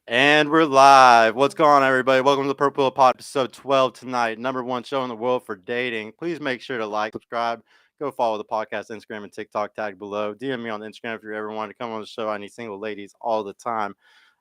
And we're live. What's going on, everybody? Welcome to the Purple Pod, episode 12 tonight. #1 show in the world for dating. Please make sure to like, subscribe, go follow the podcast, Instagram, and TikTok tag below. DM me on Instagram if you ever want to come on the show. I need single ladies all the time.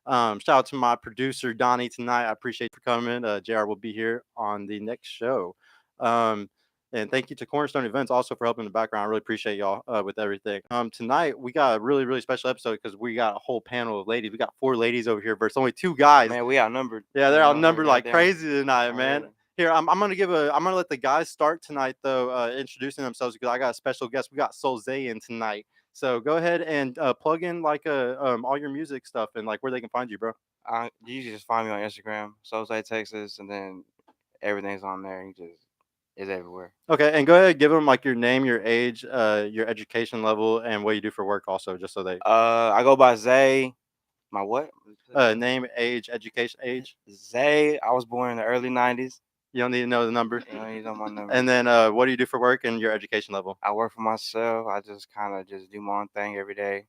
Shout out to my producer, Donnie, tonight. I appreciate you for coming. JR will be here on the next show. Um, and thank you to Cornerstone Events also for helping in the background. I really appreciate y'all with everything. Tonight we got a really, really special episode because we got a whole panel of ladies. We got 4 ladies over here versus only 2 guys. Man, we outnumbered. Yeah, they're outnumbered like Goddamn. crazy tonight, man. Already. Here, I'm gonna let the guys start tonight though, introducing themselves because I got a special guest. We got SOULZAY in tonight. So go ahead and plug in like all your music stuff and like where they can find you, bro. You just find me on Instagram, SOULZAY Texas, and then everything's on there. It's everywhere. Okay, and go ahead and give them like your name, your age, your education level, and what you do for work also, just so they I go by Zay. My what? name, age, education, age. Zay. I was born in the early '90s. You don't need to know the number. You know, you know my number. And then what do you do for work and your education level? I work for myself. I just kind of just do my own thing every day.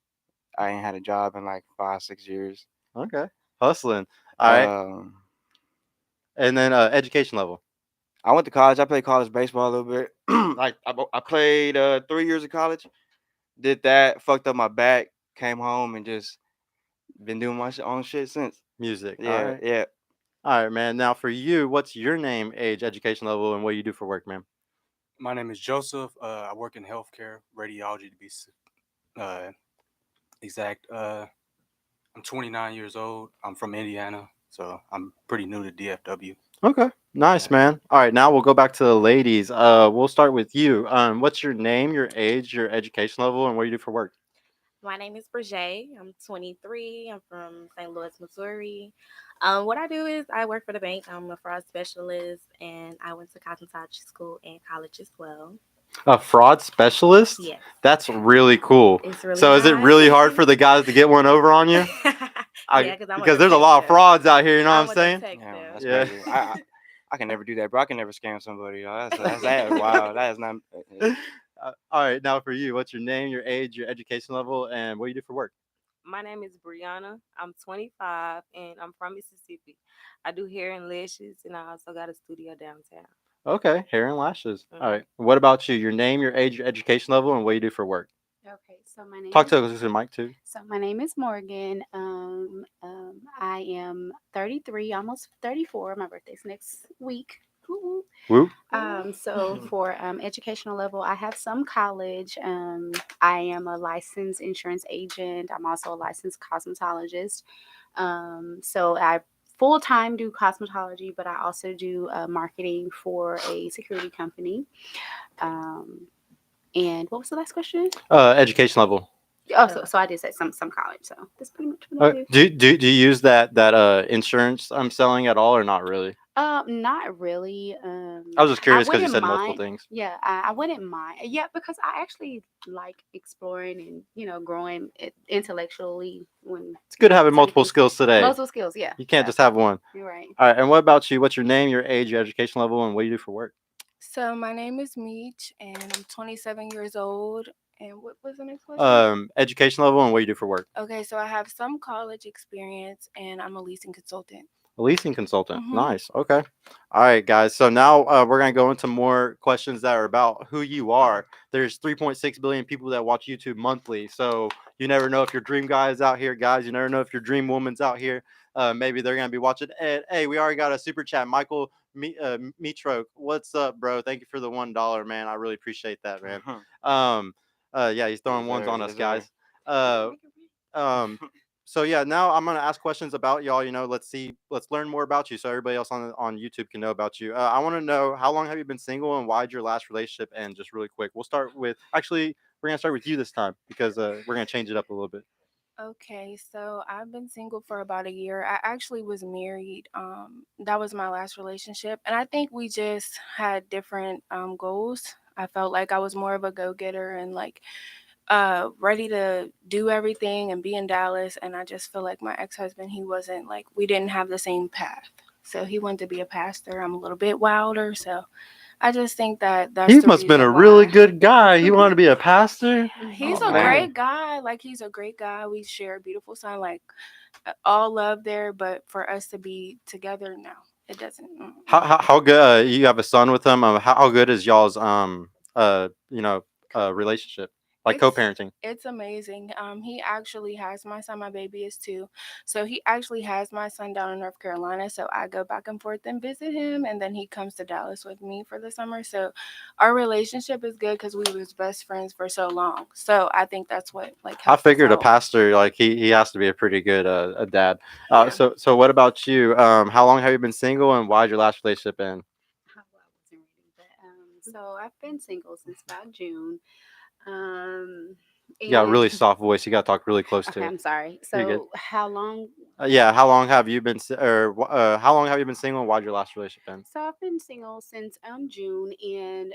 I ain't had a job in like 5-6 years. Okay, hustling. All right, Um, and then education level. I went to college. I played college baseball a little bit. I played 3 years of college. Did that. Fucked up my back. Came home and just been doing my own shit since. Music. Yeah, All right. yeah. All right, man. Now for you, what's your name, age, education level, and what do you do for work, man? My name is Joseph. I work in healthcare, radiology to be uh, exact. I'm 29 years old. I'm from Indiana, so I'm pretty new to DFW. Okay. Nice, Yeah. man. All right, now we'll go back to the ladies. We'll start with you. What's your name, your age, your education level, and what do you do for work? My name is Bridget. I'm 23. I'm from St. Louis, Missouri. What I do is I work for the bank. I'm a fraud specialist, and I went to cosmetology school and college as well. A fraud specialist? Yes. That's really cool. It's really So is it hard. really hard for the guys to get one over on you? Yeah, Because there's a lot of frauds out here, you know what I'm saying? Damn, that's Yeah. crazy. I can never do that, bro. I can never scam somebody. Yo. That's wow. That is not. All right, now for you, what's your name, your age, your education level, and what do you do for work? My name is Brianna. I'm 25 and I'm from Mississippi. I do hair and lashes, and I also got a studio downtown. Okay, hair and lashes. All Mhm. right. What about you? Your name, your age, your education level, and what do you do for work? Okay, so my name Talk is, to us, Mike, too. so my name is Morgan. I am 33, almost 34. My birthday's next week. Woo. Whoop. So for educational level, I have some college. I am a licensed insurance agent. I'm also a licensed cosmetologist. So I full time do cosmetology, but I also do marketing for a security company. Um, and what was the last question? Education level. Oh, so I did say some college. So that's pretty much what I do. Do you use that insurance I'm selling at all or not really? Not really. I was just curious because you wouldn't said multiple mind. things. Yeah, I wouldn't mind. Yeah, because I actually like exploring and growing intellectually when It's good having multiple taking skills today. multiple skills. Yeah, You can't just have one. you're right. All right, and what about you? What's your name, your age, your education level, and what do you do for work? So my name is Meech, and I'm 27 years old. And what was the next question? Education level and what do you do for work? Okay, so I have some college experience, and I'm a leasing consultant. A leasing consultant. Mhm. Nice. Okay. All right, guys. So now we're going to go into more questions that are about who you are. There's 3.6 billion people that watch YouTube monthly. So you never know if your dream guy is out here, guys. You never know if your dream woman's out here. Maybe they're going to be watching. Hey, we already got a super chat. Michael Mitro. What's up, bro? Thank you for the $1, man. I really appreciate that, man. Yeah, he's throwing ones on us, guys. So yeah, now I'm gonna ask questions about y'all. Let's learn more about you, so everybody else on YouTube can know about you. I want to know how long have you been single and why'd your last relationship end? Just really quick. We'll start with we're gonna start with you this time because we're gonna change it up a little bit. Okay, so I've been single for about a year. I actually was married. That was my last relationship, and I think we just had different goals. I felt like I was more of a go-getter and like ready to do everything and be in Dallas, and I just feel like my ex-husband, he wasn't like, we didn't have the same path. So he wanted to be a pastor. I'm a little bit wilder, so I just think that's He the must have been a reason really why. good guy. He wanted to be a pastor. He's Oh, a man. great guy. Like, he's a great guy. We share a beautiful son. Like, all love there, but for us to be together, no, it doesn't. How good you have a son with him? How good is y'all's relationship, like It's co-parenting? it's amazing. He actually has my son. My baby is 2, so he actually has my son down in North Carolina. So I go back and forth and visit him, and then he comes to Dallas with me for the summer. So our relationship is good because we was best friends for so long. So I think that's what like I helps us figured a out. pastor, like he has to be a pretty good a dad. Yeah. So what about you? How long have you been single, and why'd your last relationship end? Oh, well, I wasn't ready, but so I've been single since about June. Um, You got a and really soft voice. You got to talk really close to okay, it. I'm sorry. You're good. So how long? Yeah. How long have you been, how long have you been single, and why'd your last relationship end? So I've been single since June, and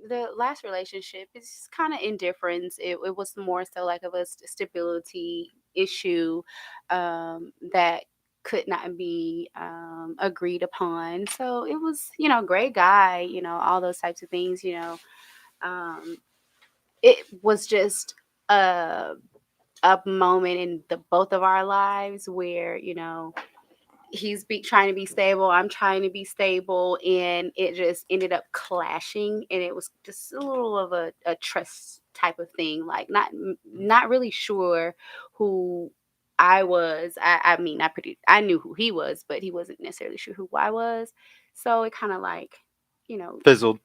the last relationship is kind of indifference. It was more so like of a stability issue that could not be agreed upon. So it was, great guy, all those types of things. Um, it was just a a moment in the both of our lives where trying to be stable, I'm trying to be stable, and it just ended up clashing, and it was just a little of a trust type of thing, like not really sure who I was. I mean, I knew who he was, but he wasn't necessarily sure who I was. So it kind of like you know Fizzled,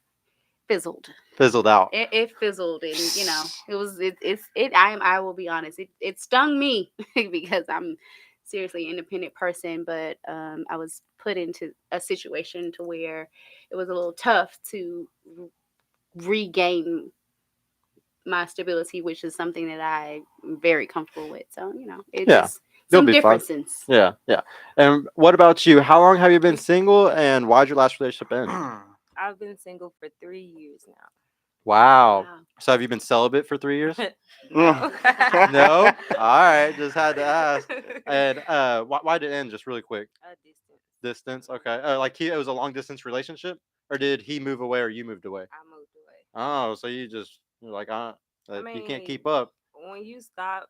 fizzled. fizzled out. It fizzled, and it was it I will be honest, it stung me because I'm seriously an independent person, but I was put into a situation to where it was a little tough to regain my stability, which is something that I'm very comfortable with. So it Yeah, just you'll some be fine. differences. Yeah, yeah. And what about you? How long have you been single, and why'd your last relationship end? I've been single for 3 years now. Wow. Wow. So have you been celibate for 3 years? No. No. All right, just had to ask. And why did it end? Just really quick. A distance. Distance. Okay. It was a long distance relationship, or did he move away, or you moved away? I moved away. Oh, so you're like, I you can't mean, keep up. when you stop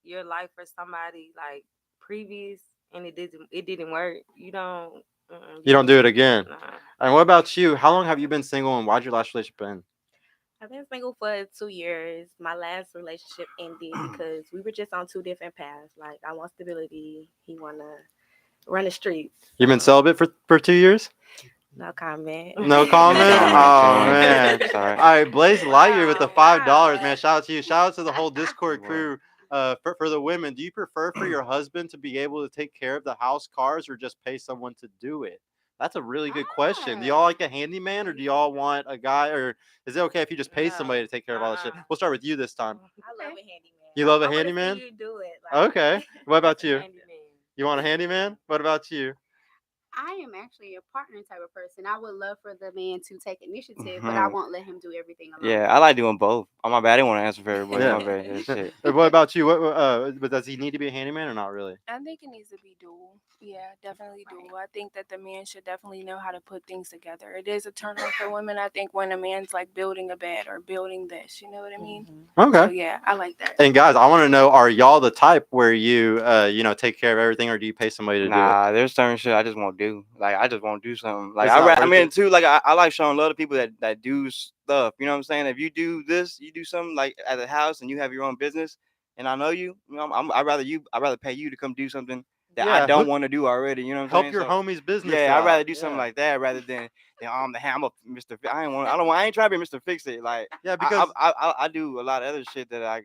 your life for somebody like previous and it didn't work, you don't. You don't do it again. Nah. And what about you? How long have you been single, and why'd your last relationship end? I've been single for 2 years. My last relationship ended because we were just on two different paths. Like I want stability, he wanna run the streets. You've been So celibate for 2 years? no comment. No comment. Oh man! Sorry. All right, Blaze Lightyear with the Oh, $5, wow. man. Shout out to you. Shout out to the whole Discord Wow. crew. For the women, do you prefer for your husband to be able to take care of the house, cars, or just pay someone to do it? That's a really good question. Do y'all like a handyman, or do y'all want a guy, or is it okay if you just pay somebody No. to take care of all that shit? We'll start with you this time. I love a handyman. You love a I wanna see handyman? you do it. Like, Okay. What about you? Handyman. You want a handyman? What about you? I am actually a partner type of person. I would love for the man to take initiative, but I won't let him do everything alone. Yeah, I like doing both. Oh my bad, I didn't want to answer for everybody. Yeah. My bad. Yeah, shit. What about you? But does he need to be a handyman or not really? I think it needs to be dual. Yeah, definitely dual. I think that the man should definitely know how to put things together. It is a turn on for women. I think when a man's like building a bed or building this, you know what I mean? Okay. So yeah, I like that. And guys, I want to know: are y'all the type where you, take care of everything, or do you pay somebody to do it? Nah, there's certain shit I just won't do. Like I just won't do something. Like It's not I worth mean it. too. Like I like showing love to people that do stuff. You know what I'm saying? If you do this, you do something like at the house, and you have your own business, and I know you. I'd rather pay you to come do something that Yeah, I don't want to do already. You know what I'm help saying? your So homie's business. yeah, I'd out. rather do something Yeah. like that rather than I'm a Mr. I ain't trying to be Mr. Fix It. Like Yeah, because I do a lot of other shit that I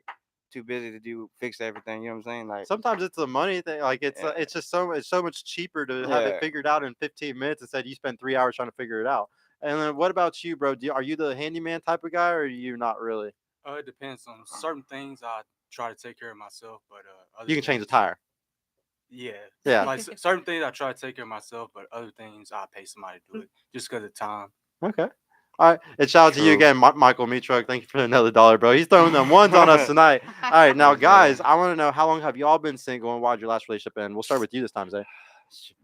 too busy to do fix everything. You know what I'm saying? Like sometimes it's a money thing. Like yeah. it's just it's so much cheaper to have it Yeah. figured out in 15 minutes instead you spend 3 hours trying to figure it out. And then what about you, bro? Are you the handyman type of guy, or are you not really? It depends on certain things. I try to take care of myself, but other You can change the things- tire. Yeah, Yeah. Like certain things I try to take care of myself, but other things I pay somebody to do it just because of time. Okay. All right. And shout out to you True. again, Michael Meatruck. Thank you for another $1, bro. He's throwing them ones on us tonight. All right. Now, Let's go. guys, I want to know, how long have y'all been single, and why'd your last relationship end? We'll start with you this time, Zay.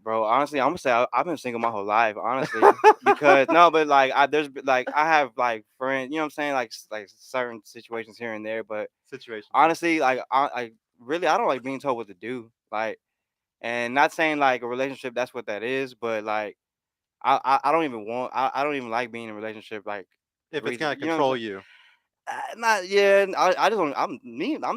Bro, honestly, I'm gonna say I've been single my whole life, honestly, because no, but like I have like friends, you know what I'm saying, like certain situations here and there, but Situation. honestly, like really, I don't like being told what to do. Like, and not saying like a relationship that's what that is, but like I don't even want I don't even like being in a relationship like If it's reason gonna you know what I'm control saying? you, Not yeah. I just don't. I'm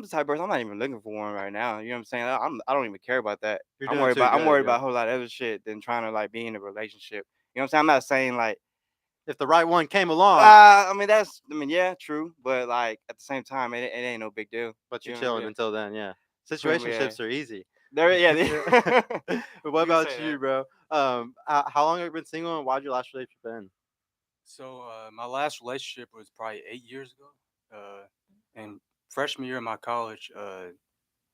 the type of person. I'm not even looking for one right now. You know what I'm saying? I don't even care about that. you're doing too I'm good. worried Yeah. about a whole lot of other shit than trying to like be in a relationship. You know what I'm saying? I'm not saying like If the right one came along, I mean that's yeah true, but like at the same time it ain't no big deal. but you're You know chilling yeah until then, yeah. yeah Situationships are easy. there yeah. But what You can about say you, that. bro? How long have you been single, and why'd your last relationship end? So my last relationship was probably 8 years ago. And freshman year of my college,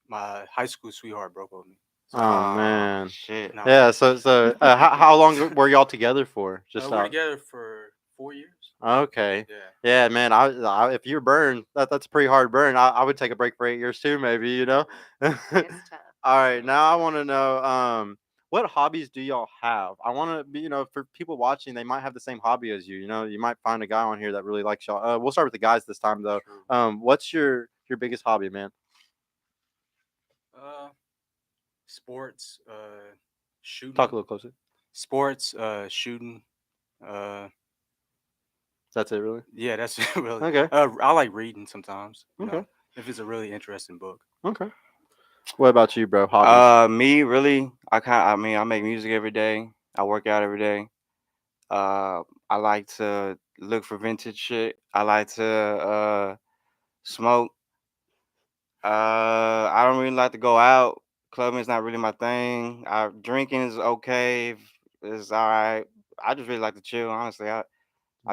my high school sweetheart broke up with me. So Oh Oh man, shit. no, yeah. So how long were y'all together for? Just we're out. together for 4 years. Okay. Yeah. Yeah, man. If you're burned, that's a pretty hard burn. I would take a break for 8 years too, maybe. You know. All It's tough. right. Now I want to know, what hobbies do y'all have? I want to be, for people watching, they might have the same hobby as you. You know, you might find a guy on here that really likes y'all. We'll start with the guys this time, though. True. What's your biggest hobby, man? Uh, sports, Talk shooting. a little closer. Sports, shooting. Uh, That's it, really. yeah, that's it, really. Okay. I like reading sometimes. Okay. If it's a really interesting book. Okay. What about you, bro? Hobbies? Me really. I mean I make music every day. I work out every day. I like to look for vintage shit. I like to smoke. I don't really like to go out. Clubbing is not really my thing. Drinking is okay. It's all right. I just really like to chill. Honestly,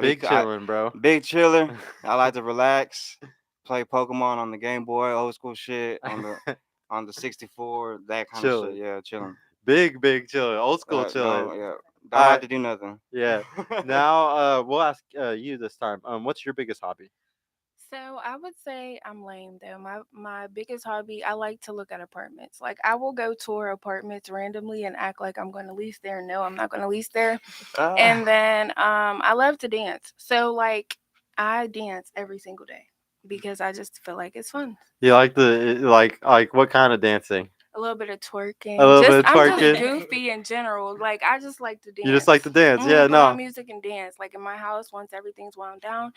Big chilling, bro. big chiller. I like to relax. Play Pokemon on the Game Boy, old school shit on the 64, that kind of shit. Chilling. Yeah, chilling. Big chilling. Old school chilling. Don't yeah, don't All have right. to do nothing. Yeah. Now, we'll ask you this time. What's your biggest hobby? So I would say I'm lame though. My biggest hobby, I like to look at apartments. Like I will go tour apartments randomly and act like I'm going to lease there. No, I'm not going to lease there. And then I love to dance. So like I dance every single day because I just feel like it's fun. You like like what kind of dancing? A little bit of twerking. A little Just bit of I'm just twerking. goofy in general. Like I just like to dance. You just like to dance, yeah? Put on No, music and dance. Like in my house, once everything's wound down,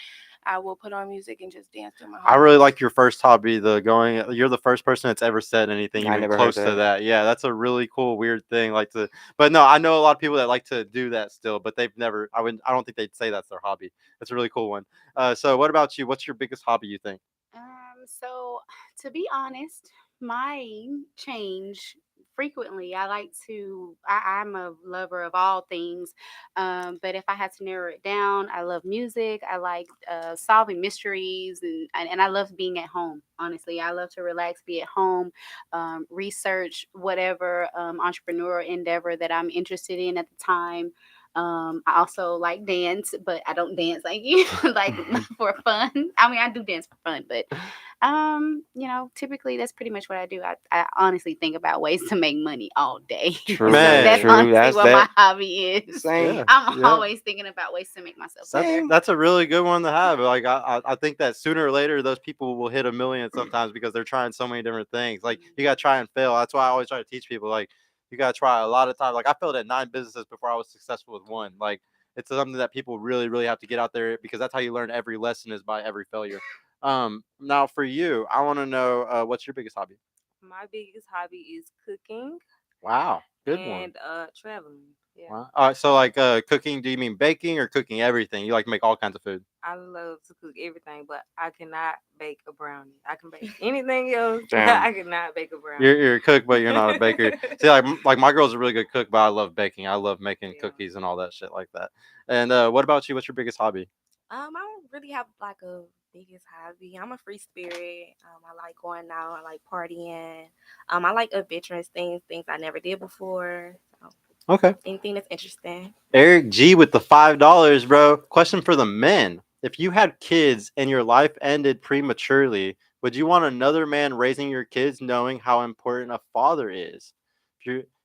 I will put on music and just dance through my I whole really house. like your first hobby, the going. You're the first person that's ever said anything I even never heard close to that. that. Yeah, that's a really cool, weird thing. Like to, but no, I know a lot of people that like to do that still, but they've never. I don't think they'd say that's their hobby. That's a really cool one. So what about you? What's your biggest hobby, you think? So to be honest, mine change frequently. I like to. I'm a lover of all things, but if I had to narrow it down, I love music. I like solving mysteries, and I love being at home. Honestly, I love to relax, be at home, research whatever entrepreneurial endeavor that I'm interested in at the time. I also like dance, but I don't dance like you, like for fun. I mean, I do dance for fun, but typically that's pretty much what I do. I honestly think about ways to make money all day. True, So Man. that's true. honestly That's what my hobby is. Same. Yeah, I'm yeah. always thinking about ways to make myself better. That's a really good one to have. Like I think that sooner or later those people will hit a million sometimes because they're trying so many different things. Like you gotta try and fail. That's why I always try to teach people. Like you gotta try a lot of times. Like I failed at 9 businesses before I was successful with one. Like it's something that people really have to get out there because that's how you learn every lesson is by every failure. Now for you, I want to know what's your biggest hobby? My biggest hobby is cooking Wow, good one. and traveling. Yeah. Wow. So like cooking, do you mean baking or cooking everything? You like to make all kinds of food. I love to cook everything, but I cannot bake a brownie. I can bake anything else, but Damn. I cannot bake a brownie. You're a cook, but you're not a baker. See, like my girl's a really good cook, but I love baking. I love making Yeah. cookies and all that shit like that. And what about you? What's your biggest hobby? I don't really have like a biggest hobby. I'm a free spirit. I like going out. I like partying. I like adventurous things, things I never did before. So Okay. anything that's interesting. Eric G with the $5, bro. Question for the men: if you had kids and your life ended prematurely, would you want another man raising your kids, knowing how important a father is?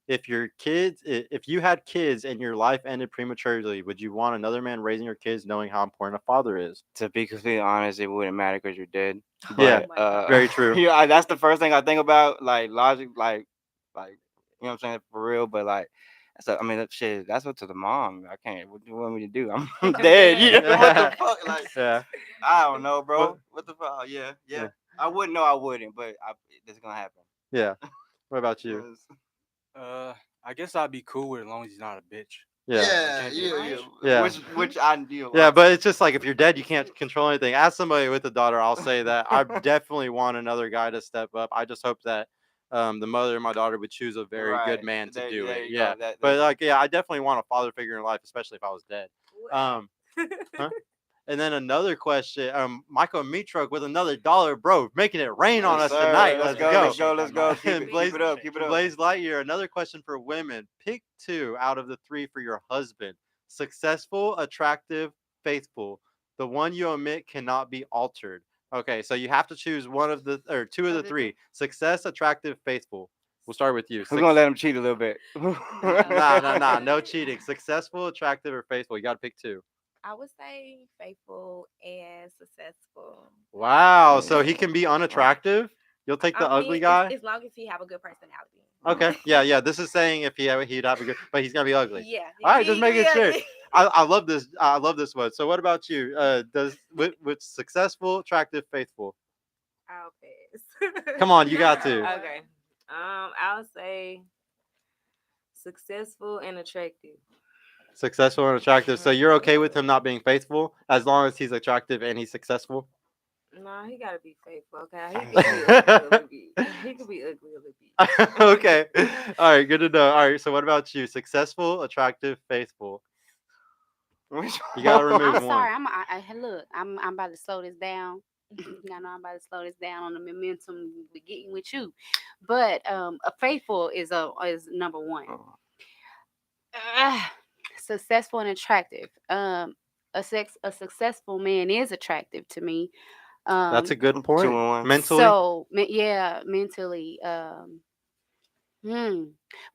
if you had kids and your life ended prematurely, would you want another man raising your kids knowing how important a father is? To be completely honest, it wouldn't matter because you're dead. Yeah, But, very true. Yeah, that's the first thing I think about. Like logic, like you know what I'm saying, for real. But like, so I mean, that shit. That's up to the mom. I can't. What do you want me to do? I'm dead. You know, what the fuck? Like, Yeah. I don't know, bro. What- What the fuck? Yeah. Yeah. I wouldn't know. I wouldn't, but it's gonna happen. Yeah. What about you? 'Cause- I guess I'd be cool with it as long as he's not a bitch. Yeah. Yeah. Which I do. Yeah, but it's just like if you're dead, you can't control anything. As somebody with a daughter, I'll say that I definitely want another guy to step up. I just hope that the mother of my daughter would choose a very good Right. man to There- do there it. you go. Yeah, That- but that- like, yeah, I definitely want a father figure in life, especially if I was dead. Huh? And then another question, Michael Mitruk with another $1, bro, making it rain on Yes, us sir. tonight. Let's Let's go. Let's go. Keep And Blaze- it up. Keep it up. Blaze Lightyear, another question for women. Pick 2 out of the 3 for your husband. Successful, attractive, faithful. The one you omit cannot be altered. Okay, so you have to choose one of the or 2 of the 3. Success, attractive, faithful. We'll start with you. We're gonna let him cheat a little bit. Nah. No cheating. Successful, attractive, or faithful. You got to pick 2. I would say faithful and successful. Wow. So he can be unattractive? You'll take the I ugly mean, guy? as long as he have a good personality. Okay. Yeah. This is saying if he'd have a good, but he's gonna be ugly. Yeah. All right, just he making be sure. ugly. I love this. I love this one. So what about you? Does with successful, attractive, faithful? I'll pass. Come on, you got to. Okay. I'll say successful and attractive. Successful and attractive. So you're okay with him not being faithful as long as he's attractive and he's successful? No, he gotta be faithful. Okay, he could be ugly a little bit. He could be ugly a little bit. Okay. All right, good to know. All right, so what about you? Successful, attractive, faithful. You gotta remove I'm one. sorry. Look. I'm about to slow this down. I know I'm about to slow this down on the momentum we're getting with you, but a faithful is number 1. Successful and attractive. A successful man is attractive to me. That's a good point. 2 and 1. Mentally. So mentally.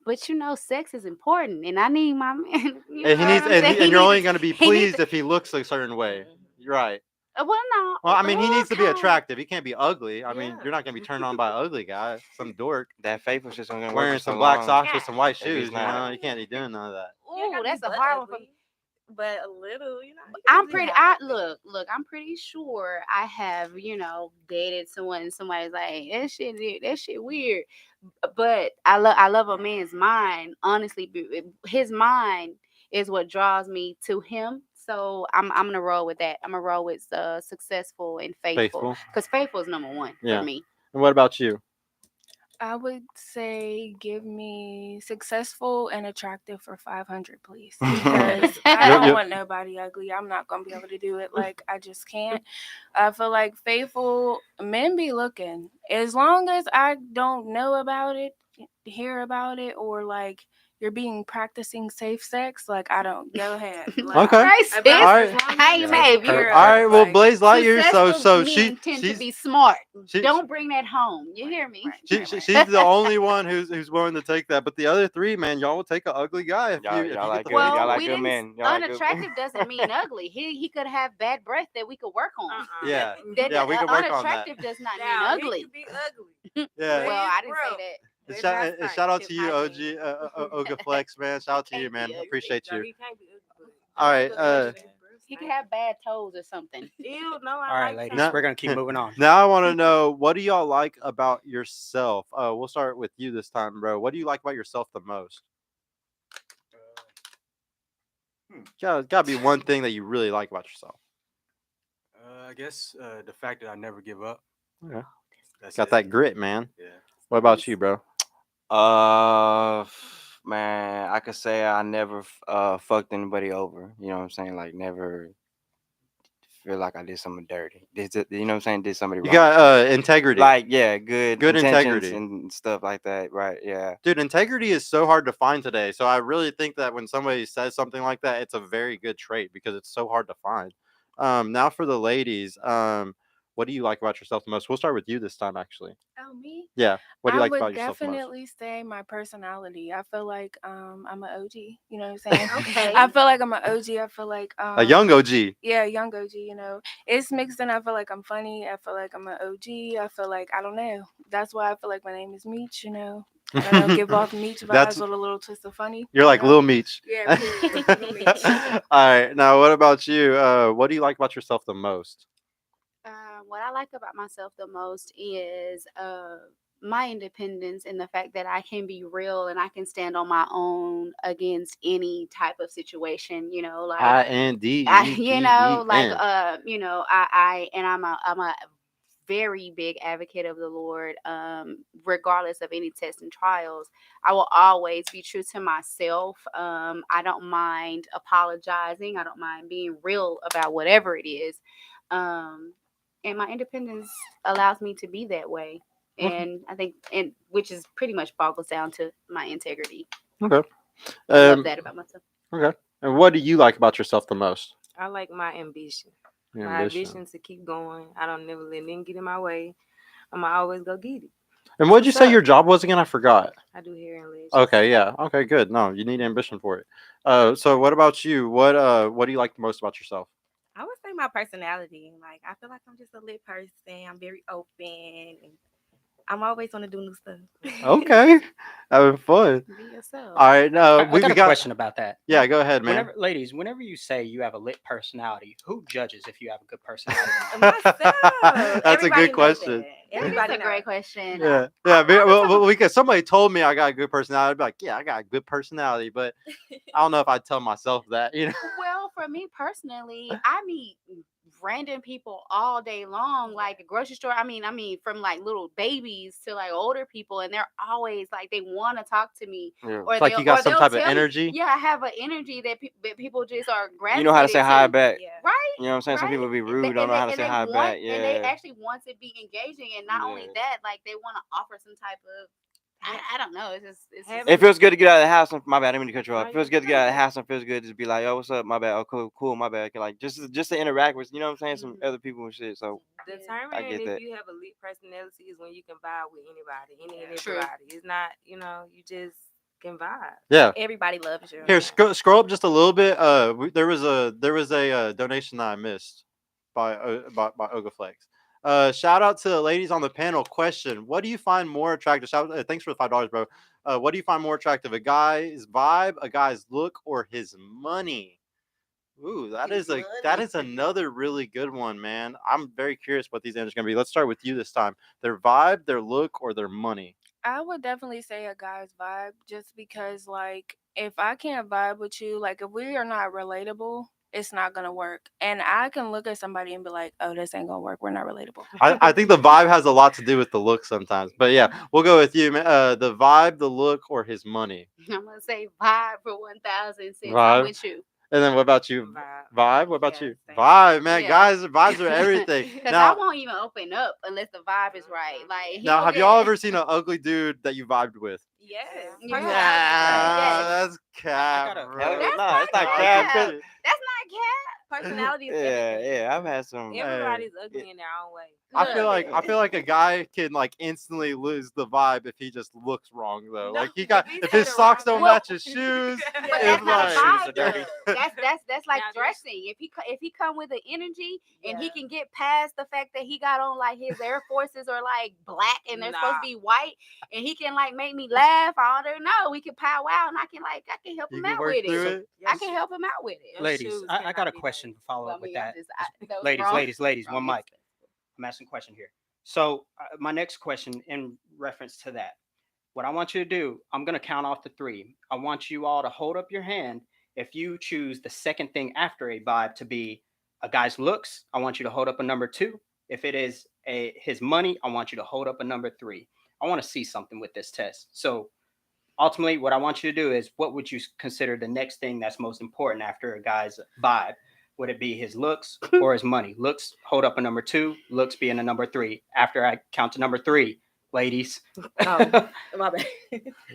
But sex is important, and I need my man. And he needs, and you're only gonna be pleased if he looks a certain way. You're right. Well, no. Well, I mean, he needs to be kind of- attractive. He can't be ugly. I mean, Yeah. you're not gonna be turned on by an ugly guy, some dork That faithful shit's only gonna work wearing for so some black long. socks with some white If he's shoes. not. You can't be doing none of that. You ain't Ooh, gotta that's be a butt hard one for ugly, but a little, you know. you I'm can pretty. be hot. Look. I'm pretty sure I have, dated someone, and somebody's like, that shit weird. But I love a man's mind. Honestly, his mind is what draws me to him. So I'm gonna roll with that. I'm gonna roll with successful and faithful, because faithful is number 1 Yeah. for me. And what about you? I would say give me successful and attractive for 500, please. Because I don't Yep. want nobody ugly. I'm not gonna be able to do it. Like, I just can't. I feel like faithful men be looking. As long as I don't know about it, hear about it, or like you're practicing safe sex, like, I don't go ahead. Like, Okay. Right, As sis? long All as right. I ain't you mad. hear All right. Well, like, Blaze Lightyear. So Successful she men tend she's to be smart. she, Don't bring that home. You hear me? she's the only one who's willing to take that. But the other 3, man, y'all will take an ugly guy if Y'all- you if y'all you like get the good- Well, y'all like we good didn't. men. Y'all like good- Unattractive doesn't mean ugly. He could have bad breath that we could work on. Yeah. That- Yeah, we could work on that. Unattractive does not Now, mean ugly. He could be ugly. Yeah. Well, I didn't Bro. say that. And They shout, not and stank. shout out His to you, hygiene. Oga Flex, man. Shout out to you, Thank man. you. Appreciate No, you. he can't be ugly. All right, He could have bad toes or something. Ew, no, All I right, like ladies, No. we're gonna keep moving on. Now I want to know, what do y'all like about yourself? We'll start with you this time, bro. What do you like about yourself the most? Gotta be one thing that you really like about yourself. I guess the fact that I never give up. Okay. That's Got it. that grit, man. Yeah. What about you, bro? Man, I could say I never fucked anybody over. You know what I'm saying? Like, never feel like I did something dirty. You know what I'm saying? Did somebody You wrong. got integrity. Like, yeah, good intentions integrity. and stuff like that. Right? Yeah. Dude, integrity is so hard to find today. So I really think that when somebody says something like that, it's a very good trait because it's so hard to find. Now for the ladies, what do you like about yourself the most? We'll start with you this time, actually. Oh, me? Yeah. What do you I like would about yourself the most? definitely say my personality. I feel like I'm an OG. You know what I'm saying? Okay. I feel like I'm an OG. I feel like A young OG. yeah, young OG. You know, it's mixed in. I feel like I'm funny. I feel like I'm an OG. I feel like I don't know. That's why I feel like my name is Meech. You know, I don't know, give off Meech That's vibes with a little twist of funny. you're like know? Lil Meech. Yeah, period, Lil Meech. All right. Now, what about you? What do you like about yourself the most? What I like about myself the most is my independence and the fact that I can be real and I can stand on my own against any type of situation. You know, like you know, like INDEPENDent. you know, and I'm a very big advocate of the Lord. Regardless of any tests and trials, I will always be true to myself. I don't mind apologizing. I don't mind being real about whatever it is. And my independence allows me to be that way. And I think, and which is pretty much boggles down to my integrity. Okay. Love that about myself. Okay. And what do you like about yourself the most? I like my ambition. Your My ambition. ambition to keep going. I don't never let nothing get in my way. I'ma always go get it. And what did you What's say up? your job was again? I forgot. I do hair and lashes. Okay, yeah. Okay, good. No, you need ambition for it. So what about you? What do you like the most about yourself? I would say my personality. Like, I feel like I'm just a lit person. I'm very open. And I'm always want to do new stuff. Okay. Having fun. Be yourself. All right, no, I got a question about that. Yeah, go ahead, man. Whenever you say you have a lit personality, who judges if you have a good personality? Myself. That's a Everybody good knows question. that. That's Everybody a knows. great question. Yeah, yeah. Well, because somebody told me I got a good personality, I'd be like, yeah, I got a good personality, but I don't know if I'd tell myself that. Well, for me personally, I meet random people all day long, like a grocery store. I mean, from like little babies to like older people, and they're always like they want to talk to me, Yeah. or It's like you got some they'll type of tell me- energy. Yeah, I have an energy that people just are gravitated You know how to say hi to. back. Yeah. Right? You know what I'm saying? Some Right. people be And rude, they- don't know how to and say they hi want- back. And they Yeah. actually want to be engaging, and not only Yeah. that, like they want to offer some type of I don't know. It's Having- It feels good to get out of the house. My bad. I didn't mean to cut you off. No, It feels you're good to get out of the house and feels good to just be like, "Yo, what's up? My bad. Oh, cool. My bad." Like just to interact with, you know what I'm saying, some Mhm. other people and shit. So determining get if that. you have a lit personality is when you can vibe with anybody, any and True. everybody. It's not, you just can vibe. Yeah. Everybody loves you. Here, scroll up just a little bit. There was a donation that I missed by Ogaflex. Shout out to the ladies on the panel. Question: what do you find more attractive? Thanks for the $5, bro. What do you find more attractive? A guy's vibe, a guy's look, or his money? Ooh, that is another really good one, man. I'm very curious what these answers are gonna be. Let's start with you this time. Their vibe, their look, or their money? I would definitely say a guy's vibe, just because like if I can't vibe with you, like if we are not relatable, it's not gonna work. And I can look at somebody and be like, "Oh, this ain't gonna work. We're not relatable." I think the vibe has a lot to do with the look sometimes. But yeah, we'll go with you, man. The vibe, the look, or his money? I'm gonna say vibe for 1,000 since Vibe. I'm with you. And then what about you? Vibe. Vibe? What about Yeah, you? same. Vibe, man. Yeah. Guys, vibes are everything. Because Now, I won't even open up unless the vibe is right. Like now, have y'all ever seen an ugly dude that you vibed with? Yes. Yeah. Personality. Yes. That's cap, gotta- bro. Hell, That's nah, not it's not cap. cap. That's not cat. Personality is Yeah, everything. yeah. I've had some. Everybody's ugly in their own way. I feel like a guy can like instantly lose the vibe if he just looks wrong though. No, Like if if his socks don't Well, match his shoes. But But if that's not like, a Shoes vibe. are dirty. though. That's like Now, dressing. If he come with an energy and he Yeah. can get past the fact that he got on like his Air Forces are like black and they're supposed Nah. to be white, and he can like make me laugh, I don't know. We can powwow and I can help you him can out work with through it. it. I can help him out with it. Your Ladies, shoes I got cannot a be question to follow Well, up with I'm that. just- that was Ladies, wrong one mic. answer. I'm asking a question here. So my next question in reference to that, what I want you to do, I'm going to count off to 3. I want you all to hold up your hand. If you choose the second thing after a vibe to be a guy's looks, I want you to hold up a number 2. If it is his money, I want you to hold up a number 3. I want to see something with this test. So ultimately, what I want you to do is, what would you consider the next thing that's most important after a guy's vibe? Would it be his looks or his money? Looks, hold up a number 2. Looks being a number 3. After I count to number 3, ladies. Oh, my bad.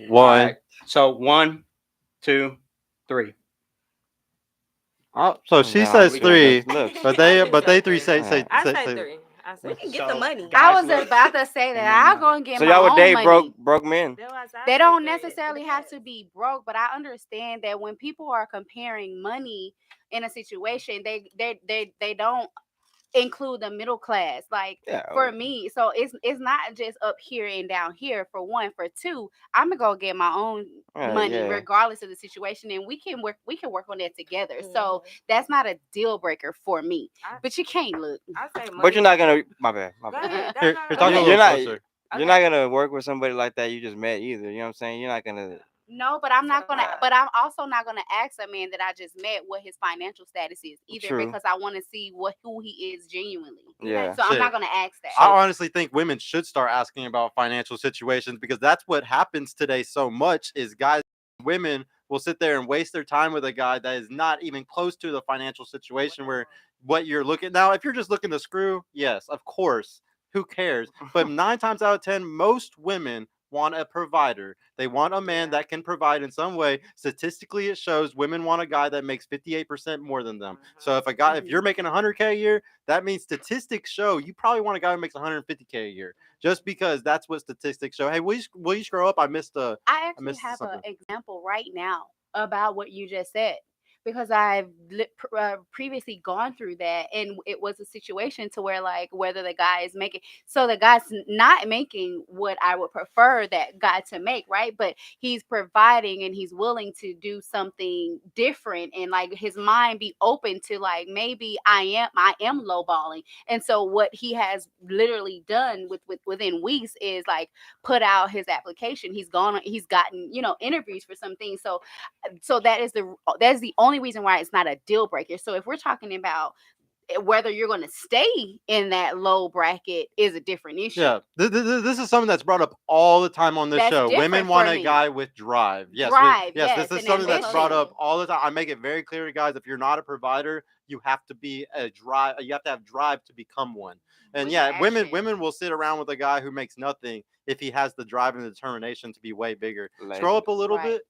One. Alright, so 1, 2, 3. Oh, so she Nah, says we got 3, looks. but they 3 say Alright. I say say 3. I We say can get the So, money. guys, I was look, about to say and that then, I'm gonna get So my y'all would own date money. broke men? that's why I said I They say don't that. It necessarily have to depends. be broke, but I understand that when people are comparing money in a situation, they don't include the middle class. Like Yeah. for me, so it's not just up here and down here. For one, for two, I'm gonna go get my own money Yeah. regardless of the situation, and we can work on that together. So Mhm. that's not a deal breaker for me. I, But you can't look. I say money. But you're not gonna. My bad. My Go bad. ahead. Here, That's here, not. talk a You're little not. closer. You're not gonna work with somebody like that you just met either. You know what I'm saying? You're not gonna. No, but I'm not gonna. So, But I'm also not gonna ask a man that I just met what his financial status is either, True. because I want to see who he is genuinely. Yeah. So I'm Shit. not gonna ask that. I honestly think women should start asking about financial situations because that's what happens today so much is guys, women will sit there and waste their time with a guy that is not even close to the financial situation where what you're looking now. If you're just looking to screw, yes, of course, who cares? But 9 times out of 10, most women want a provider. They want a man Yeah. that can provide in some way. Statistically, it shows women want a guy that makes 58% more than them. So if if you're making 100K a year, that means statistics show you probably want a guy who makes 150K a year, just because that's what statistics show. Hey, will you scroll up? I missed I actually missed have an something. example right now about what you just said, because I've previously gone through that, and it was a situation to where, like, whether the guy is making, so the guy's not making what I would prefer that guy to make, right? But he's providing and he's willing to do something different, and like his mind be open to, like, maybe I am lowballing. And so what he has literally done within weeks is like put out his application. He's gotten interviews for some things. So that's the only reason why it's not a deal breaker. So if we're talking about whether you're going to stay in that low bracket is a different issue. Yeah, this is something that's brought up all the time on this That's show. Women different want for a me. guy with drive. Yes, Drive, yes, yes, this is and something that's brought ambition. up all the time. I make it very clear to guys: if you're not a provider, you have to be a drive. You have to have drive to become one. And With yeah, women action. will sit around with a guy who makes nothing if he has the drive and the determination to be way bigger. Scroll up a little Right.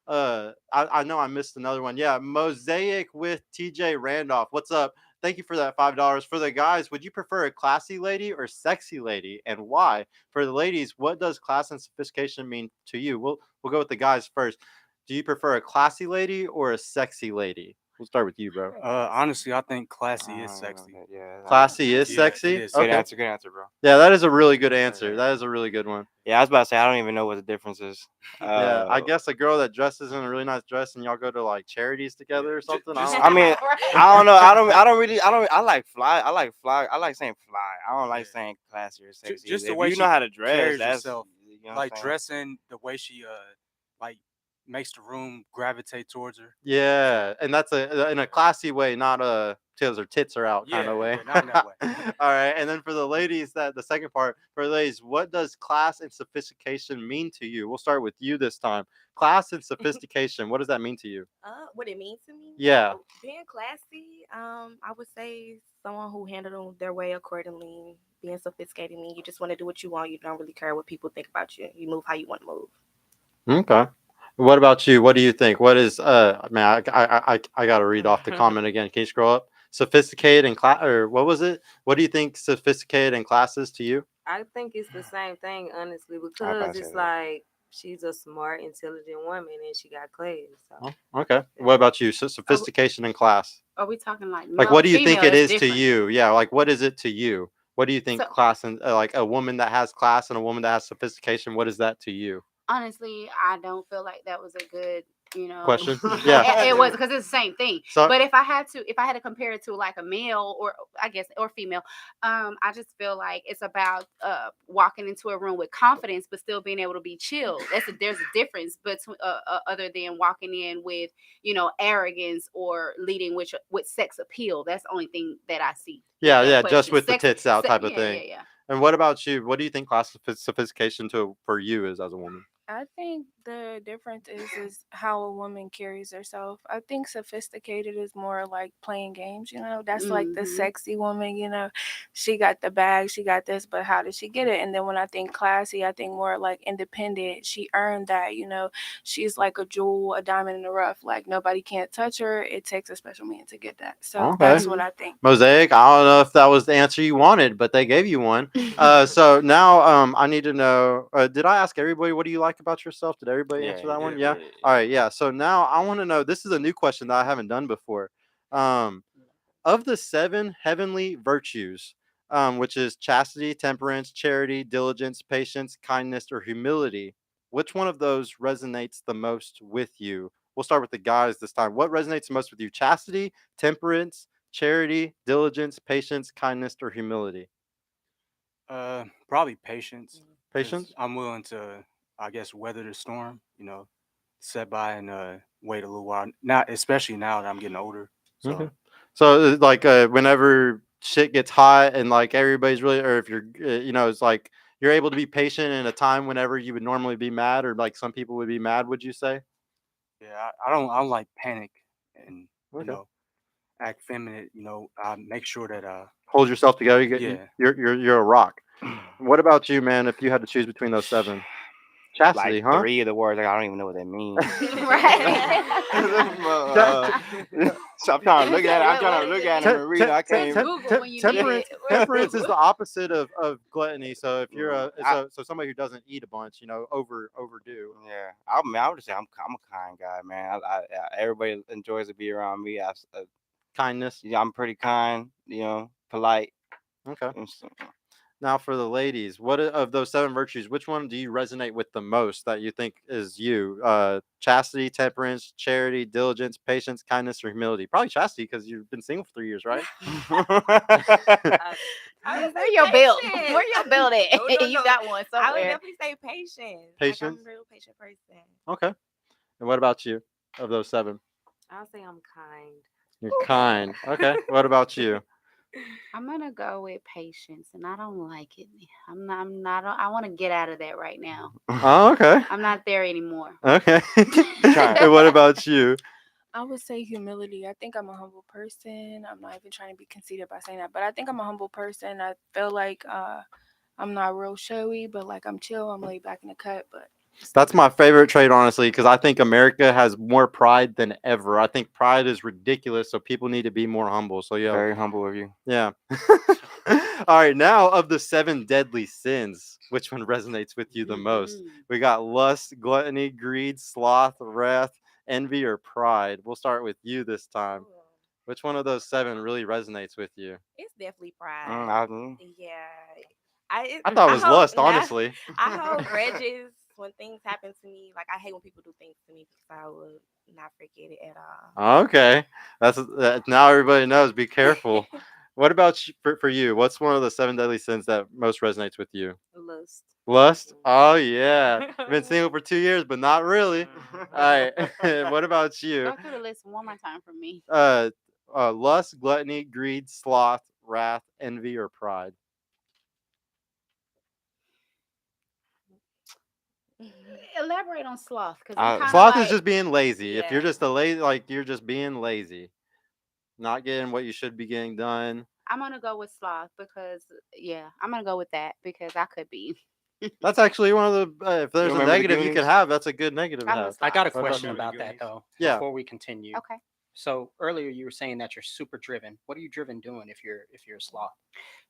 bit. I know I missed another one. Yeah, Mosaic with TJ Randolph. What's up? Thank you for that $5. For the guys, would you prefer a classy lady or sexy lady, and why? For the ladies, what does class and sophistication mean to you? We'll go with the guys first. Do you prefer a classy lady or a sexy lady? We'll start with you, bro. Honestly, I think classy is sexy. Yeah. Classy is Yeah, sexy. it is. Good Okay. answer. Good answer, bro. Yeah, that is a really good answer. That is a really good one. Yeah, I was about to say I don't even know what the difference is. Yeah, I guess a girl that dresses in a really nice dress and y'all go to like charities together or something. I mean, I don't know. I like fly. I like fly. I like saying fly. I don't like saying classy or sexy. Just the If way you she know how to dress, carries that's herself, you know what like I'm saying? dressing the way she like makes the room gravitate towards her. Yeah, and that's in a classy way, not a till her tits are out kind of Yeah, way. yeah, not in that way. All right, and then for the ladies, the second part for the ladies, what does class and sophistication mean to you? We'll start with you this time. Class and sophistication, what does that mean to you? What it means to me? Yeah. Being classy, I would say someone who handled their way accordingly. Being sophisticated means you just want to do what you want. You don't really care what people think about you. You move how you want to move. Okay. What about you? What do you think? What is man? I got to read off the comment again. Can you scroll up? Sophisticated and class, or what was it? What do you think sophisticated and class is to you? I think it's the same thing, honestly, I was because about to it's say that. like she's a smart, intelligent woman and she got class. So. Oh, okay. What about you? So sophistication and class. Are we talking like Like, male what do or you think female? it That's is to different. you? Yeah, like, what is it to you? What do you think So- class and like a woman that has class and a woman that has sophistication? What is that to you? Honestly, I don't feel like that was a good, Question? Yeah. it was, because it's the same thing. So- But if I had to compare it to like a male, or I guess, or female, I just feel like it's about walking into a room with confidence but still being able to be chill. There's a difference between other than walking in with arrogance or leading with sex appeal. That's the only thing that I see. Yeah, that yeah, just question. with the Sex- tits out se- type of yeah, thing. Yeah. And what about you? What do you think class sophistication for you is as a woman? I think the difference is how a woman carries herself. I think sophisticated is more like playing games, you know. That's like the Mhm. sexy woman, you know. She got the bag, she got this, but how did she get it? And then when I think classy, I think more like independent. She earned that, you know. She's like a jewel, a diamond in the rough. Like nobody can't touch her. It takes a special man to get that. So Okay. that's what Mhm. I think. Mosaic. I don't know if that was the answer you wanted, but they gave you one. So now I need to know. Did I ask everybody what do you like about yourself? Did everybody Yeah, answer you that one? did. Yeah. All right. Yeah. So now I want to know. This is a new question that I haven't done before. Um, of the 7 heavenly virtues, which is chastity, temperance, charity, diligence, patience, kindness, or humility, which one of those resonates the most with you? We'll start with the guys this time. What resonates the most with you? Chastity, temperance, charity, diligence, patience, kindness, or humility? Probably patience, because Patience? I'm willing to, I guess, weather the storm. You know, sit by and wait a little while. Now, especially now that I'm getting older. So Okay. So like whenever shit gets hot and like everybody's really, or if you're, it's like you're able to be patient in a time whenever you would normally be mad, or like some people would be mad. Would you say? yeah, I don't like panic and Okay. act feminine. I make sure that Hold yourself together. yeah. You're a rock. What about you, man? If you had to choose between those 7, chastity, Like huh? 3 of the words, like I don't even know what that means. Right. So I'm trying to look at it. I'm What trying to does look it at him mean? and read it. I can't Where's even. Google when you need temperance. it? Where's Temperance is Google? the opposite of gluttony. So if you're I, so somebody who doesn't eat a bunch, overdo. yeah, I would say I'm a kind guy, man. Everybody enjoys to be around me. Kindness. Yeah, I'm pretty kind. Polite. Okay. and so- Now for the ladies, what of those 7 virtues, which one do you resonate with the most that you think is you? Chastity, temperance, charity, diligence, patience, kindness, or humility? Probably chastity because you've been single for 3 years, right? I would Where say your belt? patience. Where your belt at? No, no, You no. got one I would somewhere. definitely say patience. Like Patience. I'm a real patient person. Okay. And what about you? Of those 7, I'll say I'm kind. you're kind. Okay. What about you? I'm gonna go with patience, and I don't like it. I'm not. I want to get out of that right now. Oh, okay. I'm not there anymore. Okay. Trying- And what about you? I would say humility. I think I'm a humble person. I'm not even trying to be conceited by saying that, but I think I'm a humble person. I feel like I'm not real showy, but like I'm chill. I'm laid back in the cut, but That's my favorite trait, honestly, because I think America has more pride than ever. I think pride is ridiculous, so people need to be more humble. So yeah, Very humble of you. yeah. All right, now of the 7 deadly sins, which one resonates with you the most? Mhm. We got lust, gluttony, greed, sloth, wrath, envy, or pride. We'll start with you this time. Which one of those 7 really resonates with you? It's definitely pride. Mm. Yeah. I thought it was lust, now, honestly. I hold grudges when things happen to me. Like I hate when people do things to me because I would not forget it at all. Okay, that's now everybody knows. Be careful. What about for you? What's one of the 7 deadly sins that most resonates with you? Lust. Lust? Oh yeah. I've been single for 2 years, but not really. All right. What about you? Go through the list one more time for me. Lust, gluttony, greed, sloth, wrath, envy, or pride. Elaborate on sloth, because I'm kind of Sloth is like, just being lazy. If you're yeah. just a lazy, like you're just being lazy, not getting what you should be getting done. I'm gonna go with sloth because yeah, I'm gonna go with that because I could be. That's actually one of the. If there's a remember the negative you can Goonies? have, that's a good negative to I have. was I got a sloth. What about question you? about Goonies? that though. Yeah. Before we continue. Okay. So earlier you were saying that you're super driven. What are you driven doing if you're a sloth?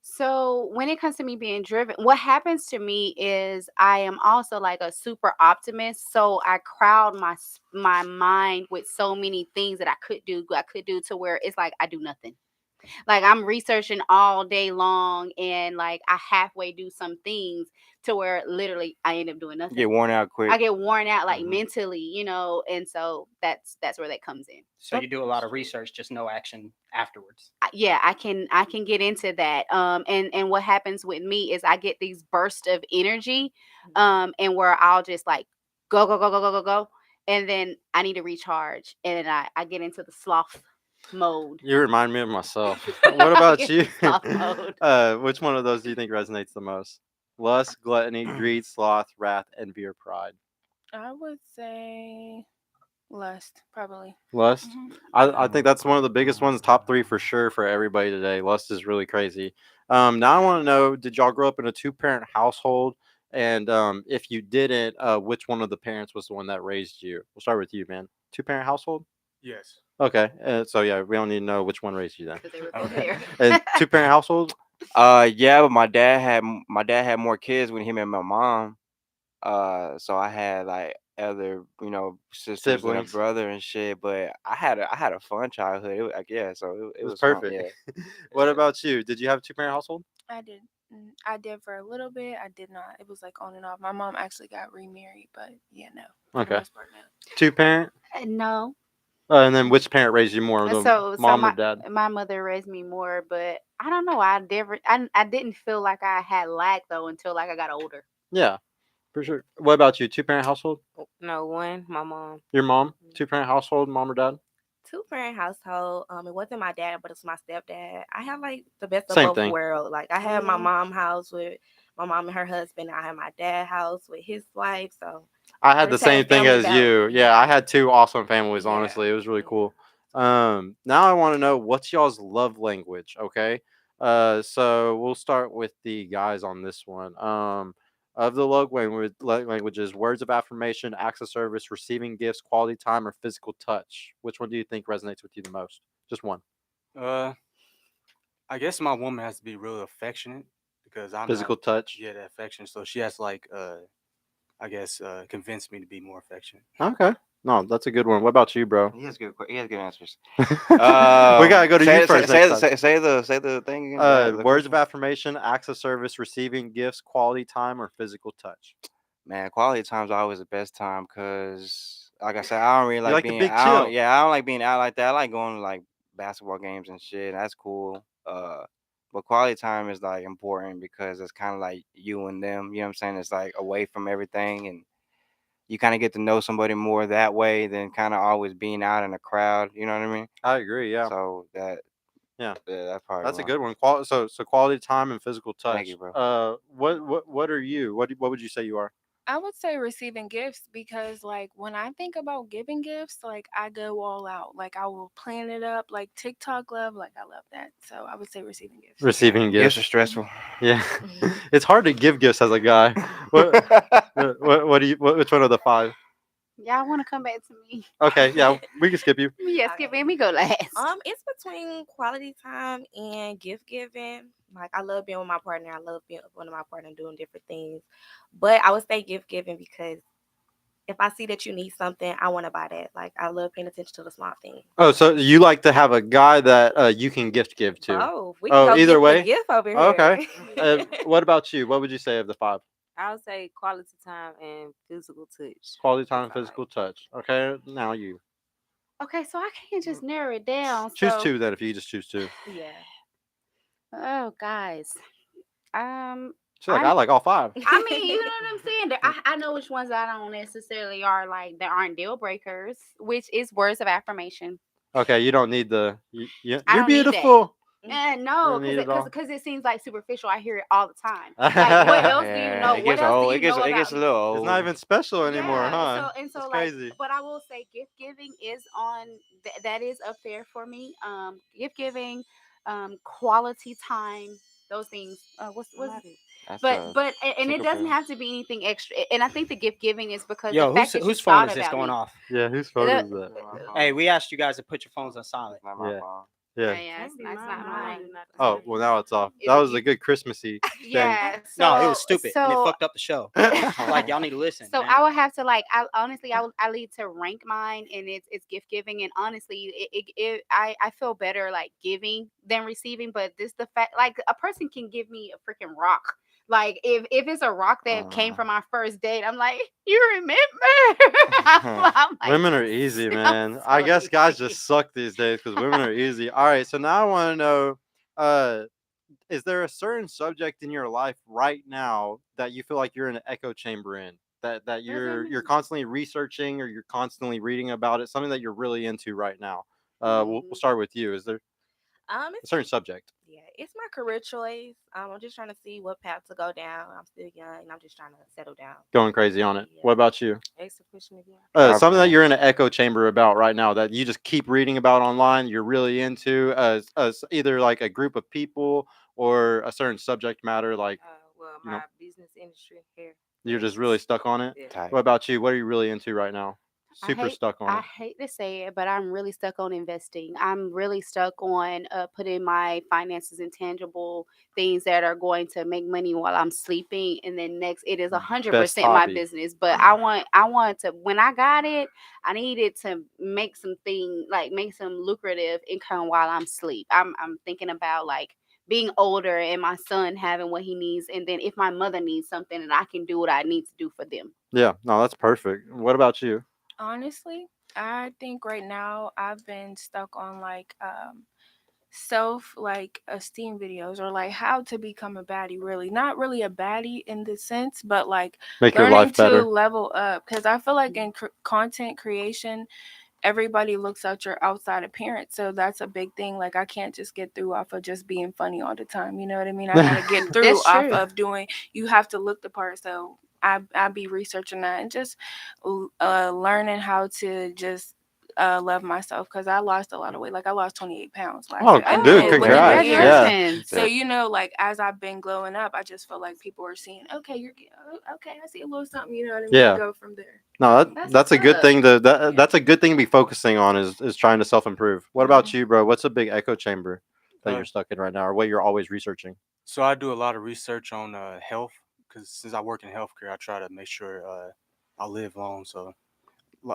So when it comes to me being driven, what happens to me is I am also like a super optimist. So I crowd my mind with so many things that I could do to where it's like I do nothing. Like I'm researching all day long and like I halfway do some things to where literally I end up doing nothing. Get worn out quick. I get worn out like Mhm. mentally, and so that's where that comes in. So you do a lot of research, just no action afterwards. Yeah, I can get into that. And what happens with me is I get these bursts of energy, and where I'll just like go go go go go go go, and then I need to recharge, and then I get into the sloth mode. You remind me of myself. What about Get you? into sloth mode. Which one of those do you think resonates the most? Lust, gluttony, greed, sloth, wrath, envy, or pride? I would say lust, probably. Lust. Hmm. I think that's one of the biggest ones, top three for sure for everybody today. Lust is really crazy. Now I want to know, did y'all grow up in a two-parent household? And if you didn't, which one of the parents was the one that raised you? We'll start with you, man. Two-parent household? Yes. Okay. So yeah, we don't need to know which one raised you then. Because they were both Okay. there. And two-parent household? Yeah, but my dad had more kids when him and my mom. So I had like other, sisters and a Siblings. brother and shit. But I had a fun childhood. Like, yeah, so it It was was fun. perfect. Yeah, What yeah. about you? Did you have a two-parent household? I did. I did for a little bit. I did not. It was like on and off. My mom actually got remarried, but yeah, no. For the Okay. most part, no. Two-parent? No. And then which parent raised you more, the So mom or my dad? my mother raised me more, but I don't know. I didn't feel like I had lack though until like I got older. Yeah, for sure. What about you? Two-parent household? No, one, my mom. Your mom? Two-parent household, mom or dad? Two-parent household. It wasn't my dad, but it's my stepdad. I have like the best of Same both thing. worlds. Like I had my Mhm. mom house with my mom and her husband. I had my dad house with his wife. So I had we're the the same same thing family as you. values. Yeah, I Yeah. had two awesome families, Yeah. honestly. It was really Yeah. cool. Now I want to know what's y'all's love language, okay? So we'll start with the guys on this one. Of the languages, words of affirmation, acts of service, receiving gifts, quality time, or physical touch. Which one do you think resonates with you the most? Just one. Uh, I guess my woman has to be real affectionate because I'm not. Physical touch. Yeah, that affection. So she has to like I guess convince me to be more affectionate. Okay. No, that's a good one. What about you, bro? He has good answers. We gotta go to you Say first say next say time. say the thing again. The Words of question. affirmation, acts of service, receiving gifts, quality time, or physical touch. Man, quality time's always the best time because, like I said, I don't really You like like the being big out. chill. Yeah, I don't like being out like that. I like going to like basketball games and shit. That's cool. But quality time is like important because it's kind of like you and them. You know what I'm saying? It's like away from everything, and you kind of get to know somebody more that way than kind of always being out in a crowd. You know what I mean? I agree. Yeah, So yeah, that's probably that's a one. good one. So quality time and physical Thank you, touch. bro. What are you? What would you say you are? I would say receiving gifts because, like, when I think about giving gifts, like, I go all out. Like, I will plan it up, like TikTok love. Like, I love that. So I would say receiving gifts. Receiving Gifts are gifts. stressful. Yeah, it's hard to give gifts as a guy. What do you? Which one of the five? Y'all want to come back to me? Okay, yeah, we can skip you. Yes, Okay. let me go last. It's between quality time and gift giving. Like I love being with my partner. I love being with one of my partner doing different things. But I would say gift giving because if I see that you need something, I want to buy that. Like I love paying attention to the small things. Oh, so you like to have a guy that you can give to? Both. We can Oh, go either gift to way. gift over Okay. here. What about you? What would you say of the five? I would say quality time and physical touch. Quality time, That's all physical touch. Okay, now you Okay, so I can't just narrow it down. choose So, two then. If you just choose two, Yeah. oh, guys, she's like, I like all five. I mean, you know what I'm saying? I know which ones I don't necessarily are like that aren't deal breakers, which is words of affirmation. Okay, you don't need the. I You're don't need that. beautiful. And You no, don't need it all. because it seems like superficial. I hear it all the time. Like, what else do you Yeah, know? it What gets else do old. you know It about gets a me? little It's old. not even special anymore, Yeah, huh? so It's like, crazy. but I will say gift giving is on that is up there for me. Gift giving, quality time, those things. What's That's but it tickle doesn't pills. have to be anything extra. And I think the gift giving is because the Yo, fact that you whose phone thought is this about going me. off? Yeah, whose phone The- is that? Hey, we asked you guys to put your phones on silent. It's not my Yeah, phone. yeah. yeah, Maybe it's not mine mine. do not Oh, turn. well, now it's off. Is That it was you? a good Christmassy thing. Yeah. No, it was So stupid and it fucked up the show. Like y'all need to listen. So man. I would have to like I honestly I lead to rank mine and it's gift giving and honestly I feel better like giving than receiving, but this the fact like a person can give me a freaking rock. Like if it's a rock that came from our first date, I'm like, you remember? I'm like, Women are easy, I'm man. so I guess guys easy. just suck these days because women are easy. All right, so now I want to know, uh, is there a certain subject in your life right now that you feel like you're in an echo chamber in? That What does that you're mean? constantly researching or you're constantly reading about it, something that you're really into right now. We'll Mm, start with you. Is there? A It's certain subject. yeah, it's my career choice. I'm just trying to see what path to go down. I'm still young, and I'm just trying to settle down. Going crazy on it. What Yeah. about you? Ask the question again. Something that Okay. you're in an echo chamber about right now that you just keep reading about online. You're really into either like a group of people or a certain subject matter. Like Well, you know, my business industry here. you're just really stuck on it. Yeah. Tight. What about you? What are you really into right now? I Super hate stuck on I it. hate to say it, but I'm really stuck on investing. I'm really stuck on putting my finances in tangible things that are going to make money while I'm sleeping. And then next, it is Best 100% my hobby. business. But I want to when I got it, I needed to make something like make some lucrative income while I'm asleep. I'm thinking about like being older and my son having what he needs, and then if my mother needs something, and I can do what I need to do for them. Yeah, no, that's perfect. What about you? Honestly, I think right now I've been stuck on like self like esteem videos, or like how to become a baddie. Really not really a baddie in this sense, but like Make your learning life to better. level up, because I feel like in content creation everybody looks at your outside appearance, so that's a big thing. Like I can't just get through off of just being funny all the time, you know what I mean? I gotta get through That's off true. of doing, you have to look the part. So I be researching that and just learning how to just love myself, because I lost a lot of weight. Like I lost 28 pounds last Oh, year, and dude, then within a congrats. year. Yeah. Congratulations. So you know, like as I've been glowing up, I just feel like people are seeing, okay, okay, I see a little something, you know what I mean? Yeah. And go from there. No, That's that's a what's good up. thing that's a good thing to be focusing on is trying to self improve. What about Mhm. you, bro? What's a big echo chamber that Uh, you're stuck in right now, or what you're always researching? so I do a lot of research on health because since I work in healthcare, I try to make sure I live long. So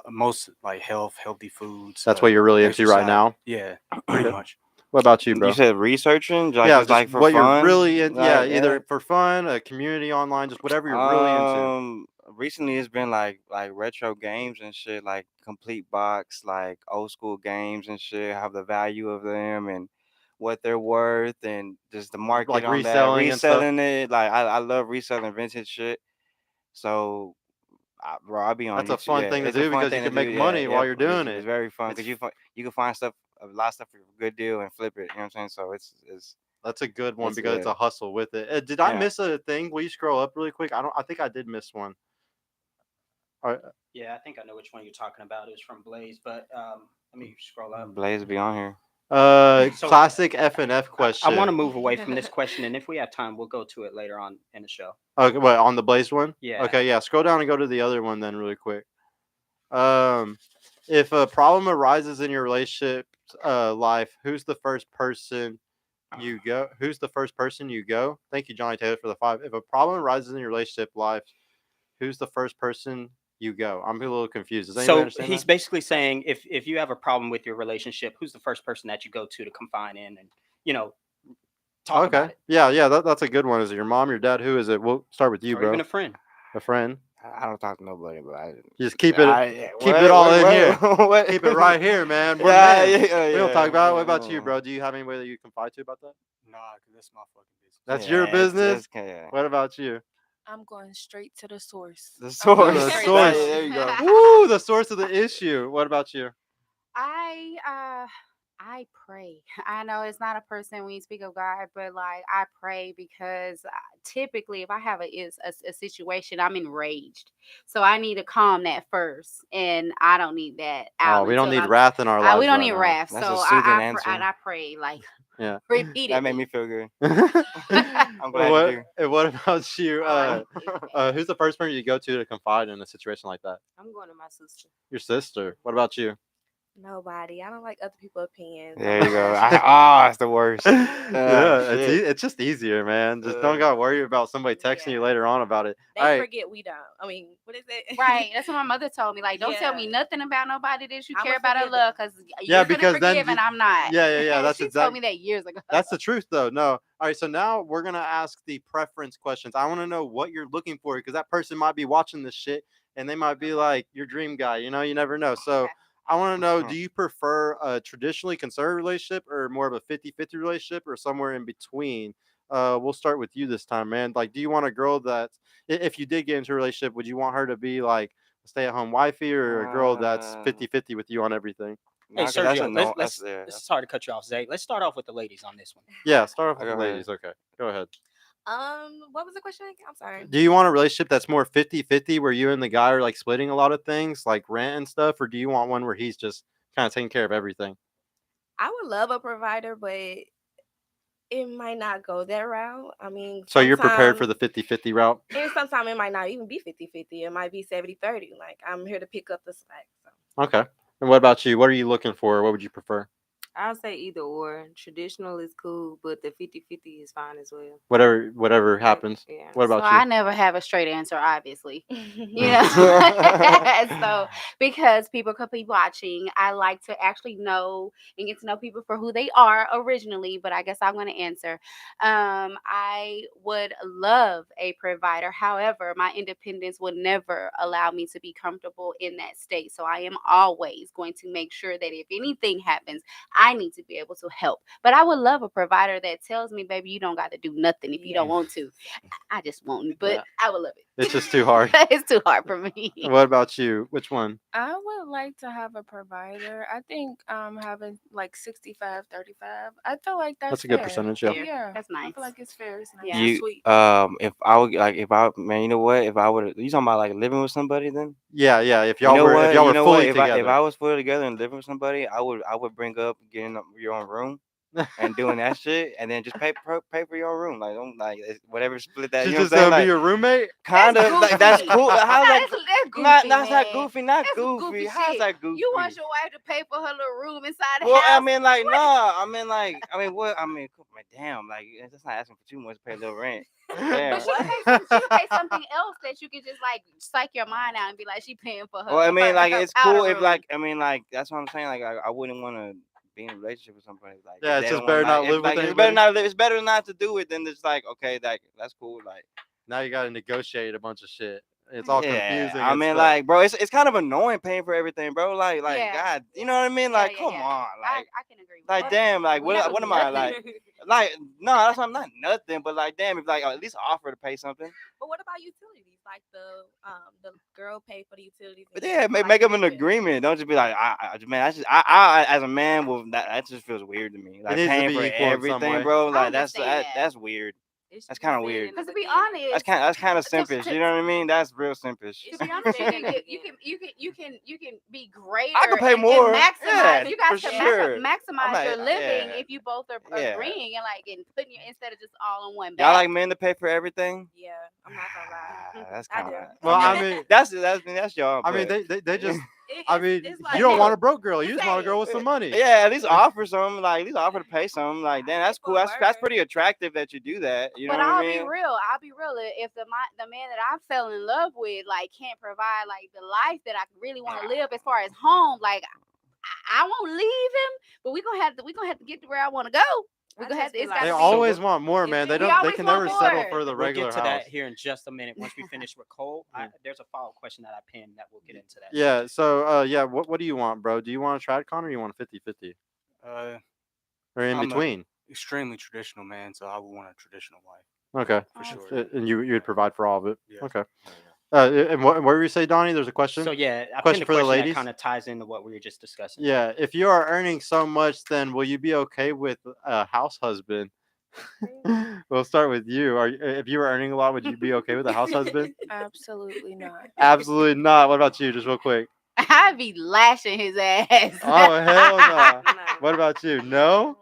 most like health, healthy foods. That's what you're really into right Exercise. now. Yeah, pretty Okay. much. What about you, You bro? said researching, like Yeah, just just like for what you're fun, really in. Yeah, like yeah. either for fun, a community online, just whatever you're really into. Recently it's been like retro games and shit, like complete box, like old school games and shit, have the value of them and what they're worth and just the market Like on that, reselling and stuff. reselling it. Like I love reselling vintage shit. So bro, I'll be on That's a YouTube. fun Yeah, thing to it's a do fun because you thing to can do. make Yeah, money while yep. you're doing It's it. very fun It's because you can find stuff, a lot of stuff for a good deal and flip it. You know what I'm saying? So That's a good one it's because it's good. a hustle with it. Did I Yeah. miss a thing? Will you scroll up really quick? I don't. I think I did miss one. All right. Yeah, I think I know which one you're talking about. It was from Blaze, but let me scroll up. Blaze be on here. So Classic F and F I want to question. move away from this question, and if we have time, we'll go to it later on in the show. Okay, what on the Blaze one? Yeah. Okay, yeah. Scroll down and go to the other one then, really quick. Um, if a problem arises in your relationship life, who's the first person you go? Who's the first person you go? Thank you, Johnny Taylor, for the 5. If a problem arises in your relationship life, who's the first person you go? I'm a little confused. Does anybody So understand he's that? basically saying if you have a problem with your relationship, who's the first person that you go to confine in and you know talk about Okay. it, Yeah. That's a good one. Is it your mom, your dad? Who is it? We'll start with you, or even bro. a friend? A friend. I don't talk to nobody, but Just keep it what, all in here. what? Keep it right here, man. We're Yeah, men. yeah, We don't talk about it. What about you, yeah. bro? Do you have anybody that you confide to about that? Nah, cause that's my fucking business. That's your Yeah, business. yeah. What about you? I'm going straight to the source. The I'm To going source. the straight source. to There you go. Woo, the source of the issue. What about you? I pray. I know it's not a person when you speak of God, but like I pray because typically if I have a situation, I'm enraged, so I need to calm that first, and I don't need that Oh, out we don't until need wrath in our lives. we don't right need now. wrath. That's So a soothing answer. I pray like Yeah. That made repeatedly. me feel good. I'm glad what? you What about you? I need that. Who's the first person you go to confide in a situation like that? I'm going to my sister. Your sister. What about you? Nobody. I don't like other people's opinions on There my you go. relationship. It's the worst. Yeah, Shit. it's just easier, man. Just don't gotta worry about somebody texting you Yeah. later on about it. All They right. forget we don't. I mean, what is it? Right, that's what my mother told me. Like, don't tell me Yeah. nothing about nobody that you I'ma care about or forgive love, them. because Yeah, you're gonna because then forgive and I'm not. yeah. That's She exactly. told me that years ago. That's the truth, though. No. All right. So now we're gonna ask the preference questions. I want to know what you're looking for because that person might be watching this shit and they might be like your dream guy. You know, you never know. So Okay. I want to know: do you prefer a traditionally conservative relationship or more of a 50-50 relationship or somewhere in between? We'll start with you this time, man. Like, do you want a girl that, if you did get into a relationship, would you want her to be like a stay-at-home wifey or a girl that's Uh, 50-50 with you on everything? Hey, Nah, 'cause that's a Sergio, no. let's That's yeah. sorry to cut you off, Zay. Let's start off with the ladies on this one. Yeah, start off with Go the ahead. ladies. Okay, go ahead. What was the question again? I'm sorry. Do you want a relationship that's more 50-50 where you and the guy are like splitting a lot of things like rent and stuff, or do you want one where he's just kind of taking care of everything? I would love a provider, but it might not go that route. I mean, So you're prepared for the 50-50 route? And sometimes it might not even be 50-50. It might be 70-30. Like, I'm here to pick up the slack. So. Okay. And what about you? What are you looking for? What would you prefer? I'll say either or. Traditional is cool, but the 50-50 is fine as well. Whatever happens. Yeah. What about So you? I never have a straight answer, obviously. You know, so because people could be watching, I like to actually know and get to know people for who they are originally. But I guess I'm going to answer. I would love a provider. However, my independence would never allow me to be comfortable in that state. So I am always going to make sure that if anything happens, I need to be able to help. But I would love a provider that tells me, baby, you don't got to do nothing if you don't want to. I just won't, but Yeah. I would love it. It's just too hard. It's too hard for me. What about you? Which one? I would like to have a provider. I think having like 65-35. I feel like That's a good fair. percentage, yeah. Yeah, That's I nice. feel like it's fair. It's nice. Yeah. It's sweet. If I would man, you know what? If I would, you talking about like living with somebody then? Yeah. If You y'all know were what? if y'all You were know fully what? together. If I was fully together and living with somebody, I would bring up getting your own room and doing that shit, and then just pay for your own room. Like don't whatever split that. She's You know just what I'm saying? gonna be Like your roommate? kind of like that's goofy. cool. How's that? That's goofy, That's not man. goofy. Not That's some goofy. goofy How's shit. that goofy? You want your wife to pay for her little room inside the Well, house? I mean, like, no, I mean, what? I mean, damn, like, that's not asking for too much to pay a little rent. Damn. But she could pay something else that you could just like psych your mind out and be like, she paying for her. Well, I mean, like, her it's powder cool if, room. like, I mean, like, that's what I'm saying. Like, I wouldn't want to be in a relationship with somebody. Like, Yeah, if it's they just don't better wanna, not like, live if, with like, anybody. it's better not to do it than just like, okay, that's cool. Like, Now you got to negotiate a bunch of shit. It's all yeah, confusing. I and mean, stuff. like, bro, it's kind of annoying paying for everything, bro. Like, Yeah. God, you know what I mean? Yeah, Like, yeah, come yeah. on, like. I can agree with Like, that. damn, like, That what was am I, nothing. like, no, that's not nothing, but, like, damn, if, like, at least offer to pay something. But what about utilities? Like the girl pay for the utilities. But and yeah, you feel make like up an you pay. agreement. Don't just be like, man, that's just, I as a man, will that just feels weird to me. Like, needs to paying be for equal in some everything, way. bro, I like, understand that. that's weird. It should That's be kinda said weird. in the Because to be beginning. honest, That's kind of to- simpish. You know what I mean? That's real simpish. to be honest, you can be greater. I can pay and more. maximize. Yeah, You guys for can sure. maximize I'm your like, living yeah. if you both are Yeah. agreeing and like and putting your instead of just all in one Y'all bag. like men to pay for everything? Yeah, I'm not gonna lie. That's I kind do. of. Well, I mean, that's y'all. I mean, but- they just. It- I it's- mean, it's you like, don't hey, want a broke girl. You it's just want a like- girl with some money. Yeah, at least offer something. Like, at least offer to pay something. Like, damn, that's Pay for cool. a That's burger. pretty attractive that you do that. You know But what I I'll mean? be real. If the man that I fell in love with like can't provide like the life that I really want to live as far as home, like I won't leave him. But we gonna have to get to where I want to go. We I gonna have just to. feel It's like gotta They be- always want more, if man. They we don't. They always can want never settle more. for the We'll regular get to house. that here in just a minute. Once we finish with Cole, there's a follow-up question that I pinned that we'll get into that. Yeah. So, yeah. What do you want, bro? Do you want a TradCon or you want a 50-50? Or in I'm a- between? Extremely traditional man, so I would want a traditional wife Okay. for sure. And you'd provide for all of it. Yeah. Okay. And what were you say, Donnie? There's a question. So yeah, I Question pinned a for the question ladies? that kind of ties into what we were just discussing. Yeah. If you are earning so much, then will you be okay with a house husband? We'll start with you. If you were earning a lot, would you be okay with a house husband? Absolutely not. Absolutely not. What about you? Just real quick. I'd be lashing his ass. Oh hell no. No. What about you? No.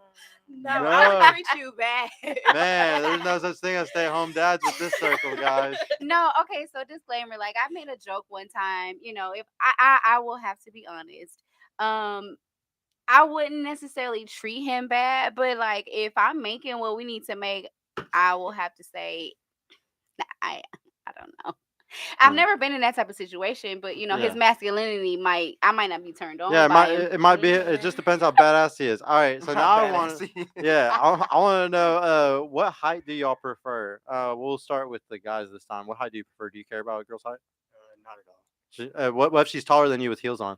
No, No. I would treat you bad. Man, there's no such thing as stay-at-home dads with this circle, guys. No, okay, so disclaimer, like I made a joke one time, if I will have to be honest. I wouldn't necessarily treat him bad, but like if I'm making what we need to make, I will have to say I don't know. I've Hmm. never been in that type of situation, but Yeah. his masculinity I might not be turned on Yeah, by him. it might be. It just depends how badass he is. All right, so now I want. Badass. Yeah, I want to know what height do y'all prefer? We'll start with the guys this time. What height do you prefer? Do you care about a girl's height? Not at all. What if she's taller than you with heels on?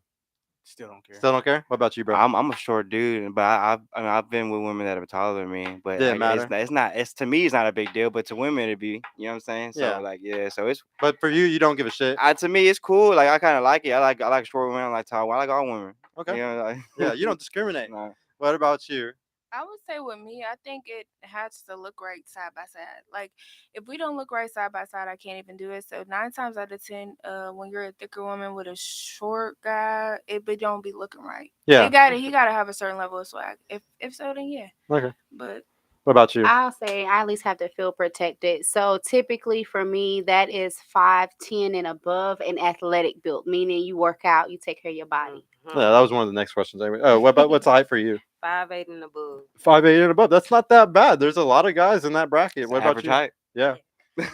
Still don't care. Still don't care. What about you, bro? I'm a short dude, but I've been with women that are taller than me. But Didn't like, matter. it's not. It's to me, it's not a big deal. But to women, it'd be. You know what I'm saying? So Yeah. So it's. But for you, you don't give a shit. To me, it's cool. Like I kind of like it. I like short women. I like tall. I like all women. Okay. You know, like, Yeah, you don't discriminate. Nah. What about you? I would say with me, I think it has to look right side by side. Like if we don't look right side by side, I can't even do it. So 9 times out of 10, when you're a thicker woman with a short guy, it don't be looking right. Yeah. He gotta have a certain level of swag. If so, then yeah. Okay. But What about you? I'll say I at least have to feel protected. So typically for me, that is 5'10" and above, and athletic built, meaning you work out, you take care of your body. Yeah, that was one of the next questions. Anyway. Oh, what about what's the height for you? 5'8" and above. 5'8" and above. That's not that bad. There's a lot of guys in that bracket. It's What about average you? height. Yeah. As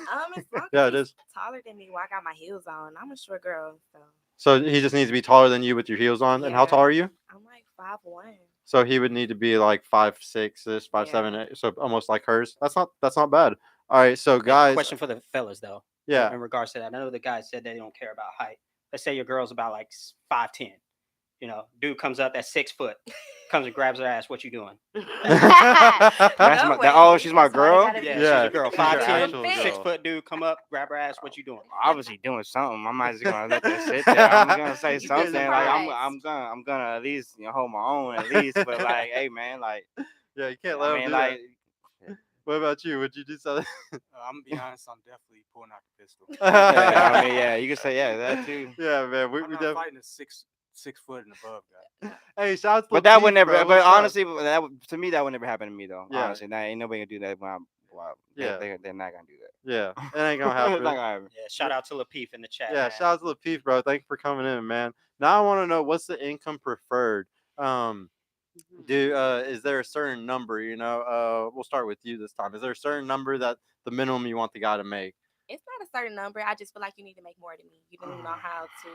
long Yeah, as it he's is. taller than me while I got my heels on. I'm a short girl, so So he just needs to be taller than you with your heels on. And how Yeah. tall are you? I'm like 5'1". So he would need to be like 5'6", 5'7", so almost like hers. That's not bad. All right, so Okay, guys, question for the fellas though. Yeah. In regards to that, I know the guys said they don't care about height. Let's say your girl's about like 5'10". You know, dude comes up at 6 foot, comes and grabs her ass. What you doing? That's No my. way. Oh, she's my That's why they girl. gotta Yeah, be- she's Yeah, a girl. she's your 5'10", actual 6 girl. foot dude, come up, grab her ass. What you doing? Obviously doing something. I'm not just gonna let that sit there. I'm gonna say You get something. Like surprised. I'm gonna at least hold my own at least. But like, hey man, like Yeah, you can't I let him mean, do like that. What about you? Would you do something? I'm gonna be honest. I'm definitely pulling out the pistol. yeah, I mean, yeah, you can say that too. Yeah, man. We I'm not definitely. fighting a six foot and above guy. Hey, shout out to But that would Latif, never. bro. But What's up? honestly, to me, that would never happen to me though. Yeah. Honestly, that ain't nobody gonna do that. Well, Yeah. they're not gonna do that. Yeah, it ain't gonna It's happen. not gonna happen. Yeah, shout out to Lapeef in the chat. Yeah, man. shout out to Latif, bro. Thank you for coming in, man. Now I want to know what's the income preferred. Is there a certain number? We'll start with you this time. Is there a certain number that the minimum you want the guy to make? It's not a certain number. I just feel like you need to make more than me. You don't know how to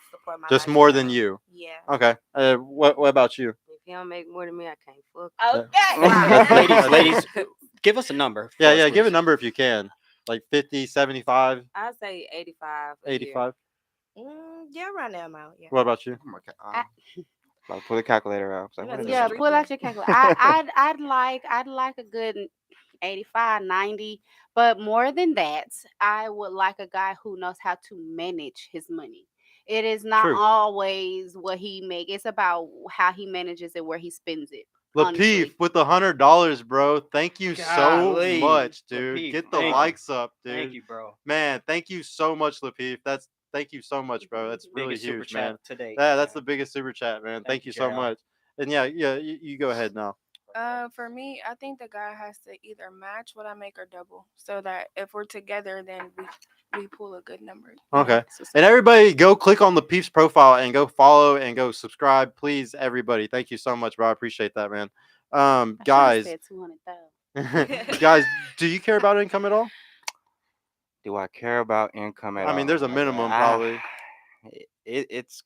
support my Just more than lifestyle. you. Yeah. Okay. What about you? If he don't make more than me, I can't fuck. Okay. ladies, give us a number. Yeah, for us, yeah. Give a please. number if you can. Like 50, 75, I say 85. a year. 85. Yeah, around that amount. Yeah. What about you? Like, pull the calculator out. Like, You what got is the Yeah, that? street pull out your calculator. I'd like a good 85, 90, but more than that, I would like a guy who knows how to manage his money. It is not True. always what he make. It's about how he manages it, where he spends it. Lapeef honestly. with $100, bro. Thank you Golly, so much, dude. Lapeef, Get the thank you. likes up, dude. Thank you, bro. Man, thank you so much, Lapeef. Thank you so much, bro. That's really Biggest super huge, chat man. today. That's the biggest super chat, man. Thank you you, so JR. much. And yeah, you go ahead now. For me, I think the guy has to either match what I make or double, so that if we're together, then we pull a good number. Okay. And everybody go click on Lapeef's profile and go follow and go subscribe, please, everybody. Thank you so much, bro. I appreciate that, man. Guys, said 200,000. guys, do you care about income at all? Do I care about income at all? I mean, there's a Like, minimum probably. It's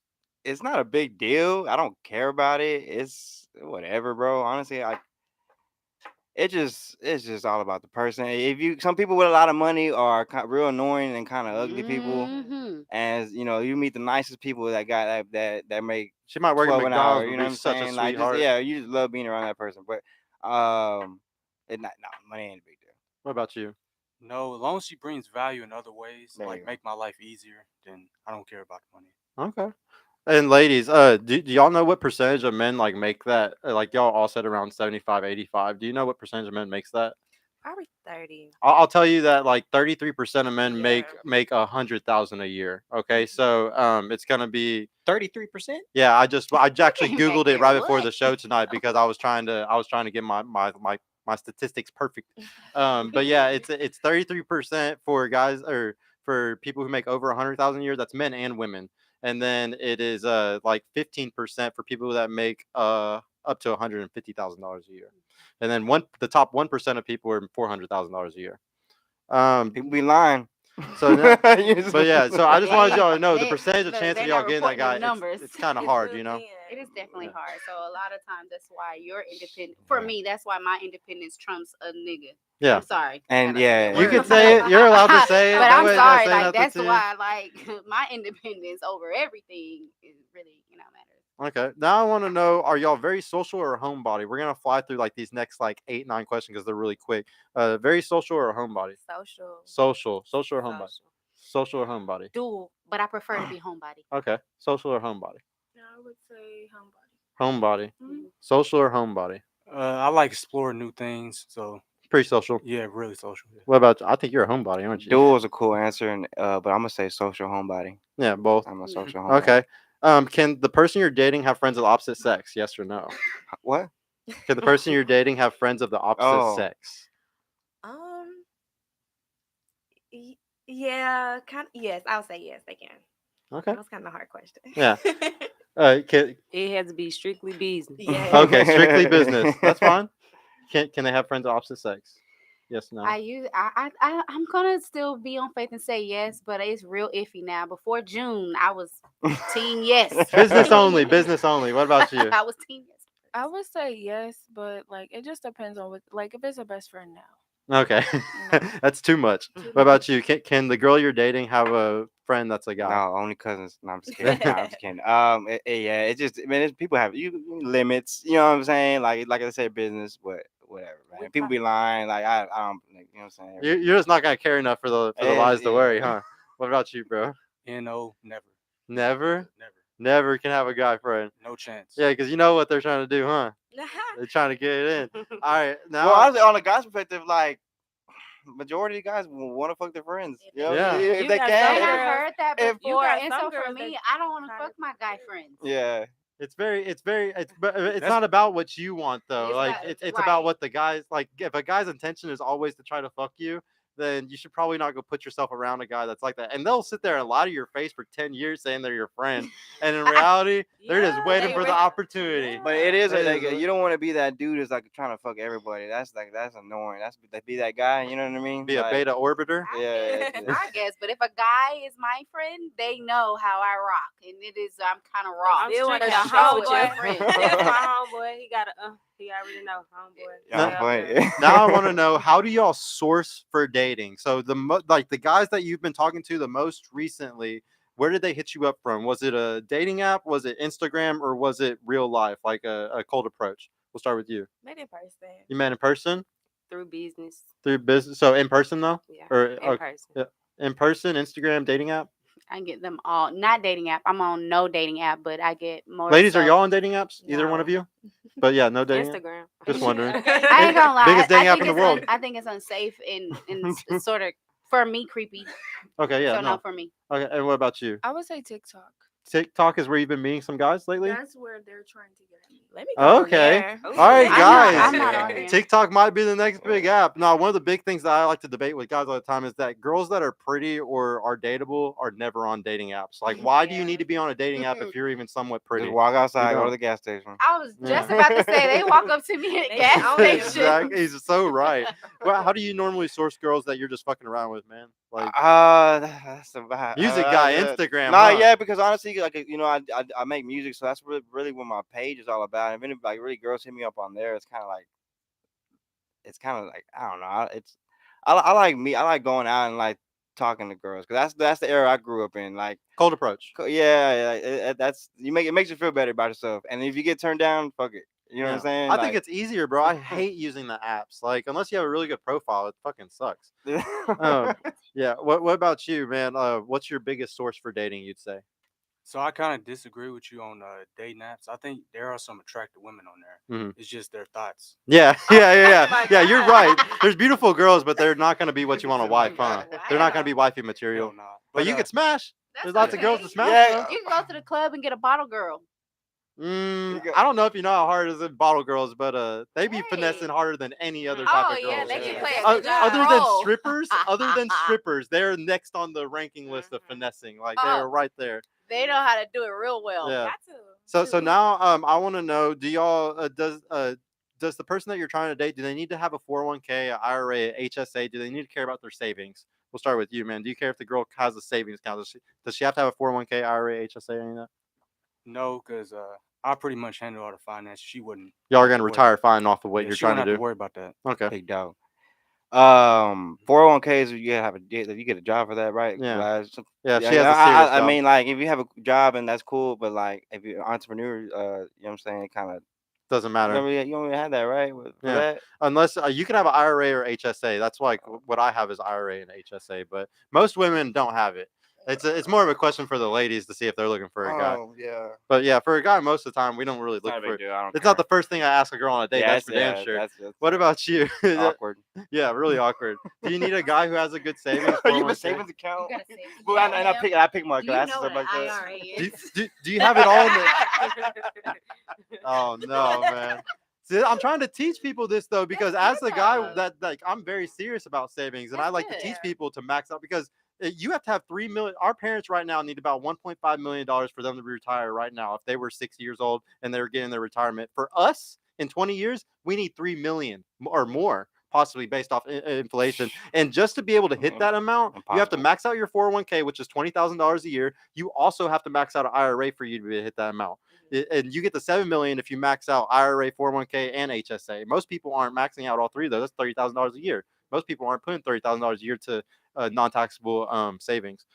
not a big deal. I don't care about it. It's whatever, bro. Honestly, it's just all about the person. If some people with a lot of money are real annoying and kind of ugly people, Mhm. and you meet the nicest people that make She might work at 12 an hour. McDonald's, You but know be what I'm such a saying? Like, sweetheart. you just love being around that person. But money ain't a big deal. What about you? No, as long as she brings value in other ways, There you like go. make my life easier, then I don't care about the money. Okay. And ladies, do y'all know what percentage of men like make that? Like y'all all said around 75, 85. Do you know what percentage of men makes that? Probably 30. I'll tell you that like 33% of men Yeah. make 100,000 a year. Okay, so it's gonna be 33%. yeah. I actually Back Googled it there, right before what? the show tonight because I was trying to get my statistics perfect. But yeah, it's 33% for guys or for people who make over 100,000 a year. That's men and women. And then it is like 15% for people that make up to $150,000 a year. And then the top 1% of people are $400,000 a year. People be lying. So now, Yes. but yeah, so I just wanted y'all to know the They- percentage of look, chance of they're y'all not getting that reporting guy. them numbers. It's kind of It's hard, good you know. then. It is definitely Yeah. hard. So a lot of times that's why you're independent. For Yeah. me, that's why my independence trumps a nigga. Yeah. I'm sorry. And Gotta say yeah, that You word. can say it. You're allowed to say it. But That I'm way they're sorry. saying Like nothing that's to you. why, like my independence over everything is really, matters. Okay. Now I want to know: are y'all very social or a homebody? We're gonna fly through like these next like 8, 9 questions because they're really quick. Very social or a homebody? Social. Social or homebody? Social or homebody? Dual, but I prefer to be homebody. Okay. Social or homebody? I would say homebody. Homebody. Mhm. Social or homebody? I like exploring new things, so Pretty social. yeah, really social. Yeah. What about you? I think you're a homebody, aren't you? Dual is a cool answer, and but I'm gonna say social homebody. Yeah, both. I'm a social homebody. Okay. Can the person you're dating have friends of the opposite sex? Yes or no? What? Can the person you're dating have friends of the opposite Oh. sex? Um, yeah, yes, I'll say yes, they can. Okay. That was kind of a hard question. Yeah. Can, It has to be strictly business. Yeah. okay, strictly business. That's fine. Can they have friends of opposite sex? Yes, no. I'm gonna still be on faith and say yes, but it's real iffy now. Before June, I was team yes. Business only. Business only. What about you? I was team yes. I would say yes, but like it just depends on what. Like if it's a best friend now. Okay, No. that's too much. What about you? Can the girl you're dating have a friend that's a guy? No, only cousins. No, I'm just kidding. No, I'm just kidding. Yeah, it's just, man, people have limits. You know what I'm saying? Like I said, business, but whatever, man. People be lying. Like I don't, like, you know what I'm saying? You're just not gonna care enough for the lies to Yeah. worry, huh? What about you, bro? No, never, Never, never, never can have a guy friend. no chance. Yeah, because you know what they're trying to do, huh? They're trying to get it in. All right, now. Well, honestly, on a guy's perspective, like majority of guys want to fuck their friends. You know? Yeah. If You they got And some can. I girls- heard that if- before, got and some so for girls me, that I don't want to try fuck to- my guy friends. Yeah. It's but it's That's- not about what you want though. It's Like not- it's about right. what the guys like. If a guy's intention is always to try to fuck you, then you should probably not go put yourself around a guy that's like that. And they'll sit there and lie to your face for 10 years saying they're your friend, and in reality, they're just Yeah, waiting they for the really- opportunity. But it is It like is. you don't want to be that dude that's like trying to fuck everybody. That's annoying. That's be that guy. You know what I mean? Be a Like, beta orbiter. Yeah. I guess, but if a guy is my friend, they know how I rock, and it is I'm kind of raw. I'm still Strictly like a show with your homeboy. friends. That's my homeboy. He already know homeboy. Yeah, Now- funny. Now I want to know, how do y'all source for dating? So like the guys that you've been talking to the most recently, where did they hit you up from? Was it a dating app? Was it Instagram, or was it real life, like a cold approach? We'll start with you. Met in person. You met in person Through business. through business, so in person though, Yeah. or In person. yeah, in person, Instagram, dating app. I get them all. Not dating app. I'm on no dating app, but I get more. Ladies, are so- y'all on dating apps? Either one of No. you? But yeah, no dating. App? Instagram. Just wondering. I ain't gonna lie. Biggest dating I app think in the it's world. I think it's unsafe and sort of for me creepy. Okay, yeah, so no. no for me. Okay, and what about you? I would say TikTok. TikTok is where you've been meeting some guys lately. That's where they're trying to get at me. Let me go Okay. there. All right, I'm guys. not- I'm not on there. TikTok might be the next big app. Now, one of the big things that I like to debate with guys all the time is that girls that are pretty or are dateable are never on dating apps. Like, why do you Yeah. need to be on a dating app if you're even somewhat pretty? Just walk outside, go don't. to the gas station. I was Yeah. just about to say they walk up to me at They gas own station. it. Exactly. He's so right. Well, how do you normally source girls that you're just fucking around with, man? Like, That's about music guy, Instagram. Nah, huh? yeah, because honestly, like I make music, so that's really what my page is all about. And if any like really girls hit me up on there, it's kind of like I don't know. I like me. I like going out and like talking to girls because that's the era I grew up in. Like, Cold approach. that's it makes you feel better about yourself. And if you get turned down, fuck it. You know what I'm Yeah. saying? I think it's easier, bro. I hate using the apps. Like, unless you have a really good profile, it fucking sucks. Yeah. What about you, man? What's your biggest source for dating, you'd say? So I kind of disagree with you on dating apps. I think there are some attractive women on there. Mhm. It's just their thoughts. Yeah, Oh yeah. my Yeah, you're God. right. There's beautiful girls, but they're not going to be what you want a wife, huh? They're not going to be wifey material. Hell nah. But you could smash. That's There's lots of girls okay. to smash. Yeah. though. You can go to the club and get a bottle girl. I don't know if you know how hard it is in bottle girls, but they be Hey. finessing harder than any other Oh, type of yeah, girls. they can play a O- good job. other than Role. strippers, they're next on the ranking list of finessing. Like they're Oh. right there. They know how to do it real well. Yeah. Got to. So now I want to know, do y'all does the person that you're trying to date, do they need to have a 401k, a IRA, a HSA? Do they need to care about their savings? We'll start with you, man. Do you care if the girl has a savings account? Does she have to have a 401k, IRA, HSA, any of that? No, because I pretty much handle all the finance. She wouldn't. Y'all are gonna Worry. retire fine off of what Yeah, you're she trying wouldn't to have do. to worry about that. Okay. Big dog. 401ks, you gotta have you get a job for that, right? Yeah. Guys? Yeah, Yeah, she has a I- serious I job. mean, like if you have a job and that's cool, but like if you're an entrepreneur, you know what I'm saying, kind of Doesn't you matter. don't really have that, right? For Yeah. that? Unless you can have an IRA or HSA. That's like what I have is IRA and HSA, but most women don't have it. It's more of a question for the ladies to see if they're looking for a guy. Oh yeah. But yeah, for a guy, most of the time we don't really It's not look a for. big deal. I don't It's care. not the first thing I ask a girl on a date. Yeah, That's for damn sure. That's What about you? awkward. Yeah, really awkward. Do you need a guy who has a good savings? you have a 401k? savings account? You gotta save. Well, and I pick my Do you glasses know up what like an that. IRA Do, is? do you have it all in the? Oh no, man. See, I'm trying to teach people this though, because as the guy that like I'm very serious about savings, and I That's like to good. teach people to max out because you have to have 3 million. Our parents right now need about $1.5 million for them to retire right now. If they were 60 years old and they were getting their retirement, for us in 20 years, we need 3 million or more, possibly based off inflation. And just to be able to hit that amount, you have to Impossible. max out your 401k, which is $20,000 a year. You also have to max out an IRA for you to be able to hit that amount. And you get the 7 million if you max out IRA, 401k, and HSA. Most people aren't maxing out all three of those. That's $30,000 a year. Most people aren't putting $30,000 a year to non-taxable savings.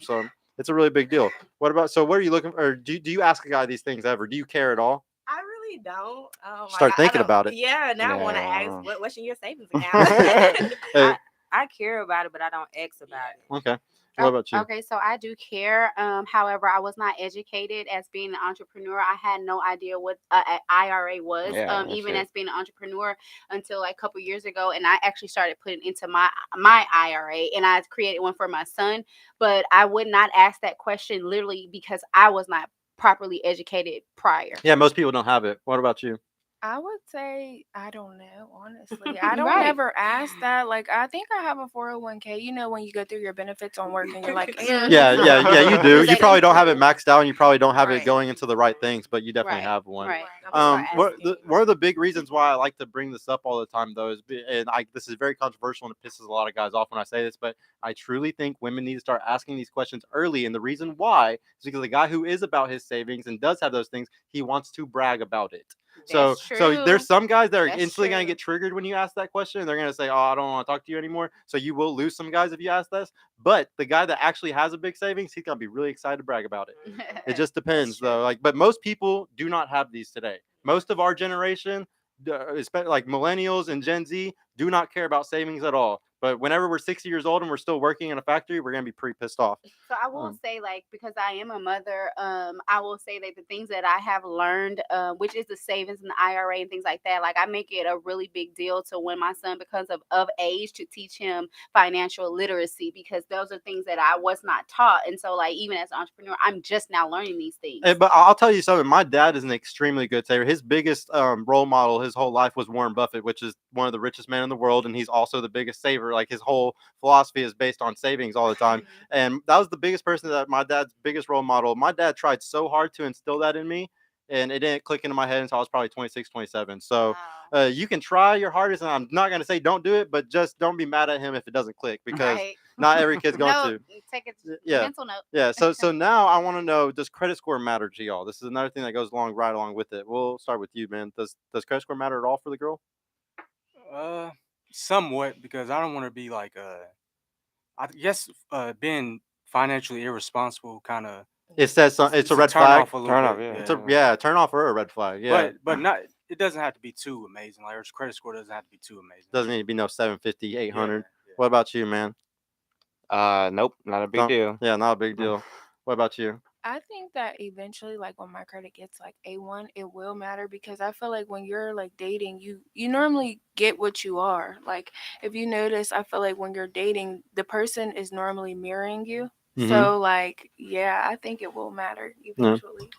So it's a really big deal. What about? So what are you looking for? Or do you ask a guy these things ever? Do you care at all? I really don't. Start I thinking don't- about it. Yeah, now I want to Yeah. ask, what's in your savings account? I care about it, but I don't ask about it. Okay. What about you? Okay, so I do care. However, I was not educated as being an entrepreneur. I had no idea what a IRA was. Yeah, that's even it. as being an entrepreneur until like a couple years ago, and I actually started putting into my IRA, and I created one for my son. But I would not ask that question literally because I was not properly educated prior. Yeah, most people don't have it. What about you? I would say I don't know, honestly. I don't Right. ever ask that. Like I think I have a 401k. You know when you go through your benefits on work and you're like, Yeah. Yeah, you do. Is You that probably don't have it included? maxed out, and you probably don't have it Right. going into the right things, but you definitely Right. have one. Right. I'm gonna start asking. One of the big reasons why I like to bring this up all the time, though, is this is very controversial and it pisses a lot of guys off when I say this, but I truly think women need to start asking these questions early, and the reason why is because the guy who is about his savings and does have those things, he wants to brag about it. So That's there's true. some guys that are That's instantly gonna true. get triggered when you ask that question, and they're gonna say, "Oh, I don't want to talk to you anymore." So you will lose some guys if you ask this. But the guy that actually has a big savings, he's gonna be really excited to brag about it. It just depends, true. though. But most people do not have these today. Most of our generation, especially like millennials and Gen Z, do not care about savings at all. But whenever we're 60 years old and we're still working in a factory, we're gonna be pretty pissed off. So I will say, like, because I am a mother, I will say that the things that I have learned, which is the savings and the IRA and things like that, like I make it a really big deal to when my son becomes of age to teach him financial literacy, because those are things that I was not taught. And so like even as an entrepreneur, I'm just now learning these things. But I'll tell you something. My dad is an extremely good saver. His biggest role model his whole life was Warren Buffett, which is one of the richest men in the world, and he's also the biggest saver. Like his whole philosophy is based on savings all the time. And that was the biggest person, that my dad's biggest role model. My dad tried so hard to instill that in me, and it didn't click into my head until I was probably 26, 27. So you can try your hardest, and I'm not going to say don't do it, but just don't be mad at him if it doesn't click, because Right. not every kid's going No, to. take a Yeah. mental note. Yeah. So now I want to know, does credit score matter to y'all? This is another thing that goes right along with it. We'll start with you, man. Does credit score matter at all for the girl? Somewhat, because I don't want to be like I guess being financially irresponsible kind of It says it's a red turn flag. off a little Turn bit. off, yeah. It's a turn off or a red flag. Yeah. But not, it doesn't have to be too amazing. Like, our credit score doesn't have to be too amazing. Doesn't need to be no 750, 800. Yeah. What about you, man? Nope, not a big Don't- deal. Yeah, not a big deal. What about you? I think that eventually, like when my credit gets like A1, it will matter, because I feel like when you're like dating, you normally get what you are. Like if you notice, I feel like when you're dating, the person is normally mirroring you. Mhm. So like, yeah, I think it will matter eventually.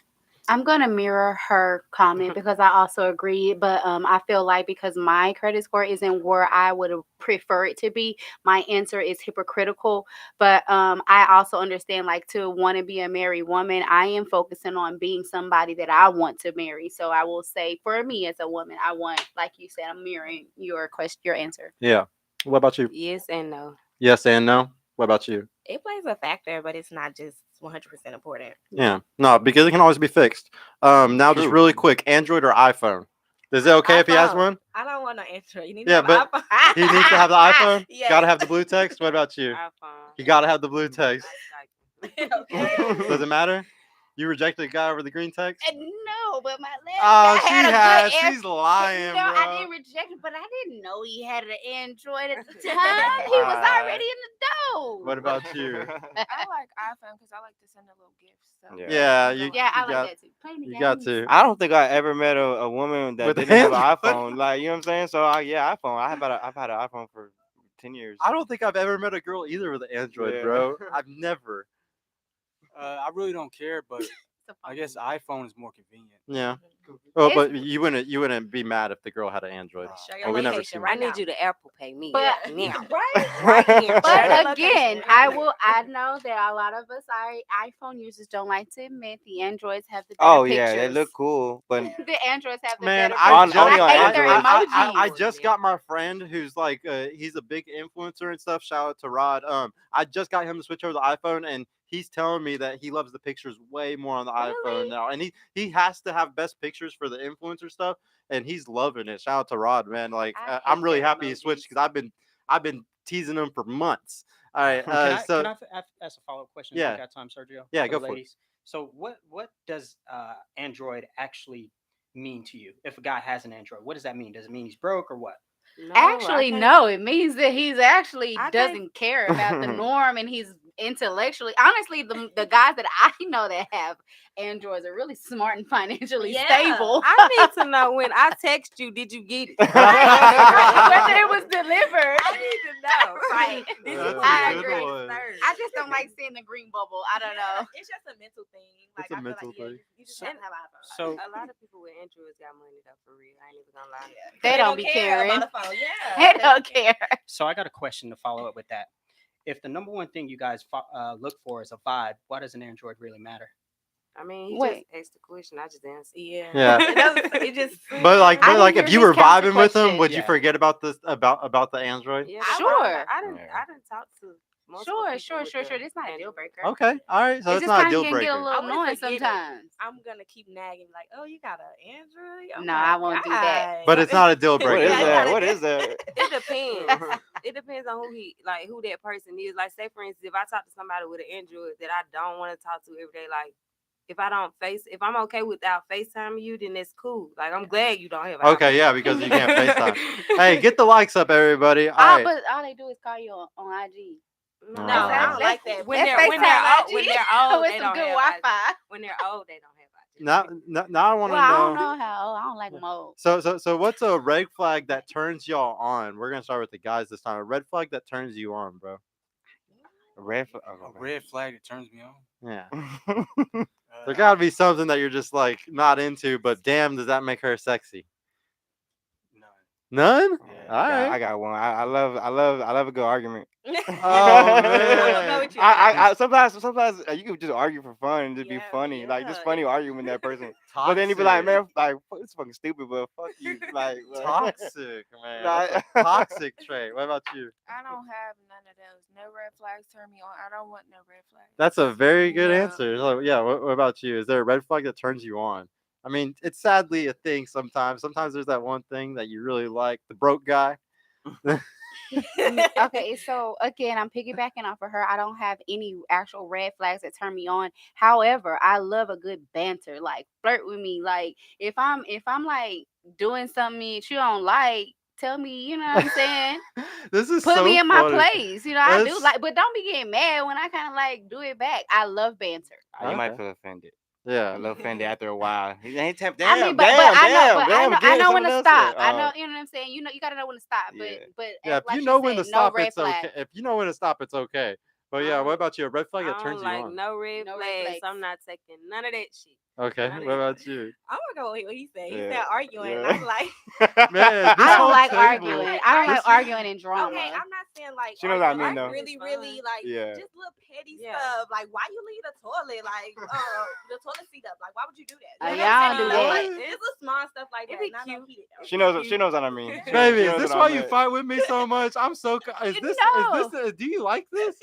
I'm gonna mirror her comment because I also agree, but I feel like because my credit score isn't where I would prefer it to be, my answer is hypocritical. But I also understand, like, to want to be a married woman, I am focusing on being somebody that I want to marry. So I will say, for me as a woman, I want, like you said, I'm mirroring your question, your answer. Yeah. What about you? Yes and no. Yes and no. What about you? It plays a factor, but it's not just 100% important. Yeah. No, because it can always be fixed. Now, just True. really quick, Android or iPhone? Is it okay if he has iPhone. one? I don't want no Android. You need Yeah, to have but iPhone. he needs to have the iPhone. Yes. Gotta have the blue text. What about you? iPhone. You gotta have the blue text. Okay. Does it matter? You rejected a guy over the green text? No, no, but my last Oh, guy she had a has. good She's lying, No, I bro. didn't reject it, but I didn't know he had an Android at the time. He was already in the door. What about you? I like iPhone because I like to send a little gift. So Yeah, you you- go Yeah, I You like got- that too. Playing the You got games. to. I don't think I ever met a woman that With didn't have an Android? iPhone. Like, you know what I'm saying? So yeah, iPhone. I've had an iPhone for 10 years. I don't think I've ever met a girl either with an Android, Yeah. bro. I've never. I really don't care, but It's a I phone. guess iPhone is more convenient. Yeah. Well, It's- but you wouldn't be mad if the girl had an Android. Show Well, your we never location seen right that. now. I need you to Apple Pay me. But- now. Right here. But Show your again, location. I know that a lot of us iPhone users don't like to admit the Androids have the better Oh pictures. yeah, they look cool, but The Androids have the Man, better I pictures. just, only on I hate their Android. emojis. I just got my friend who's like he's a big influencer and stuff. Shout out to Rod. I just got him to switch over to the iPhone, and he's telling me that he loves the pictures way more on the iPhone now, and he has to have best pictures for the influencer stuff, and he's loving it. Shout out to Rod, man. Like I I'm hate really their happy he switched because I've been teasing him for months. All right, Can I ask a follow-up question? Yeah. If you got time, Sergio? Yeah, For go the for it. ladies. So what does Android actually mean to you? If a guy has an Android, what does that mean? Does it mean he's broke or what? No, I Actually, can't- no. It means that he's actually I can't- doesn't care about the norm, and he's intellectually. Honestly, the guys that I know that have Androids are really smart and financially Yeah, stable. I need to know when I text you, did you get it? Whether it was delivered. I need to know. Right. This That's is a I good agree. one. I just don't like seeing the green bubble. I don't know. It's just a mental thing. Like It's a I feel mental like, yeah, thing. you just So- have to have an iPhone. So A lot of people with Androids got money though, for real. I ain't even gonna lie. They don't be care caring. about a phone. Yeah. They don't care. I got a question to follow up with that. If the number one thing you guys look for is a vibe, why does an Android really matter? I mean, he Wait. just asked the question. I just answered. Yeah. Yeah. It just. But like, I didn't if hear you were his counter vibing with him, question. would you Yeah. forget about this about the Android? Yeah, Sure. I didn't. Yeah. I didn't talk to. Sure. It's not a deal breaker. Okay, all right. So It it's just not a kind deal of can breaker. get a I little wouldn't annoying forget it. sometimes. I'm gonna keep nagging like, oh, you got an Android? Oh No, my I won't do that. God. But it's not a deal What breaker. is Yeah, though. that? What is that? It depends. It depends on who that person is. Like, say for instance, if I talk to somebody with an Android that I don't want to talk to every day, like if I'm okay without FaceTime you, then it's cool. Like, I'm glad you don't have an Okay, yeah, because you can't FaceTime. Hey, get the likes up, everybody. All right. But all they do is call you on IG. No, No, I don't let's- like that. When let's they're FaceTime old, when IG they're old, with they some don't good have IG. Wi-Fi. When they're old, they don't have IG. Now I want to Well, I know. don't know how. I don't like them old. So what's a red flag that turns y'all on? We're gonna start with the guys this time. A red flag that turns you on, bro. Red. A red flag that turns me on. Yeah. There gotta be something that you're just like not into, but damn, does that make her sexy? None. None? Yeah, All right. I got one. I love a good argument. Oh Go man. with you. Sometimes you can just argue for fun and just be Yeah, funny, like just yeah. funny arguing with that person. But then you be like, man, like it's fucking stupid, but fuck you, like Toxic, man. That's a toxic trait. What about you? I don't have none of those. No red flags turn me on. I don't want no red flags. That's a very good Yeah. answer. So, yeah. What about you? Is there a red flag that turns you on? I mean, it's sadly a thing sometimes. Sometimes there's that one thing that you really like, the broke guy. Okay, so again, I'm piggybacking off of her. I don't have any actual red flags that turn me on. However, I love a good banter. Like flirt with me. Like if I'm like doing something that you don't like, tell me. You know what I'm saying? This is Put so me in my funny. place. You know, I do That's- like, but don't be getting mad when I kind of like do it back. I love banter. You might Okay. feel offended. Yeah. A little offended after a while. He ain't damn, I mean, but I know when to stop. I know, you know what I'm saying. You got to know when to stop. But Yeah. but Yeah, if like you she know when to said, no stop, red it's flag. okay. If you know when to stop, it's okay. But yeah, what about you? A red flag that I turns don't you like on? no red No red flags. flags. I'm not taking none of that shit. Okay. Not What even. about you? I'm gonna go with what he said. He Yeah. said arguing. Yeah. And I'm like, Man, this I don't whole like table- arguing. I don't like This- arguing and drama. okay, I'm not saying like She knows what I arguing, mean, like though. really, really like Yeah. just little petty Yeah. stuff. Like why you leave the toilet, like the toilet seat up? Like why would you do that? Oh, You know y'all what I'm do saying? that. Like, it's little small stuff like It that. be Not no cute. heated though. She knows what I mean. She Baby, knows is this what why I you meant. fight with me so much? I'm so. Is this? No. Is this? Do you like this?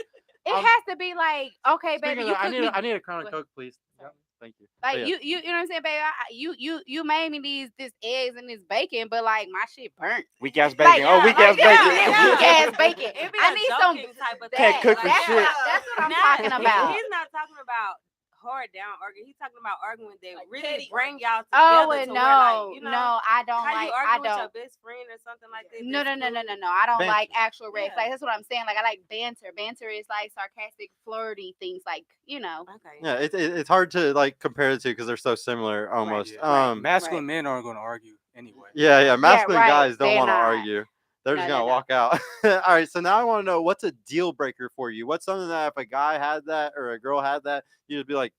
It Um, has to be like, okay, Speaking baby, of you that, I cook need me. I need a crown of What? Coke, please. Yeah, thank you. Like But yeah. you know what I'm saying, baby? You made me this eggs and this bacon, but like my shit burnt. Weak ass Like, bacon. Oh, weak ass yeah, bacon. weak ass bacon. It be I a need some. joking type of Can't thing. cook for Like, shit. That's what I'm Nah, talking about. He's not talking about hard down arguing. He's talking about arguing that Like really petty bring arguments. y'all Oh, together. and To where, like, you know, no, I don't how like. you I argue with don't. your best friend or something like that. No, that's no, no, no, cool. no, no. I don't like Banter. actual red Yeah. flags. That's what I'm saying. Like I like banter. Banter is like sarcastic, flirty things. Like Okay. Yeah, it's hard to like compare the two because they're so similar almost. Yeah. Masculine men aren't going to argue anyway. Yeah, masculine right, guys don't they're want to not. argue. They're just No, gonna no, no. walk out. All right, so now I want to know what's a deal breaker for you. What's something that if a guy had that or a girl had that, you'd be like,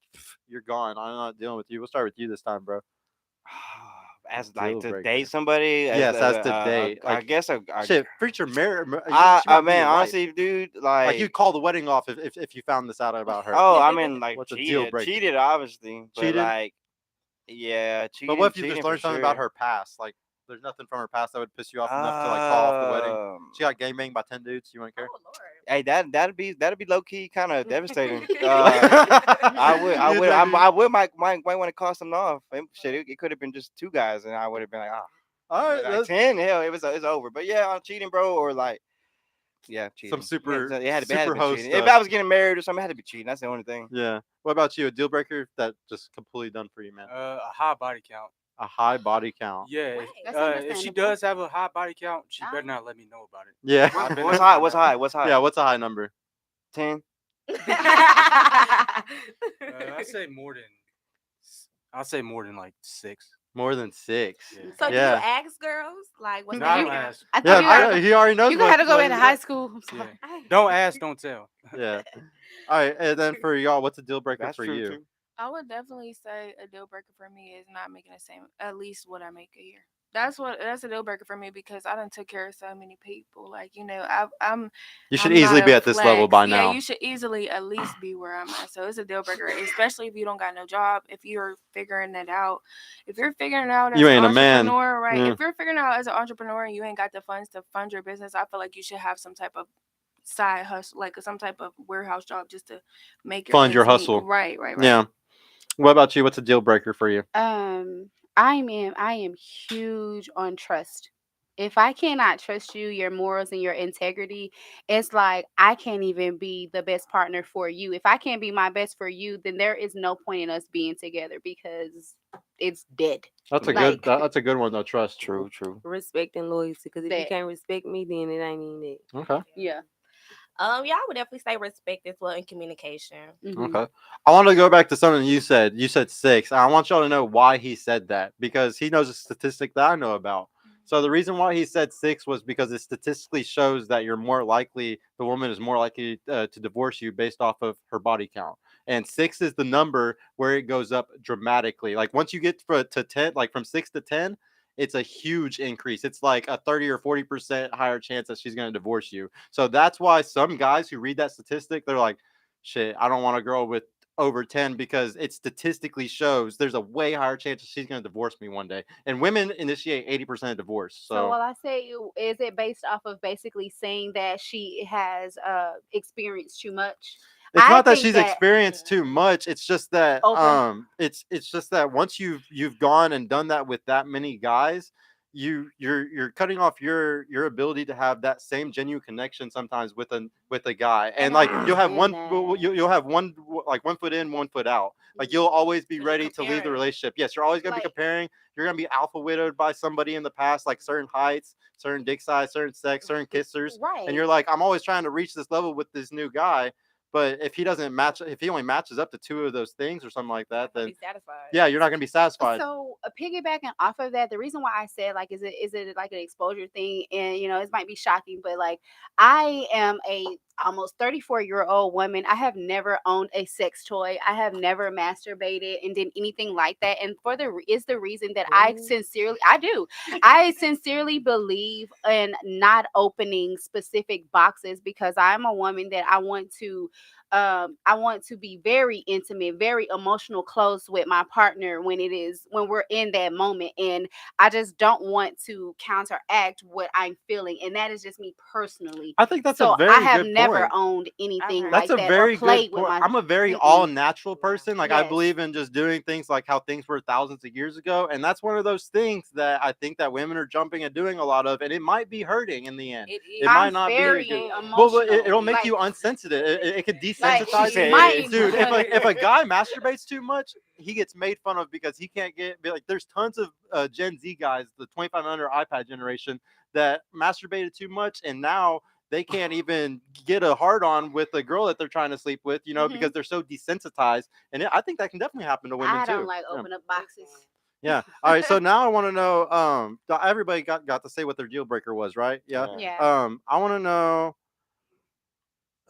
"You're gone. I'm not dealing with you." We'll start with you this time, bro. As Deal like to breaker. date somebody. Yes, as to date. I Like, guess Shit, preacher, married. man, honestly, dude, like you'd call the wedding off if you found this out about her. Oh, I mean, like What's a deal breaker? cheated, obviously, but Cheated? like, yeah, cheating. But what if you cheating just for learned something sure. about her past? Like, there's nothing from her past that would piss you off enough to like call off the wedding. She got gangbanged by 10 dudes. You wouldn't care? Oh Lord. Hey, that'd be low key kind of devastating. I might want to call something off. Shit, it could have been just 2 guys, and I would have been like, All right, like that's 10. Hell, it's over. But yeah, I'm cheating, bro, or like, yeah, cheating. some super it had to super be host cheating. If stuff. I was getting married or something, it had to be cheating. That's the only thing. Yeah. What about you? A deal breaker that just completely done for you, man? A high body count. A high body count. Yeah. Right. That's If she understandable. does have a high body count, she better Ah. not let me know about it. Yeah. I've been What's there high? for What's that. high? What's high? Yeah. What's a high number? 10. I'd say more than. I'll say more than like 6. More than 6. Yeah. So do you Yeah. ask girls like what's No, I the don't count? ask. I Yeah, think you gotta, he already knows. you had to go what back to he's high got. school. I'm sorry. Yeah. Don't ask, don't tell. Yeah. All right, and then for y'all, what's a deal breaker That's for true you? too. I would definitely say a deal breaker for me is not making the same, at least what I make a year. That's a deal breaker for me because I done took care of so many people. Like I'm. You should I'm easily not be a at this level by flex. now. Yeah, you should easily at least be where I'm at. So it's a deal breaker, especially if you don't got no job. If you're figuring it out, if you're figuring it out as You an ain't a man. entrepreneur, right? Yeah. If you're figuring it out as an entrepreneur and you ain't got the funds to fund your business, I feel like you should have some type of side hustle, like some type of warehouse job, just to make your Fund your ends meet. hustle. Right. Yeah. What about you? What's a deal breaker for you? I am huge on trust. If I cannot trust you, your morals and your integrity, it's like I can't even be the best partner for you. If I can't be my best for you, then there is no point in us being together because it's dead. That's a Like- good. That's a good one though. Trust. True. Respect and loyalty. Because if you That. can't respect me, then it ain't even it. Okay. Yeah. Yeah, I would definitely say respect as well and communication. Mhm. Okay. I want to go back to something you said. You said 6. I want y'all to know why he said that because he knows a statistic that I know about. So the reason why he said 6 was because it statistically shows that you're more likely, the woman is more likely to divorce you based off of her body count. And 6 is the number where it goes up dramatically. Like once you get to 10, like from 6 to 10, it's a huge increase. It's like a 30 or 40% higher chance that she's going to divorce you. So that's why some guys who read that statistic, they're like, shit, I don't want a girl with over 10 because it statistically shows there's a way higher chance that she's going to divorce me one day. And women initiate 80% of divorce. So while I say, is it based off of basically saying that she has experienced too much? It's I not that think she's experienced too much. It's just that it's just that once you've gone and done that with that many guys, you're cutting off your ability to have that same genuine connection sometimes with a guy. And like you'll have you'll have one like 1 foot in, 1 foot out. Like you'll always be ready to leave the relationship. Yes, you're always gonna be comparing. You're gonna be alpha widowed by somebody in the past, like certain heights, certain dick size, certain sex, certain kissers. Right. And you're like, I'm always trying to reach this level with this new guy. But if he doesn't match, if he only matches up to 2 of those things or something like that, then yeah, you're not gonna be satisfied. So piggybacking off of that, the reason why I said like, is it like an exposure thing? And it might be shocking, but like I am a almost 34-year-old woman. I have never owned a sex toy. I have never masturbated and did anything like that. And is the reason that I sincerely believe in not opening specific boxes because I'm a woman that I want to be very intimate, very emotional, close with my partner when we're in that moment. And I just don't want to counteract what I'm feeling. And that is just me personally. I think that's so a very I have good never point. owned anything That's like a that very or played good with point. my I'm a very all natural person. Like I Yes. believe in just doing things like how things were thousands of years ago. And that's one of those things that I think that women are jumping and doing a lot of, and it might be hurting in the end. It might not be very good. emotional. Well, it'll make you unsensitive. It could desensitize desensitized. said- mind Dude, blowing. if a guy masturbates too much, he gets made fun of because he can't be like. There's tons of Gen Z guys, the 2500 iPad generation, that masturbated too much, and now they can't even get a hard on with a girl that they're trying to sleep with, Mhm. because they're so desensitized. And I think that can definitely happen to women I too. don't like Yeah. open up boxes. Yeah. All right. So now I want to know. Everybody got to say what their deal breaker was, right? Yeah. Yeah. I want to know.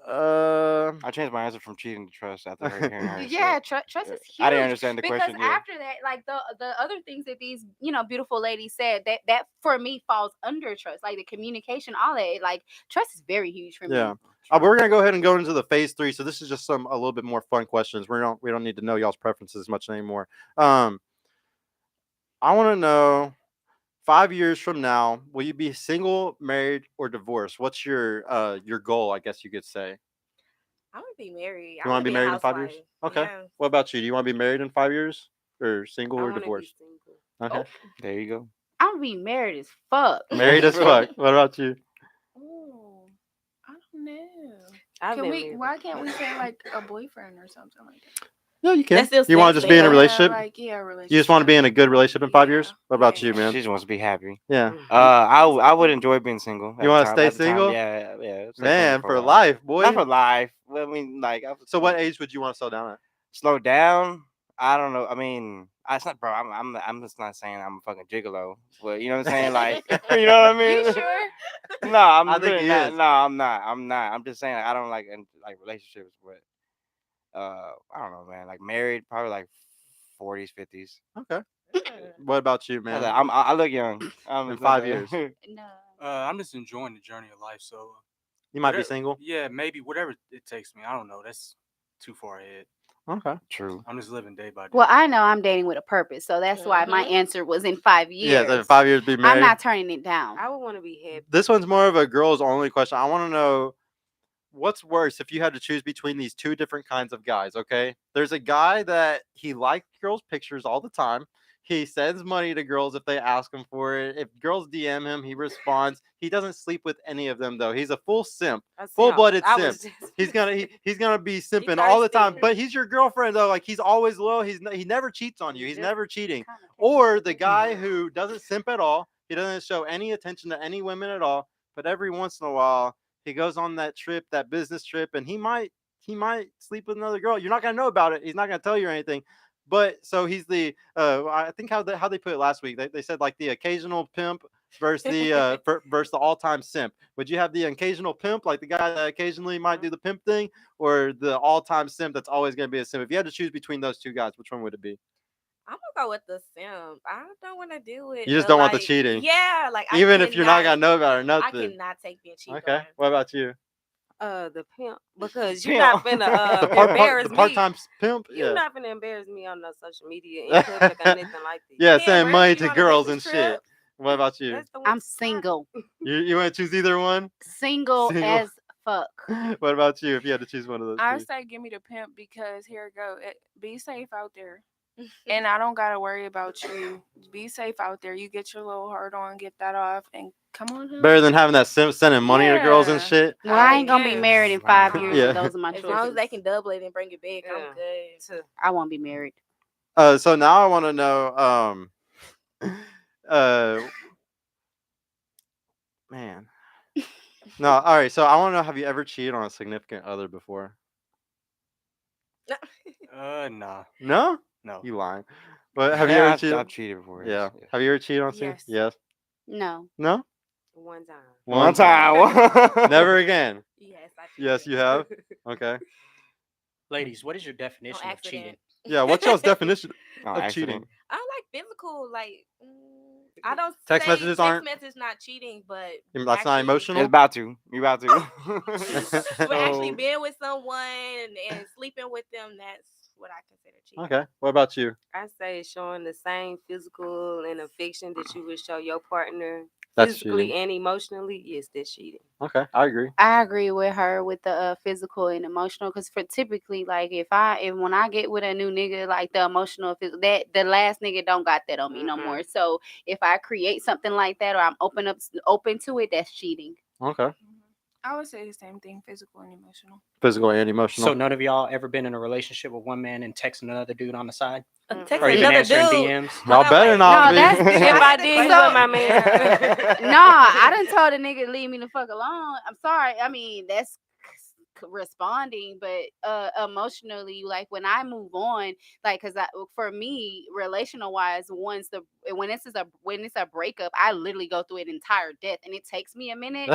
I changed my answer from cheating to trust after hearing her. Yeah, shit. trust is huge. I didn't understand the because question. Yeah. after that, like the other things that these beautiful ladies said, that for me falls under trust, like the communication, all that. Like trust is very huge for me. Yeah. We're gonna go ahead and go into the phase 3. So this is just a little bit more fun questions. We don't need to know y'all's preferences as much anymore. I want to know, 5 years from now, will you be single, married, or divorced? What's your goal? I guess you could say. I want to be married. You want to be married in 5 years? Okay. Yeah. What about you? Do you want to be married in 5 years, or single, I or want to be divorced? single. Okay. There you go. I'm gonna be married as fuck. Married as fuck. What about you? Oh, I don't know. I've been married. Why can't we say like a boyfriend or something like that? No, you can. That's still You want to just be in a single. relationship? Relationship. You just want to be in a good relationship in 5 years? What about you, man? She just wants to be happy. Yeah. I would enjoy being single. You want to stay single? Yeah. Stay Man, single for a while. life, boy. Not for life. Well, I mean, like. So what age would you want to slow down at? Slow down? I don't know. I mean, it's not, bro. I'm just not saying I'm a fucking gigolo. But you know what I'm saying? Like, you know what I mean? You sure? No, I'm I think really he not. is. No, I'm not. I'm just saying I don't like relationships, but I don't know, man. Like married, probably like 40s, 50s. Okay. What about you, man? I look young. In 5 years. No. I'm just enjoying the journey of life. So You might be whatever- single. Yeah, maybe whatever it takes me. I don't know. That's too far ahead. Okay. True. I'm just living day by day. Well, I know I'm dating with a purpose, so that's why my Mhm. answer was in 5 years. Yeah, in 5 years be married. I'm not turning it down. I would want to be happy. This one's more of a girls only question. I want to know, what's worse if you had to choose between these two different kinds of guys, okay? There's a guy that he likes girls' pictures all the time. He sends money to girls if they ask him for it. If girls DM him, he responds. He doesn't sleep with any of them though. He's a full simp. Full-blooded I was simp. just- He's gonna be simping all the time. thirsty. But he's your girlfriend though. Like he's always loyal. He never cheats on you. He's Just never cheating. Kinda Or the guy who doesn't simp at all. He doesn't show any attention to any women at all. But every once in a while, he goes on that trip, that business trip, and he might sleep with another girl. You're not gonna know about it. He's not gonna tell you or anything. But so he's the I think how they put it last week. They said like the occasional pimp versus the versus the all-time simp. Would you have the occasional pimp, like the guy that occasionally might do the pimp thing, or the all-time simp that's always gonna be a simp? If you had to choose between those two guys, which one would it be? I'm gonna go with the simp. I don't want to do it. You just but, don't want the like, cheating. Yeah, like Even if you're not gonna know about it or I nothing. cannot take being cheated Okay. on. What about you? The pimp, because you're not Pimp. finna The embarrass me. part-time pimp. You're Yeah. not finna embarrass me on no social media in public or nothing like that. Yeah, Yeah, sending bro, money you to on a girls and business shit. trip. What about you? That's the one I'm to try. single. You want to choose either one? Single Single. as fuck. What about you? If you had to choose one of those I two? say give me the pimp because here it go. Be safe out there. And I don't gotta worry about you. Be safe out there. You get your little heart on, get that off, and come on home. Better than having that simp sending money to girls and Yeah. shit. Well, I ain't gonna be Yes. married in 5 years. Yeah. And those are my As choices. long as they can double it and bring it back, Yeah. I'm good. I won't be married. So now I want to know, man. No, all right. So I want to know, have you ever cheated on a significant other before? Nah, No? no. You lying. But have you Yeah, ever I've cheated? cheated before. Yeah. yes. Have you ever cheated on someone? Yes. Yes. No. No? One time. One time. Never again. Yes, I Yes, you have. Okay. Ladies, what is your definition of cheating? accident. Yeah. What's y'all's definition Oh, of accident. cheating? I like physical, like I don't Text say messages text aren't- message not cheating, but That's not actually- emotional? It's about to. You about to. but actually So- being with someone and sleeping with them, that's what I consider cheating. Okay. What about you? I say showing the same physical and affection that you would show your partner That's physically cheating. and emotionally. Yes, that's cheating. Okay. I agree. I agree with her with the physical and emotional, because for typically, like if when I get with a new nigga, like the emotional that the last nigga don't got that on me no Mhm. more. So if I create something like that or I'm open to it, that's cheating. Okay. I would say the same thing, physical and emotional. Physical and emotional. So none of y'all ever been in a relationship with one man and texting another dude on the side, Text or even another answering dude. DMs? Y'all Hold on, better wait. not No, be. that's If I did, he was my so. man. No, I done told a nigga to leave me the fuck alone. I'm sorry. I mean, that's responding, but emotionally, like when I move on, like because for me, relational wise, once the when it's a breakup, I literally go through an entire death, and it takes me a minute.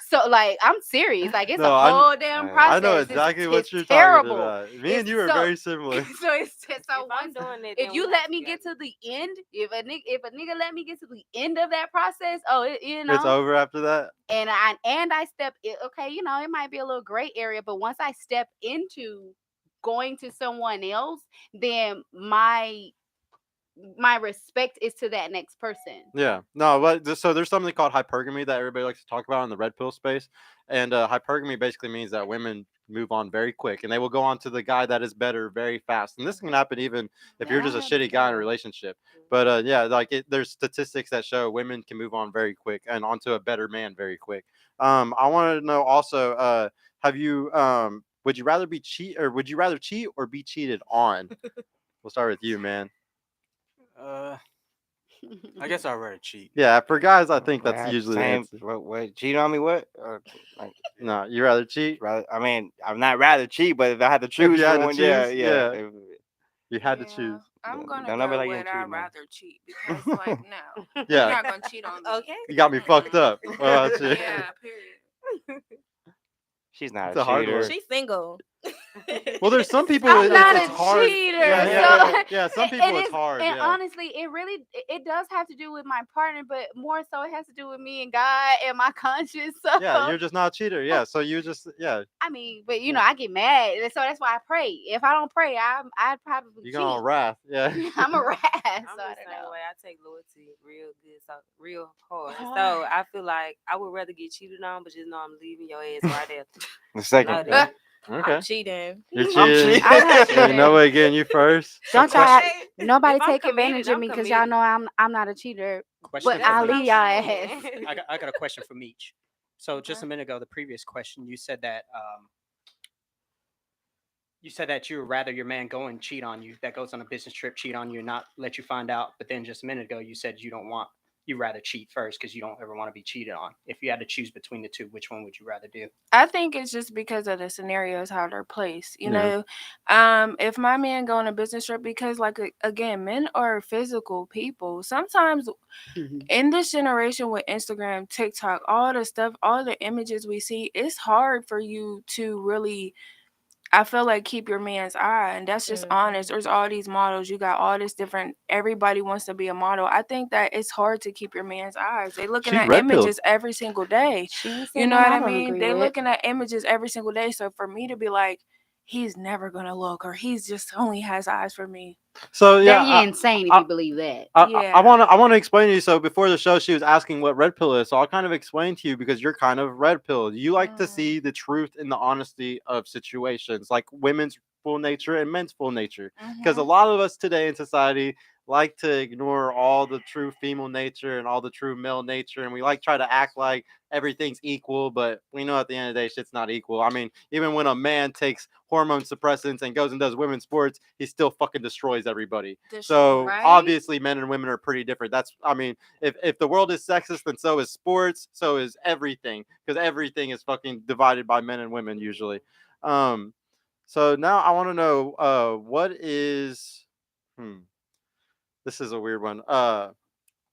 So like I'm serious, like it's No, a whole damn process. I know It's- exactly what it's you're terrible. talking about. Me and It's you are so- very similar. So it's so If I'm once doing it, if then you we let not me get together. to the end, if a nigga let me get to the end of that process, oh, you know, It's over after that. and I step in, okay, you know, it might be a little gray area, but once I step into going to someone else, then my respect is to that next person. Yeah, no, but so there's something called hypergamy that everybody likes to talk about in the red pill space, and hypergamy basically means that women move on very quick, and they will go on to the guy that is better very fast. And this can happen even if you're just a shitty guy in a relationship. But yeah, like there's statistics that show women can move on very quick and onto a better man very quick. I wanted to know also, have you would you rather cheat or be cheated on? We'll start with you, man. I guess I'd rather cheat. Yeah, for guys, I think that's Yeah, usually the same. answer. What cheat on me? What? Like, No, you rather cheat? I mean, I'm not rather cheat, but if I had to If choose you had for to one, yeah, choose, yeah. yeah. You had to choose. I'm gonna Don't go nobody with getting I'd cheated, man. rather cheat because, like, no, Yeah. you're not gonna cheat on me. Okay. You got me fucked up. What about you? Yeah, period. She's not It's a a hard cheater. one. She's single. Well, there's some people. I'm not it's a hard. cheater. Yeah, So yeah. Some people it's hard. And Yeah. honestly, it does have to do with my partner, but more so it has to do with me and God and my conscience. So Yeah, you're just not a cheater. Yeah, so you just I mean, but you know, I get mad, and so that's why I pray. If I don't pray, I'd probably you cheat. got on wrath. Yeah. I'm a rat. So I'm I the don't same know. way. I take loyalty real good, so real hard. So I feel like I would rather get cheated on, but just know I'm leaving your ass right there. The Know second. that. Okay. I'm cheating. You're I'm cheating. cheating. I'm not You know cheating. what? Again, you first. Don't So y'all, question- nobody If I'm take committed, advantage of I'm me because y'all committed. know I'm not a cheater. Question But for I'll Meech. leave y'all saying. ass. I got a question for Meech. So just a Okay. minute ago, the previous question, you said that you would rather your man go and cheat on you, that goes on a business trip, cheat on you, and not let you find out. But then just a minute ago, you said you rather cheat first because you don't ever want to be cheated on. If you had to choose between the two, which one would you rather do? I think it's just because of the scenarios how they're placed. You Yeah. know, if my man go on a business trip, because like again, men are physical people. Sometimes in this generation with Instagram, TikTok, all the stuff, all the images we see, it's hard for you to really, I feel like, keep your man's eye, and that's just honest. There's all these models. You got all this different. Everybody wants to be a model. I think that it's hard to keep your man's eyes. They looking She at red-pilled. images every single day. She ain't You saying know nothing what I I don't mean? agree They with. looking at images every single day. So for me to be like, he's never gonna look, or he's just only has eyes for me. So yeah, That you insane if you believe that. I want to explain to you. So before the show, she was asking what red pill is. So I'll kind of explain to you because you're kind of red pill. You like to see the truth and the honesty of situations, like women's full nature and men's full nature. Because a lot of us today in society like to ignore all the true female nature and all the true male nature, and we like try to act like everything's equal, but we know at the end of the day shit's not equal. I mean, even when a man takes hormone suppressants and goes and does women's sports, he still fucking destroys everybody. So Right? obviously men and women are pretty different. That's, I mean, if the world is sexist, then so is sports, so is everything, because everything is fucking divided by men and women usually. So now I want to know what is this is a weird one. I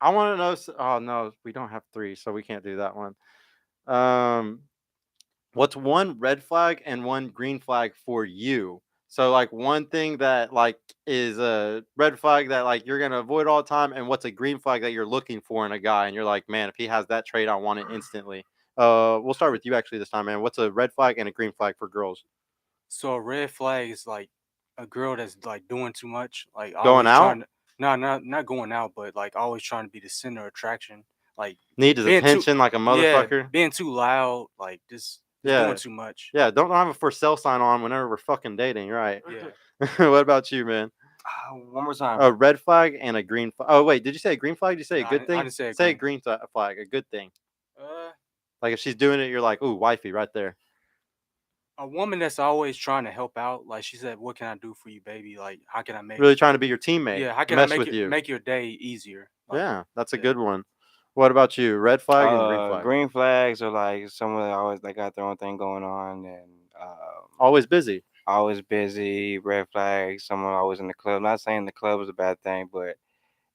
want to know. Oh no, we don't have 3, so we can't do that one. What's one red flag and one green flag for you? So like one thing that like is a red flag that like you're gonna avoid all the time, and what's a green flag that you're looking for in a guy, and you're like, man, if he has that trait, I want it instantly. We'll start with you actually this time, man. What's a red flag and a green flag for girls? So a red flag is like a girl that's like doing too much, like Going always out? trying to, no, not going out, but like always trying to be the center of attraction, like Need his being too- attention like a motherfucker. yeah, being too loud, like just Yeah. doing too much. Yeah, don't have a for sale sign on whenever we're fucking dating, right? Yeah. What about you, man? One more time. A red flag and a green flag. Oh wait, did you say a green flag? Did you say a No, good I thing? didn't say a say a green. green flag, a good thing. Like if she's doing it, you're like, ooh, wifey, right there. A woman that's always trying to help out, like she said, "What can I do for you, baby? Like, how can I make Really trying to be your teammate. yeah, how can I Mess make with you. make your day easier?" Like, Yeah, that's a yeah. good one. What about you? Red flag and green flag. Green flags are like someone that always they got their own thing going on and Always busy. always busy. Red flags, someone always in the club. Not saying the club is a bad thing, but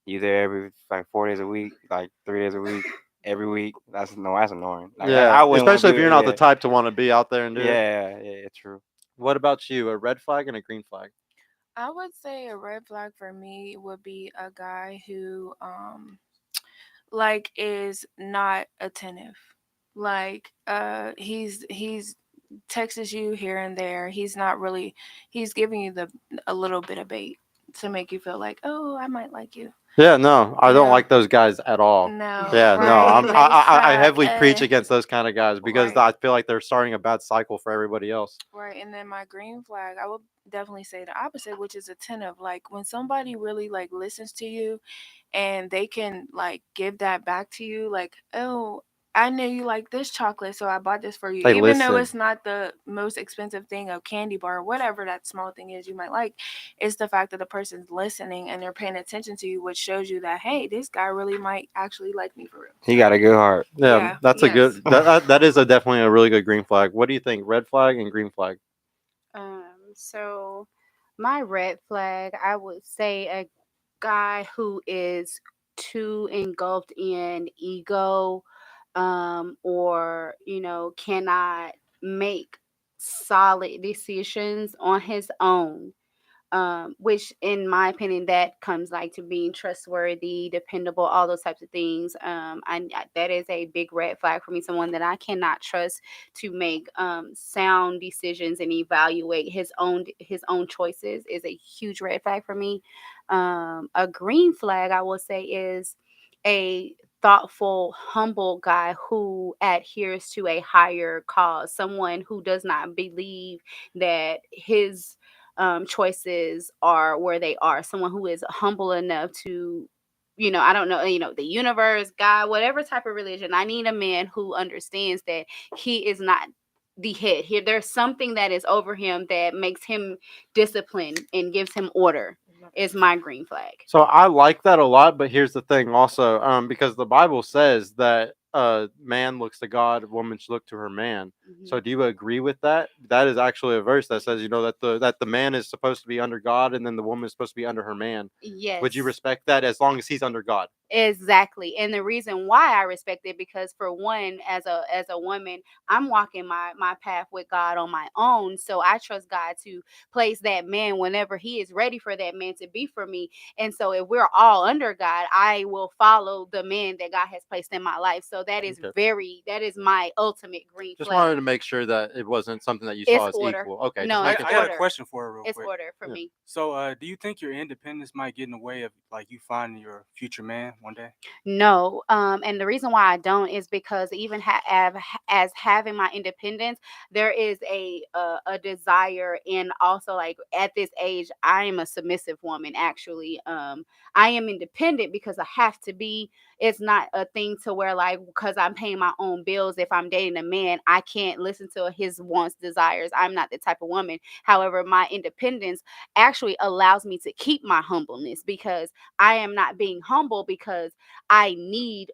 you there every like 4 days a week, like 3 days a week, every week. That's annoying. Like Yeah, I wouldn't want especially to if do you're that. not the type to want to be out there and do it. Yeah, true. What about you? A red flag and a green flag. I would say a red flag for me would be a guy who like is not attentive. Like he's texts you here and there. He's not really he's giving you a little bit of bait to make you feel like, "Oh, I might like you." Yeah, no, I don't Yeah. like those guys at all. No, Yeah, no, right. I Like, heavily preach uh, against those kind of guys because right. I feel like they're starting a bad cycle for everybody else. Right, and then my green flag, I would definitely say the opposite, which is attentive. Like when somebody really like listens to you and they can like give that back to you, like, oh, I know you like this chocolate, so I bought this for you. They Even though listen. it's not the most expensive thing, a candy bar, whatever that small thing is you might like, it's the fact that the person's listening and they're paying attention to you, which shows you that, hey, this guy really might actually like me for real. He got a good heart. Yeah, Yeah, that's a yes. good. That is definitely a really good green flag. What do you think? Red flag and green flag. So my red flag, I would say a guy who is too engulfed in ego, or cannot make solid decisions on his own. Which in my opinion that comes like to being trustworthy, dependable, all those types of things. That is a big red flag for me, someone that I cannot trust to make sound decisions and evaluate his own choices is a huge red flag for me. A green flag I will say is a thoughtful, humble guy who adheres to a higher cause, someone who does not believe that his choices are where they are. Someone who is humble enough to, I don't know, the universe, God, whatever type of religion. I need a man who understands that he is not the head here. There's something that is over him that makes him disciplined and gives him order. Is my green flag. So I like that a lot, but here's the thing also, because the Bible says that man looks to God, woman should look to her man. So do you agree with that? That is actually a verse that says, that the man is supposed to be under God and then the woman is supposed to be under her man. Yes. Would you respect that as long as he's under God? Exactly. And the reason why I respect it, because for one, as a woman, I'm walking my path with God on my own. So I trust God to place that man whenever he is ready for that man to be for me. And so if we're all under God, I will follow the man that God has placed in my life. So that is Okay. that is my ultimate green Just flag. wanted to make sure that it wasn't something that you It's saw as order. equal. Okay, No, just I, it's making I sure. got a order. question for her real It's quick. order for Yeah. me. So, do you think your independence might get in the way of like you finding your future man one day? No, and the reason why I don't is because even as having my independence, there is a desire, and also like at this age, I am a submissive woman. Actually, I am independent because I have to be. It's not a thing to where like because I'm paying my own bills. If I'm dating a man, I can't listen to his wants, desires. I'm not the type of woman. However, my independence actually allows me to keep my humbleness because I am not being humble because I need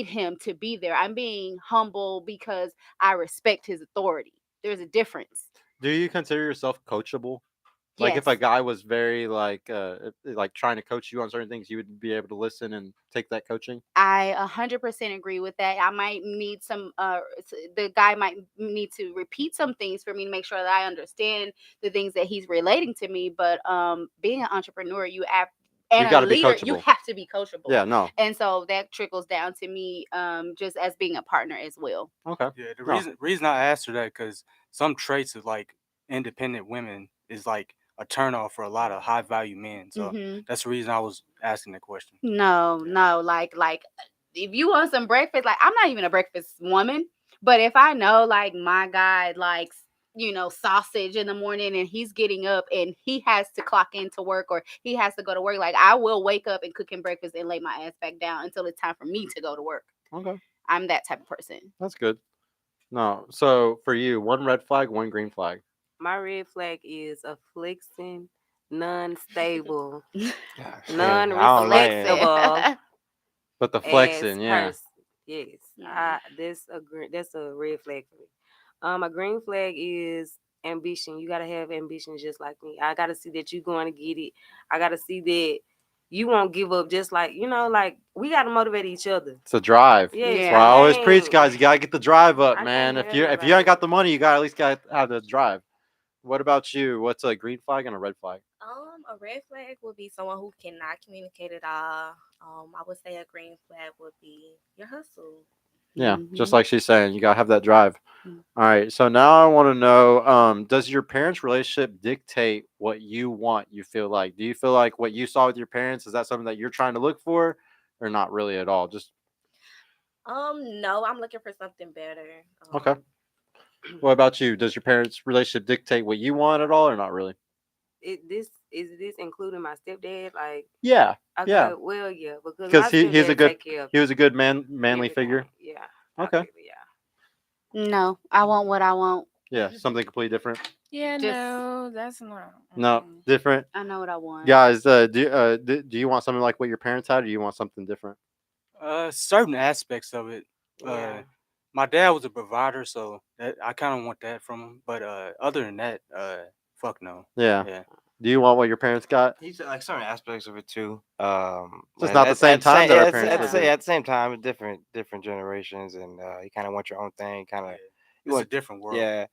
him to be there. I'm being humble because I respect his authority. There's a difference. Do you consider yourself coachable? Like if Yes. a guy was very like trying to coach you on certain things, you would be able to listen and take that coaching. I 100% agree with that. I might need the guy might need to repeat some things for me to make sure that I understand the things that he's relating to me. But being an entrepreneur, You and got a to be leader, you coachable. have to be coachable. Yeah, no. And so that trickles down to me just as being a partner as well. Okay. Yeah, the No. reason I asked her that because some traits of like independent women is like a turnoff for a lot of high value men. So Hmm. that's the reason I was asking the question. No, Yeah. no, like if you want some breakfast, like I'm not even a breakfast woman, but if I know like my guy likes, sausage in the morning and he's getting up and he has to clock into work or he has to go to work, like I will wake up and cook him breakfast and lay my ass back down until it's time for me to go to work. Okay. I'm that type of person. That's good. No, so for you, one red flag, one green flag. My red flag is a flexing, non-stable, Gosh, yeah, I don't like it. non-respectable But the ass flexing, yeah. person. Yes, Yeah. that's a red flag for me. A green flag is ambition. You gotta have ambition just like me. I gotta see that you're going to get it. I gotta see that you won't give up. Just like like we gotta motivate each other. It's a drive. Yes, That's Yeah. why I always can't- preach, guys. You gotta get the drive up, I man. can't If have you nobody. ain't got the money, you gotta at least gotta have the drive. What about you? What's a green flag and a red flag? A red flag would be someone who cannot communicate at all. I would say a green flag would be your hustle. Yeah, Mhm. just like she's saying, you gotta have that drive. Mm. All right. So now I want to know: does your parents' relationship dictate what you want? You feel like? Do you feel like what you saw with your parents is that something that you're trying to look for, or not really at all? Just No, I'm looking for something better. okay. What about you? Does your parents' relationship dictate what you want at all, or not really? This including my stepdad? Like, Yeah, okay, yeah. well, yeah, because my Because he's a stepdad good take care of he was a good manly figure. everything. Yeah. Okay. Yeah. No, I want what I want. Yeah, something completely different. Yeah, Just- no, that's not. No, mm-mm. different. I know what I want. Guys, do you want something like what your parents had, or do you want something different? Certain aspects of it. Yeah. My dad was a provider, so I kind of want that from him. But other than that, fuck no. Yeah. Yeah. Do you want what your parents got? He's like certain aspects of it too. Just not the same time that our parents At, did it. at the same time, different generations, and you kind of want your own thing. Kind of, Yeah. you It's a want, different world. yeah.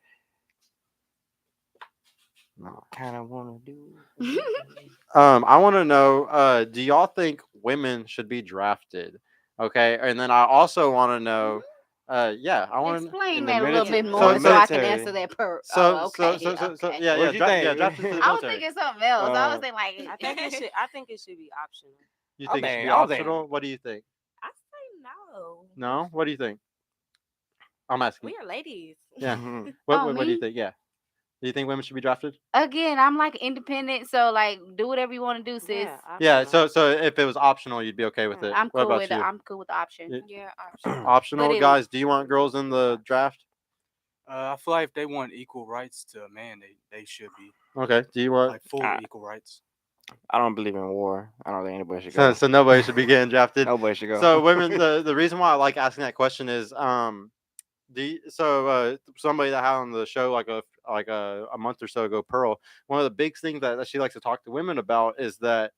No. Kind of want to do. I want to know, do y'all think women should be drafted? Okay, and then I also want to know, yeah, I want to Explain in the that a little military- bit so more the so I can military- answer that per. so Oh, okay. so Okay. yeah, What'd you yeah, think? drafted to the I was military. thinking something else. I was thinking like I think it should. I think it should be optional. You I think it should think- be I think- optional? What do you think? I say no. No, what do you think? I'm asking. We are ladies. Yeah. Mhm. What do you me? think? Yeah. Do you think women should be drafted? Again, I'm like independent, so like do whatever you want to do, sis. Yeah. optional. So if it was optional, you'd be okay with it. I'm What cool about with you? it. I'm cool with the option. Yeah. Yeah, optional. Optional, But it- guys. Do you want girls in the draft? I feel like if they want equal rights to a man, they should be Okay. Do you want? like full Ah. equal rights. I don't believe in war. I don't think anybody should go. So nobody should be getting drafted. Nobody should go. So women, the reason why I like asking that question is, somebody that had on the show like a month or so ago, Pearl, one of the big things that she likes to talk to women about is that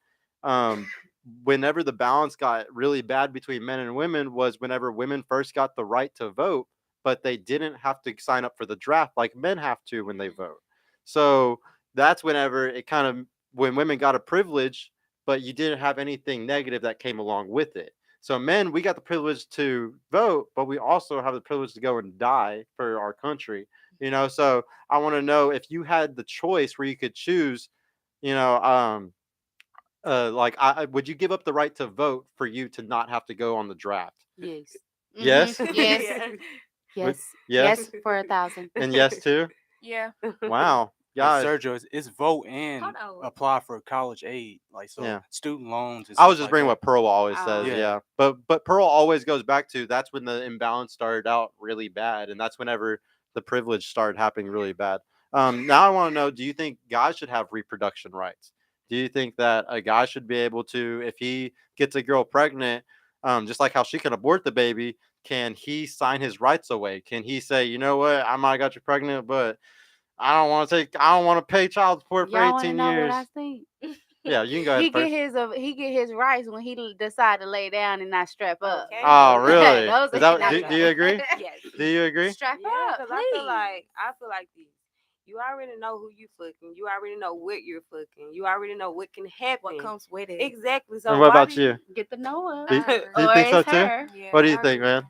whenever the balance got really bad between men and women was whenever women first got the right to vote, but they didn't have to sign up for the draft like men have to when they vote. So that's whenever it kind of when women got a privilege, but you didn't have anything negative that came along with it. So men, we got the privilege to vote, but we also have the privilege to go and die for our country. So I want to know if you had the choice where you could choose, would you give up the right to vote for you to not have to go on the draft? Yes. Yes? Mhm. Yes. Yeah. Yes. Yes? For 1,000. And yes too? Yeah. Wow. Like Guys, Sergio, it's vote and Hold on. apply for college aid, like so Yeah. student loans. And I was stuff just like bringing that. what Pearl always Oh. says, Yeah. yeah. But Pearl always goes back to that's when the imbalance started out really bad, and that's whenever the privilege started happening really bad. Now I want to know: do you think guys should have reproduction rights? Do you think that a guy should be able to, if he gets a girl pregnant, just like how she can abort the baby, can he sign his rights away? Can he say, you know what, I might have got you pregnant, but I don't want to pay child support for Y'all want to 18 know years. what I think? Yeah, you can go ahead He first. get his rights when he decide to lay down and not strap up. Okay. Oh, really? Those Is are- that, do you agree? Yes. Do you agree? Strap Yeah, up, because please. I feel like this. You already know who you fucking. You already know what you're fucking. You already know what can happen. What comes with it? Exactly. So And what why about do you? Get to know him. Do you, I do you Or think so it's too? her. Yeah. What do you I think, agree. man?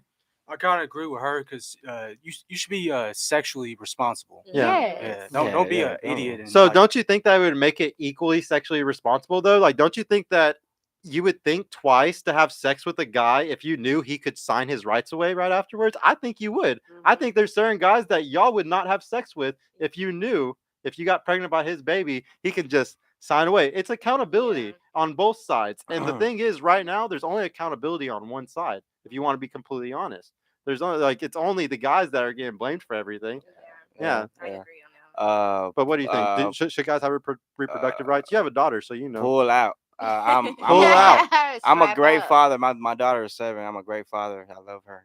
I kind of agree with her because you should be Mm-hmm. sexually responsible. Yeah. Yes. Yeah, don't be Yeah, an idiot. And So like, don't you think that would make it equally sexually responsible though? Like, don't you think that you would think twice to have sex with a guy if you knew he could sign his rights away right afterwards? I think you would. I think there's certain guys that y'all would not have sex with if you knew if you got pregnant by his baby, he could just sign away. It's accountability Yeah. on both sides. And the thing is, right now, there's only accountability on one side. If you want to be completely honest, there's only it's only the guys that are getting blamed for everything. Yeah. I agree on that. But what do you think? Should guys have reproductive rights? You have a daughter, so you know. Pull out. Pull out. I'm a Strap great up. father. My daughter is 7. I'm a great father. I love her.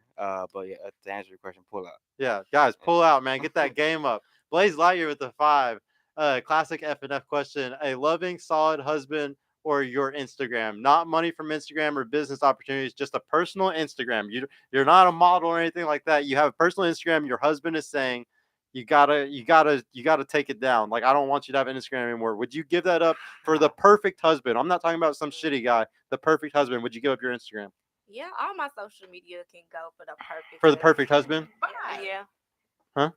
But yeah, to answer your question, pull out. Yeah, guys, pull out, man. Get that game up. Blaze Lightyear with the 5. Classic F&F question: a loving, solid husband or your Instagram? Not money from Instagram or business opportunities, just a personal Instagram. You're not a model or anything like that. You have a personal Instagram. Your husband is saying, you gotta take it down. Like, I don't want you to have an Instagram anymore. Would you give that up for the perfect husband? I'm not talking about some shitty guy. The perfect husband. Would you give up your Instagram Yeah, all my social media can go for the perfect. for the perfect husband? Bye. Yeah. Huh?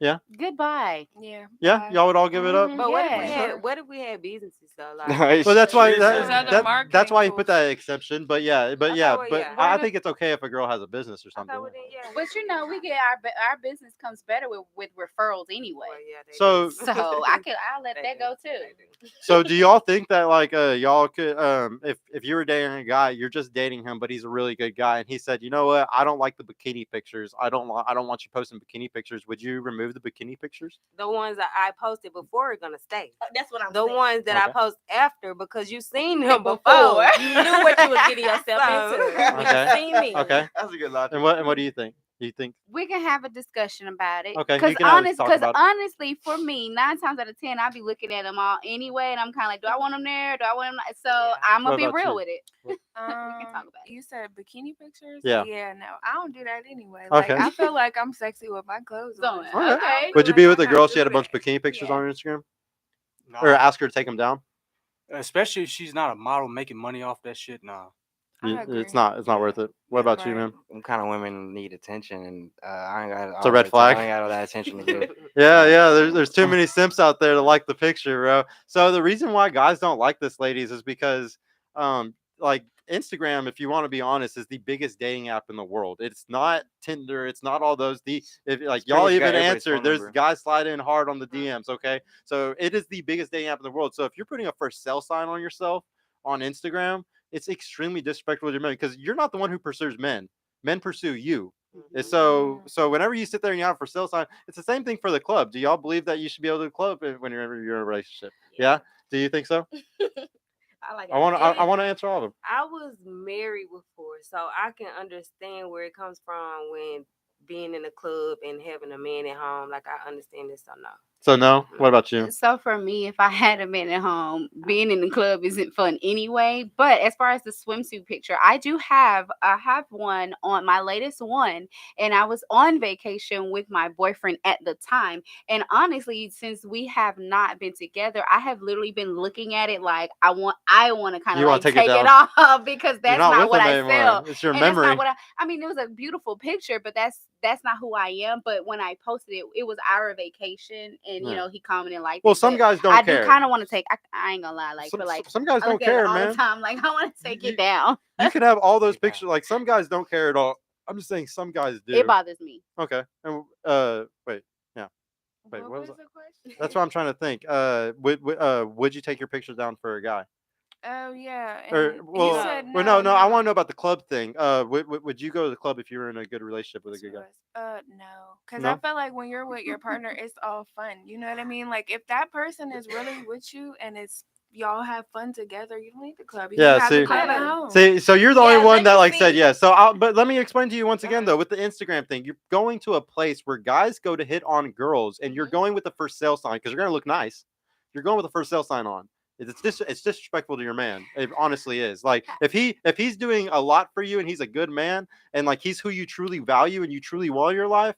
Yeah. Goodbye. Yeah. Yeah, bye. y'all would all give it up. But Yeah. what if we had businesses though? Like, Well, that's why There's other that's why you marketing put that exception. But yeah, well, yeah. I think it's okay if a girl has a business or okay, something. well then, yeah. But you know, we get our business comes better with referrals anyway. Well, yeah, they So- do. So I'll let They that do. go too. They do. So do y'all think that like y'all could if you were dating a guy, you're just dating him, but he's a really good guy, and he said, you know what, I don't like the bikini pictures. I don't want you posting bikini pictures. Would you remove the bikini pictures? The ones that I posted before are gonna stay. That's what I'm The saying. ones that Okay. I post after, because you seen them before. You knew what you was getting yourself into when Okay. you seen me. Okay. That's a good logic. And what do you think? Do you think? We can have a discussion about it. Okay, you Because can always talk about it. honestly, for me, 9 times out of 10, I'll be looking at them all anyway, and I'm kind of like, do I want them there? Do I want them not? So I'm What gonna be about real you? with it. We can talk about it. You said bikini pictures? Yeah. Yeah, no, I don't do that anyway. Okay. Like, I feel like I'm sexy with my clothes on. Okay. Okay. Would you be with a girl if she had a bunch of bikini? bikini pictures Yeah. on her Instagram, Nah, or ask her to take them down? especially if she's not a model making money off that shit. Nah. I agree. It's not worth it. What about you, Right. man? Them kind of women need attention, and I ain't got. It's a red flag. I ain't got all that attention to give. Yeah. There's too many simps out there to like the picture, bro. So the reason why guys don't like this, ladies, is because like Instagram, if you want to be honest, is the biggest dating app in the world. It's not Tinder. It's not all those. If like y'all much got even everybody's answered, phone there's number. guys sliding in hard on the DMs. Okay, so it is the biggest dating app in the world. So if you're putting a for sale sign on yourself on Instagram, it's extremely disrespectful to your men, because you're not the one who pursues men. Men pursue you. And so whenever you sit there and you have a for sale sign, it's the same thing for the club. Do y'all believe that you should be able to club when you're in a relationship? Yeah. Do you think so? I like it. I want to answer all of them. I was married before, so I can understand where it comes from when being in a club and having a man at home. Like, I understand this, so no. So no. What about you? So for me, if I had a man at home, being in the club isn't fun anyway. But as far as the swimsuit picture, I have one on my latest one, and I was on vacation with my boyfriend at the time. And honestly, since we have not been together, I have literally been looking at it like I want to kind You of wanna like take take it it down. off because that's You're not not with what him I anymore. sell. It's your And that's memory. not what I mean, it was a beautiful picture, but that's not who I am. But when I posted it, it was our vacation, and Yeah. he commented like, Well, some guys don't I care. do kind of want to take. I ain't gonna lie, like, but like some guys I don't look at it care, all man. the time. Like, I want to take You- it down. You can have all those Yeah. pictures. Like, some guys don't care at all. I'm just saying some guys do. It bothers me. Okay. And wait. Yeah. Wait. What was the that? question? That's what I'm trying to think. Would you take your pictures down for a guy? Oh yeah. Or and well, he said well, no. I want to know about the club thing. Would you go to the club if you were in a good relationship with a good guy? No, because No? I feel like when you're with your partner, it's all fun. You know what I mean? Like, if that person is really with you and it's y'all have fun together, you don't need the club. You Yeah, can have see- the club at Yeah. home. See, so you're the Yeah, only let one that me like said see. yes. So, but let me explain to you once again though, with the Instagram thing, you're going to a place where guys go to hit on girls, and you're going with the for sale sign because you're gonna look nice. You're going with the for sale sign on. It's disrespectful to your man. It honestly is. Like, if he's doing a lot for you and he's a good man and like he's who you truly value and you truly want in your life,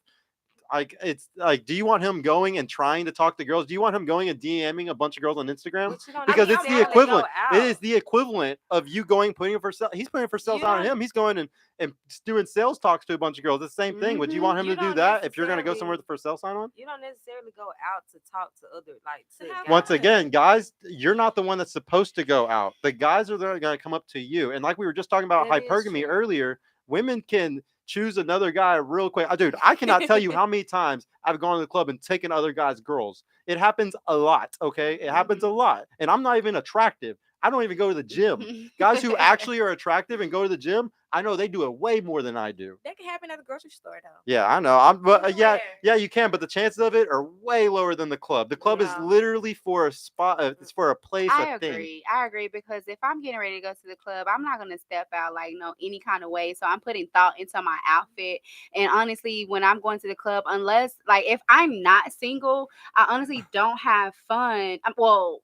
like, it's like, do you want him going and trying to talk to girls? Do you want him going and DMing a bunch of girls on Instagram? But you don't Because it's the necessarily equivalent. go It out. is the equivalent of you going putting it for sale. He's putting it for sales You on don't- him. He's going and doing sales talks to a bunch of girls. It's the same thing. Would you want him You to do don't that if you're going to go necessarily- somewhere with a for sale sign on? You don't necessarily go out to talk to other to Have guys. Once again, guys, you're not the one that's supposed to go out. The guys are going to come up to you. And like we were just talking about That is hypergamy true. earlier, women can choose another guy real quick. Dude, I cannot tell you how many times I've gone to the club and taken other guys' girls. It happens a lot, okay? It happens a lot. And I'm not even attractive. I don't even go to the gym. Guys who actually are attractive and go to the gym, I know they do it way more than I do. That can happen at the grocery store though. Yeah, I know. But yeah, Everywhere. you can, but the chances of it are way lower than the club. The club is Yeah. literally for a spot. It's for a place, I a thing. agree. I agree because if I'm getting ready to go to the club, I'm not gonna step out like no any kind of way. So I'm putting thought into my outfit. And honestly, when I'm going to the club, unless like if I'm not single, I honestly don't have fun. Well,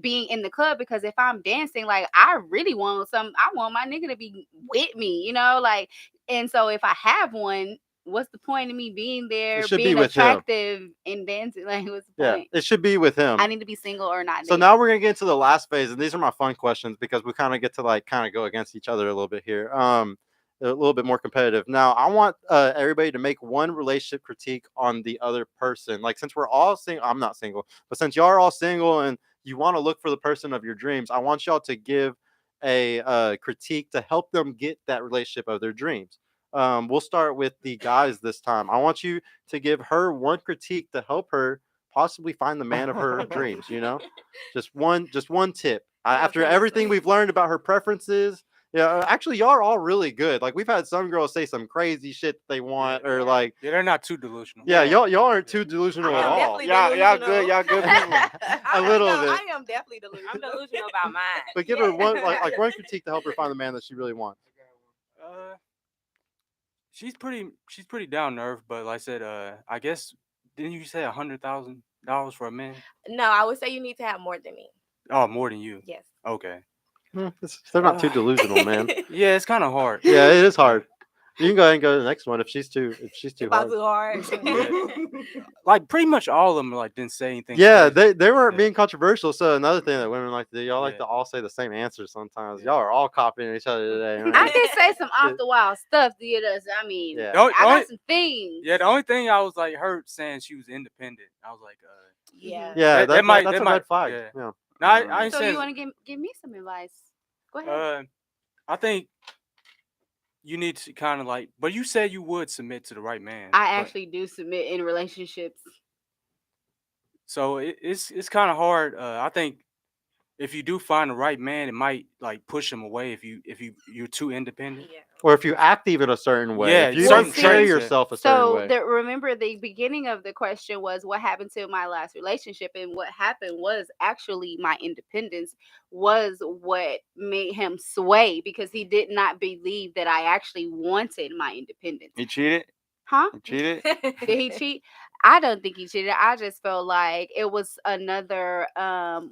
being in the club because if I'm dancing, like I really want I want my nigga to be with me, like. And so if I have one, what's the point of me being there, should be being with him. attractive and dancing? Like, what's the Yeah, point? it should be with him. I need to be single or not. So now we're gonna get into the last phase, and these are my fun questions because we kind of get to like kind of go against each other a little bit here. A little bit more competitive. Now, I want everybody to make one relationship critique on the other person. Like, since we're all single, I'm not single, but since y'all are all single and you want to look for the person of your dreams, I want y'all to give a critique to help them get that relationship of their dreams. We'll start with the guys this time. I want you to give her one critique to help her possibly find the man of her dreams. Just one tip. After everything we've learned about her preferences, actually, y'all are all really good. Like, we've had some girls say some crazy shit they want, or like, Yeah, they're not too delusional. yeah, y'all aren't too delusional I at am all. definitely Y'all delusional. y'all good people. A little No, bit. I am definitely delusional. I'm delusional about mine. But give her one like one critique to help her find the man that she really wants. She's pretty down to earth, but like I said, I guess didn't you say $100,000 for a man? No, I would say you need to have more than me. Oh, more than you. Yes. Okay. They're not too delusional, man. Yeah, it's kind of hard. Yeah, it is hard. You can go ahead and go to the next one if she's too About hard. too hard. Like pretty much all of them like didn't say anything. Yeah, crazy. they weren't Yeah. being controversial. So another thing that women like to do, y'all like Yeah. to all say the same answers sometimes. Yeah. Y'all are all copying each other today. Man. I can say some off the wall stuff to you. I mean, Yeah. The I only- got some things. Yeah, the only thing I was like heard saying she was independent. I was like, Yeah. Yeah, That might- that's that a might- red flag. yeah. Yeah. no, I ain't So saying. you want to give me some advice? Go ahead. I think you need to kind of like, but you said you would submit to the right man. I but- actually do submit in relationships. So it's kind of hard. I think if you do find the right man, it might like push him away if you're too independent. Yeah. Or if you act even a certain way. Yeah, if you certain don't carry traits, yeah. yourself a certain So way. remember the beginning of the question was what happened to my last relationship, and what happened was actually my independence was what made him sway because he did not believe that I actually wanted my independence. You cheated? Huh? You cheated? Did he cheat? I don't think he cheated. I just felt like it was another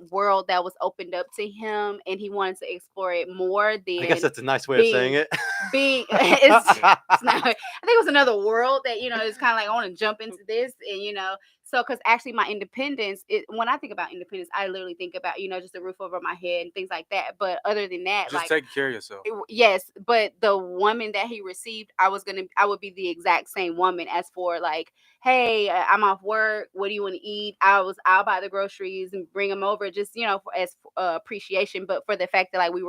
world that was opened up to him, and he wanted to explore it more than I guess that's a nice way of saying it. being. It's not, I think it was another world that it's kind of like I want to jump into this, and so because actually my independence, when I think about independence, I literally think about just a roof over my head and things like that. But other than that, Just like taking care of yourself. yes, but the woman that he received, I would be the exact same woman as for like, hey, I'm off work. What do you want to eat? I'll buy the groceries and bring them over, just as appreciation. But for the fact that like we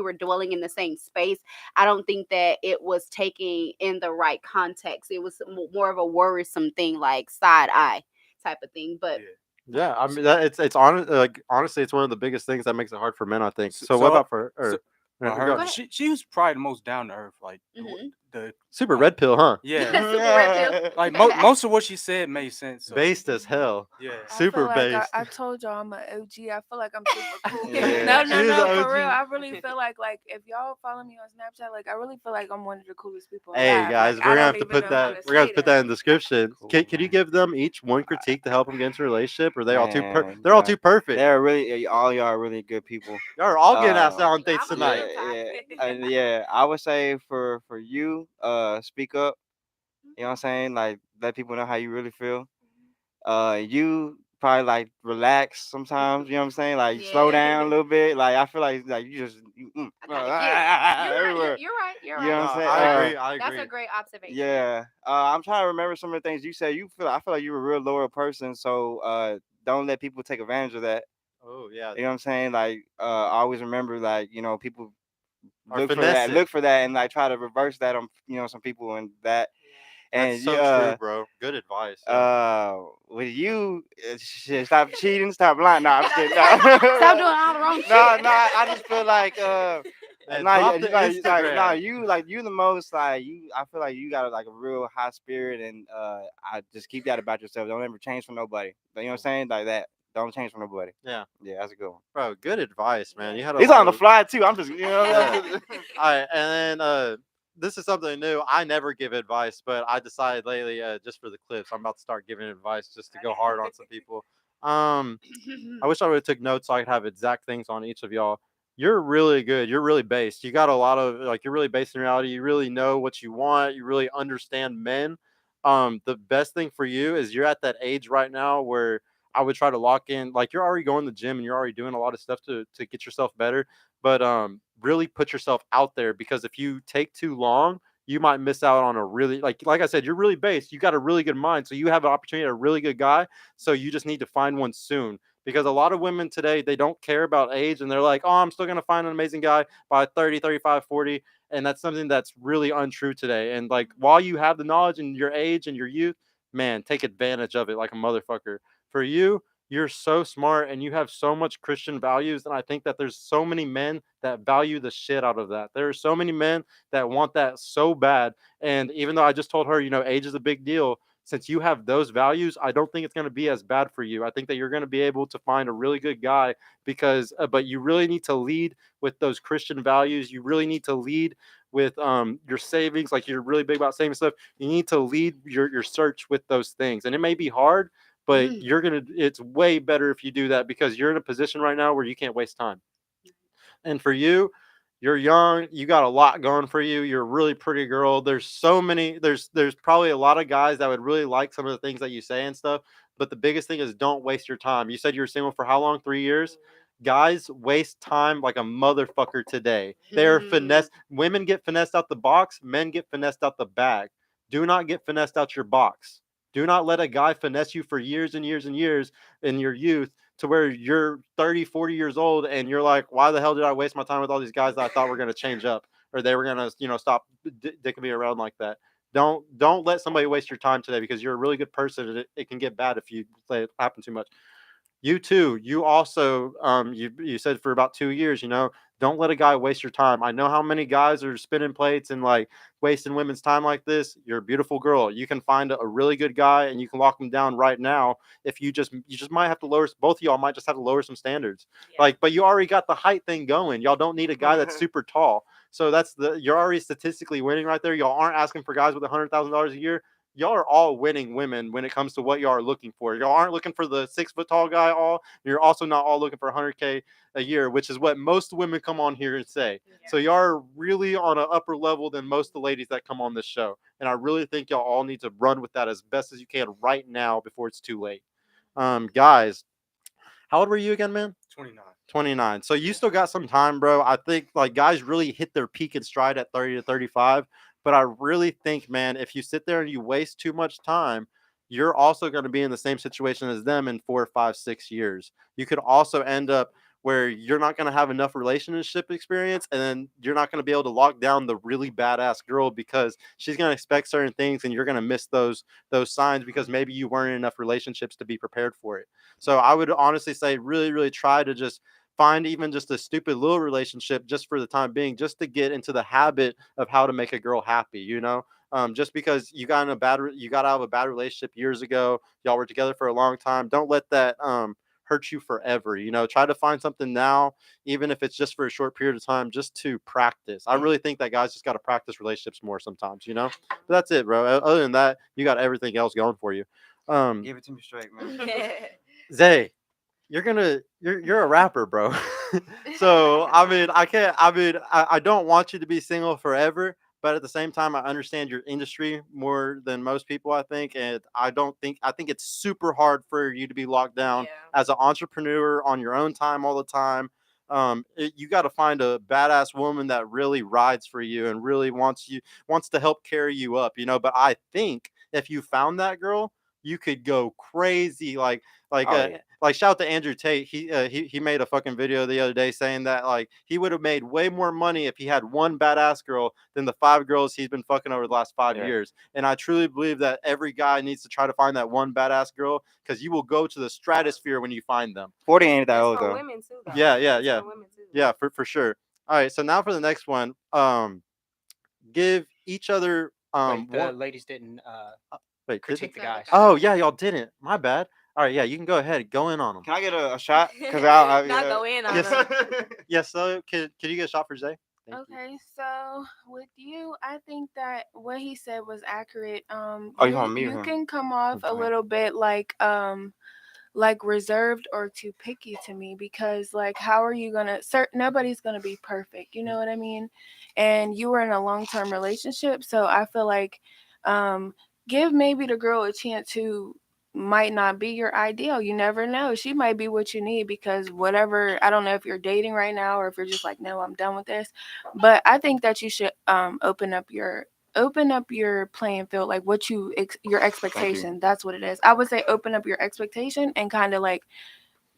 were dwelling in the same space, I don't think that it was taking in the right context. It was more of a worrisome thing, like side eye type of thing. But Yeah, I mean it's honestly it's one of the biggest things that makes it hard for men, I think. So what So- about for her? Her, Go ahead. she was probably the most down to earth. Like Mhm. the Super red pill, huh? yeah, Super red pill. like most of what she said made sense. So, Based as hell. yeah. Super I feel like based. I told y'all I'm an OG. I feel like I'm super cool. Yeah. No, She is no, an for OG. real. I really feel like if y'all follow me on Snapchat, like I really feel like I'm one of the coolest people. Hey alive. guys, Like, I we're gonna don't have to even put know how that. to We're gonna say put that in the description. Cool, Can you man. give them each one critique to help them get into a relationship? Or are they all too? Man, They're all God. too perfect. They're really all y'all are really good people. Y'all are all getting asked out on I'm dates a tonight. little Yeah, toxic. and yeah, I would say for you, speak up. You know what I'm saying? Like let people know how you really feel. You probably like relax sometimes. You know what I'm saying? Like slow Yeah. down a little bit. Like I feel like you just I kinda get it. everywhere. You're right. You know what I'm No, saying? I agree. I That's agree. a great observation. Yeah. I'm trying to remember some of the things you said. I feel like you're a real loyal person. So don't let people take advantage of that. Oh yeah. You know what I'm saying? Like I always remember like, people Or look for finesse that, it. look for that, and like try to reverse that on some people and that. That's And so true, bro. Good advice. Yeah. with you, shit, stop cheating, stop lying. Nah, I'm just kidding. Stop doing all the wrong No, shit. no, I just feel like Man, nah, drop you the like Instagram. you the most like you. I feel like you got like a real high spirit, and I just keep that about yourself. Don't ever change for nobody. You know what I'm saying? Like that. Don't change for nobody. Yeah. Yeah, that's a good one. Bro, good advice, man. You had a He's lot on the of fly too. I'm just Yeah. All right, and then this is something new. I never give advice, but I decided lately, just for the clips, I'm about to start giving advice just to go hard on some people. I wish I would have took notes so I could have exact things on each of y'all. You're really good. You're really based. You got a lot of like you're really based in reality. You really know what you want. You really understand men. The best thing for you is you're at that age right now where I would try to lock in. Like you're already going to the gym and you're already doing a lot of stuff to get yourself better. But really put yourself out there because if you take too long, you might miss out on a really like I said, you're really based. You got a really good mind, so you have an opportunity at a really good guy. So you just need to find one soon because a lot of women today they don't care about age and they're like, oh, I'm still going to find an amazing guy by 30, 35, 40, and that's something that's really untrue today. And like while you have the knowledge and your age and your youth, man, take advantage of it like a motherfucker. For you, you're so smart and you have so much Christian values, and I think that there's so many men that value the shit out of that. There are so many men that want that so bad, and even though I just told her, age is a big deal, since you have those values, I don't think it's going to be as bad for you. I think that you're going to be able to find a really good guy because, but you really need to lead with those Christian values. You really need to lead with your savings. Like you're really big about saving stuff. You need to lead your search with those things. And it may be hard, but it's way better if you do that because you're in a position right now where you can't waste time. And for you, you're young, you got a lot going for you. You're a really pretty girl. There's so many, there's probably a lot of guys that would really like some of the things that you say and stuff. But the biggest thing is don't waste your time. You said you were single for how long? 3 years? Guys waste time like a motherfucker today. They're finesse. Women get finessed out the box, men get finessed out the bag. Do not get finessed out your box. Do not let a guy finesse you for years and years and years in your youth to where you're 30, 40 years old and you're like, why the hell did I waste my time with all these guys that I thought were going to change up or they were going to, stop dicking me around like that. Don't let somebody waste your time today because you're a really good person and it can get bad if you let it happen too much. You too. You also, you said for about 2 years, don't let a guy waste your time. I know how many guys are spinning plates and like wasting women's time like this. You're a beautiful girl. You can find a really good guy and you can lock him down right now. If you just might have to both of y'all might just have to lower some standards. Yeah. Like, but you already got the height thing going. Y'all don't need a guy that's super tall. So you're already statistically winning right there. Y'all aren't asking for guys with $100,000 a year. Y'all are all winning women when it comes to what y'all are looking for. Y'all aren't looking for the 6 foot tall guy. You're also not all looking for 100K a year, which is what most women come on here and say. Yeah. So y'all are really on an upper level than most of the ladies that come on this show. And I really think y'all all need to run with that as best as you can right now before it's too late. Guys, how old were you again, man? 29. 29. So you still got some time, bro. I think like guys really hit their peak and stride at 30 to 35. But I really think, man, if you sit there and you waste too much time, you're also going to be in the same situation as them in 4, 5, 6 years. You could also end up where you're not going to have enough relationship experience and then you're not going to be able to lock down the really badass girl because she's going to expect certain things and you're going to miss those signs because maybe you weren't in enough relationships to be prepared for it. So I would honestly say really, really try to just find even just a stupid little relationship just for the time being, just to get into the habit of how to make a girl happy, just because you got out of a bad relationship years ago, y'all were together for a long time. Don't let that hurt you forever. Try to find something now, even if it's just for a short period of time, just to practice. I really think that guys just got to practice relationships more sometimes, But that's it, bro. Other than that, you got everything else going for you. Give it to me straight, man. Zay, you're a rapper, bro. So I don't want you to be single forever, but at the same time I understand your industry more than most people, I think, and I think it's super hard for you to be locked down as an entrepreneur on your own time all the time. You got to find a badass woman that really rides for you and really wants to help carry you up, but I think if you found that girl, you could go crazy. Like Like, Oh, yeah. like shout out to Andrew Tate. He made a fucking video the other day saying that like he would have made way more money if he had one badass girl than the 5 girls he's been fucking over the last 5 Yeah. years. And I truly believe that every guy needs to try to find that one badass girl because you will go to the stratosphere when you find them. 40 ain't that It's old for though. women too, though. Yeah, yeah, It's yeah. for women too. Yeah, for sure. All right, so now for the next one. Give each other Wait, the one. ladies didn't Wait, did critique they? the guys. Oh yeah, y'all didn't. My bad. All right, yeah, you can go ahead. Go in on them. Can I get a shot? Because I Not go in on Yes. them. Yes. So can you get a shot for Zay? Thank you. Okay, so with you, I think that what he said was accurate. Oh, you want me or you him? can come off a Okay. little bit like reserved or too picky to me, because like how are you gonna nobody's gonna be perfect, you know what I mean? And you were in a long-term relationship, so I feel like give maybe the girl a chance who might not be your ideal. You never know, she might be what you need, because whatever, I don't know if you're dating right now or if you're just like, no, I'm done with this, but I think that you should open up your playing field, like what your expectation. That's what it is. I would say open up your expectation and kind of like,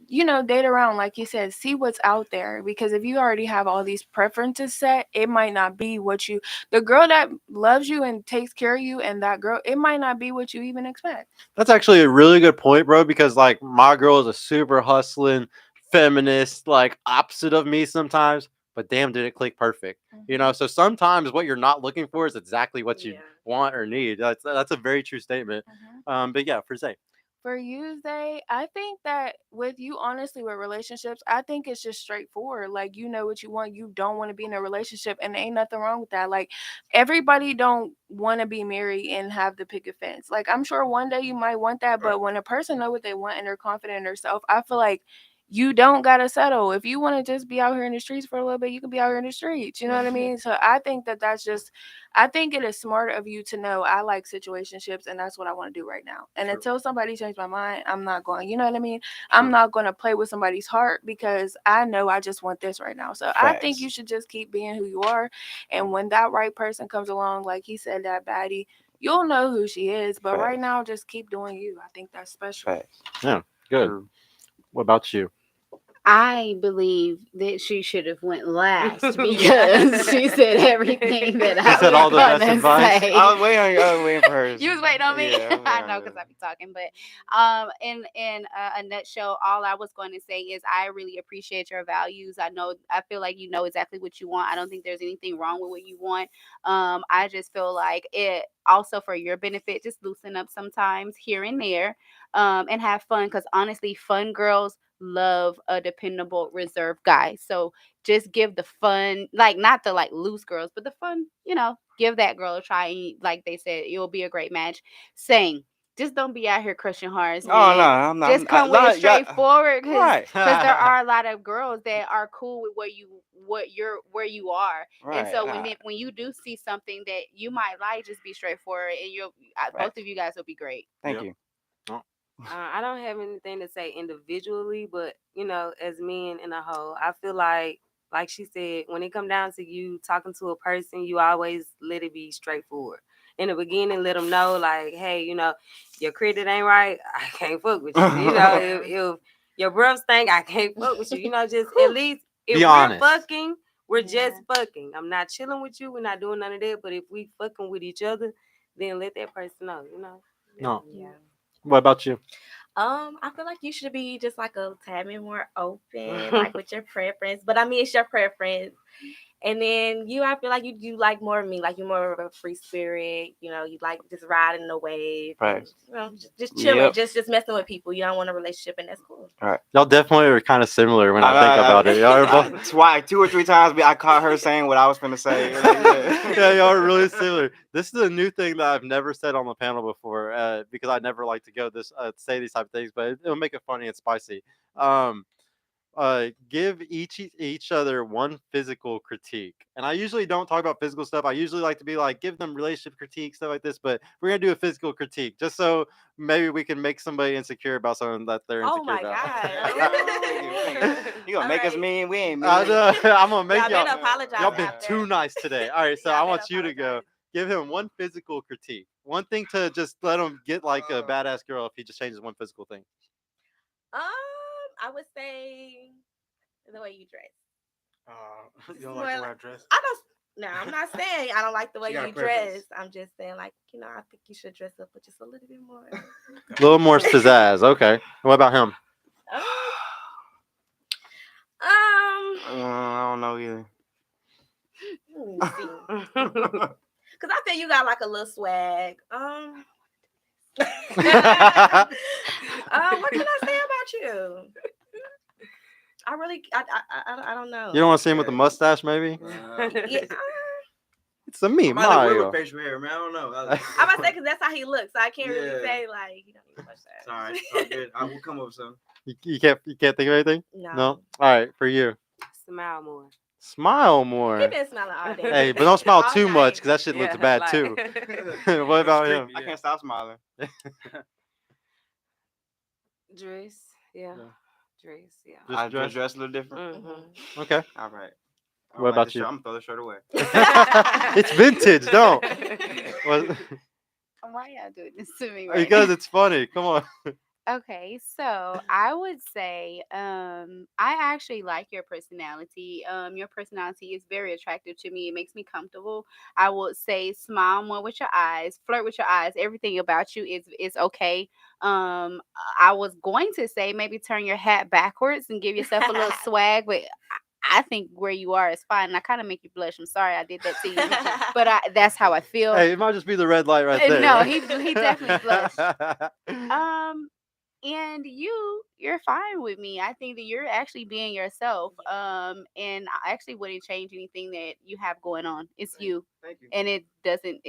date around, like you said, see what's out there, because if you already have all these preferences set, it might not be the girl that loves you and takes care of you, and that girl, it might not be what you even expect. That's actually a really good point, bro. Because like my girl is a super hustling feminist, like opposite of me sometimes. But damn, did it click perfect? You know. So sometimes what you're not looking for is exactly what you Yeah. want or need. That's a very true statement. But yeah, for Zay. For you, Zay, I think that with you, honestly, with relationships, I think it's just straightforward. Like, you know what you want. You don't want to be in a relationship, and ain't nothing wrong with that. Like, everybody don't want to be married and have the picket fence. Like, I'm sure one day you might want that, but when a person know what they want and they're confident in themselves, I feel like you don't gotta settle. If you want to just be out here in the streets for a little bit, you can be out here in the streets. You know what I mean? So I think that's just, I think it is smart of you to know I like situationships, and that's what I want to do right now. And until somebody changes my mind, I'm not going. You know what I mean? I'm not going to play with somebody's heart, because I know I just want this right now. So I think Facts. you should just keep being who you are, and when that right person comes along, like he said, that baddie, you'll know who she is. But right Facts. now, just keep doing you. I think that's special. Facts. Yeah, good. True. What about you? I believe that she should have went last because she said everything that She I said was all the best gonna advice? say. I was waiting for hers. You was waiting on me. Yeah, I know, because I be talking. But in a nutshell, all I was going to say is I really appreciate your values. I feel like you know exactly what you want. I don't think there's anything wrong with what you want. I just feel like it also for your benefit. Just loosen up sometimes here and there, and have fun. Because honestly, fun girls love a dependable reserved guy. So just give the fun, like not the like loose girls, but the fun, give that girl a try. And like they said, it will be a great match. Saying, just don't be out here crushing hearts, Oh man. no, I'm not. Just come with it straightforward, because Right. there are a lot of girls that are cool with where you are. And Right. so when you do see something that you might like, just be straightforward, and both of you guys will be great. Thank Yep. you. I don't have anything to say individually, but as men in a whole, I feel like she said, when it come down to you talking to a person, you always let it be straightforward. In the beginning, let them know, like, hey, your credit ain't right, I can't fuck with you. If your breath stink, I can't fuck with you. Just at least if Be we're honest. fucking, we're Yeah. just fucking. I'm not chilling with you. We're not doing none of that. But if we fucking with each other, then let that person know. No. Yeah. What about you? I feel like you should be just like a tad bit more open, like with your preference. But I mean, it's your preference. And then I feel like you like more of me, like you're more of a free spirit. You like just riding the wave, and, Right. just chilling, Yep. just messing with people. You don't want a relationship, and that's cool. All right. Y'all definitely are kind of similar when I think about it. Y'all are both. Twice, 2 or 3 times, I caught her saying what I was finna say. Yeah, y'all are really similar. This is a new thing that I've never said on the panel before, because I never like to say these type of things, but it'll make it funny and spicy. Give each other one physical critique, and I usually don't talk about physical stuff. I usually like to be like, give them relationship critique, stuff like this, but we're gonna do a physical critique just so maybe we can make somebody insecure about something that they're insecure Oh my about. God. You gonna make us mean? We ain't mean. I know. I'm gonna make Y'all y'all. better apologize Y'all been after. too nice today. All right, so Y'all I better want you to go. apologize. Give him one physical critique. One thing to just let him get like a badass girl if he just changes one physical thing. I would say the way you dress. You It's don't more like the way I like- dress? I don't. No, I'm not saying I don't like the way She got a you preference. dress. I'm just saying, like, I think you should dress up with just a little bit more. A little more pizzazz. Okay. What about him? I don't know either. Let me see. Cause I feel you got like a little swag. What can I say about you? I really, I don't know. You don't want to see him with the mustache, maybe? Yeah, It's a me, I might weird Mario. with facial hair, man. I don't know. I'm about to say because that's how he looks. So I can't really Yeah. say like he don't need much It's all right. It's all good. I will come up with something. You can't think of anything? No. No? All right, for you. Smile more. Smile He more. been smelling all day. Hey, but don't smile All too night. much because that shit looks bad too. What about him? I can't stop smiling. Dress, yeah. Yeah. Dress, yeah. Just I dress? dress a little different. Mm-hmm. Okay. All right. I What don't about this you? shirt. I'm gonna throw the shirt away. It's vintage, don't. What- Why y'all doing this to me? because it's funny. Come on. Okay, so I would say I actually like your personality. Your personality is very attractive to me. It makes me comfortable. I would say smile more with your eyes, flirt with your eyes. Everything about you is okay. I was going to say maybe turn your hat backwards and give yourself a little swag, but I think where you are is fine. And I kind of make you blush. I'm sorry I did that to you, but that's how I feel. Hey, it might just be the red light right there. No, right? he definitely blushed. And you're fine with me. I think that you're actually being yourself. And I actually wouldn't change anything that you have going on. It's you. Thank you. And it doesn't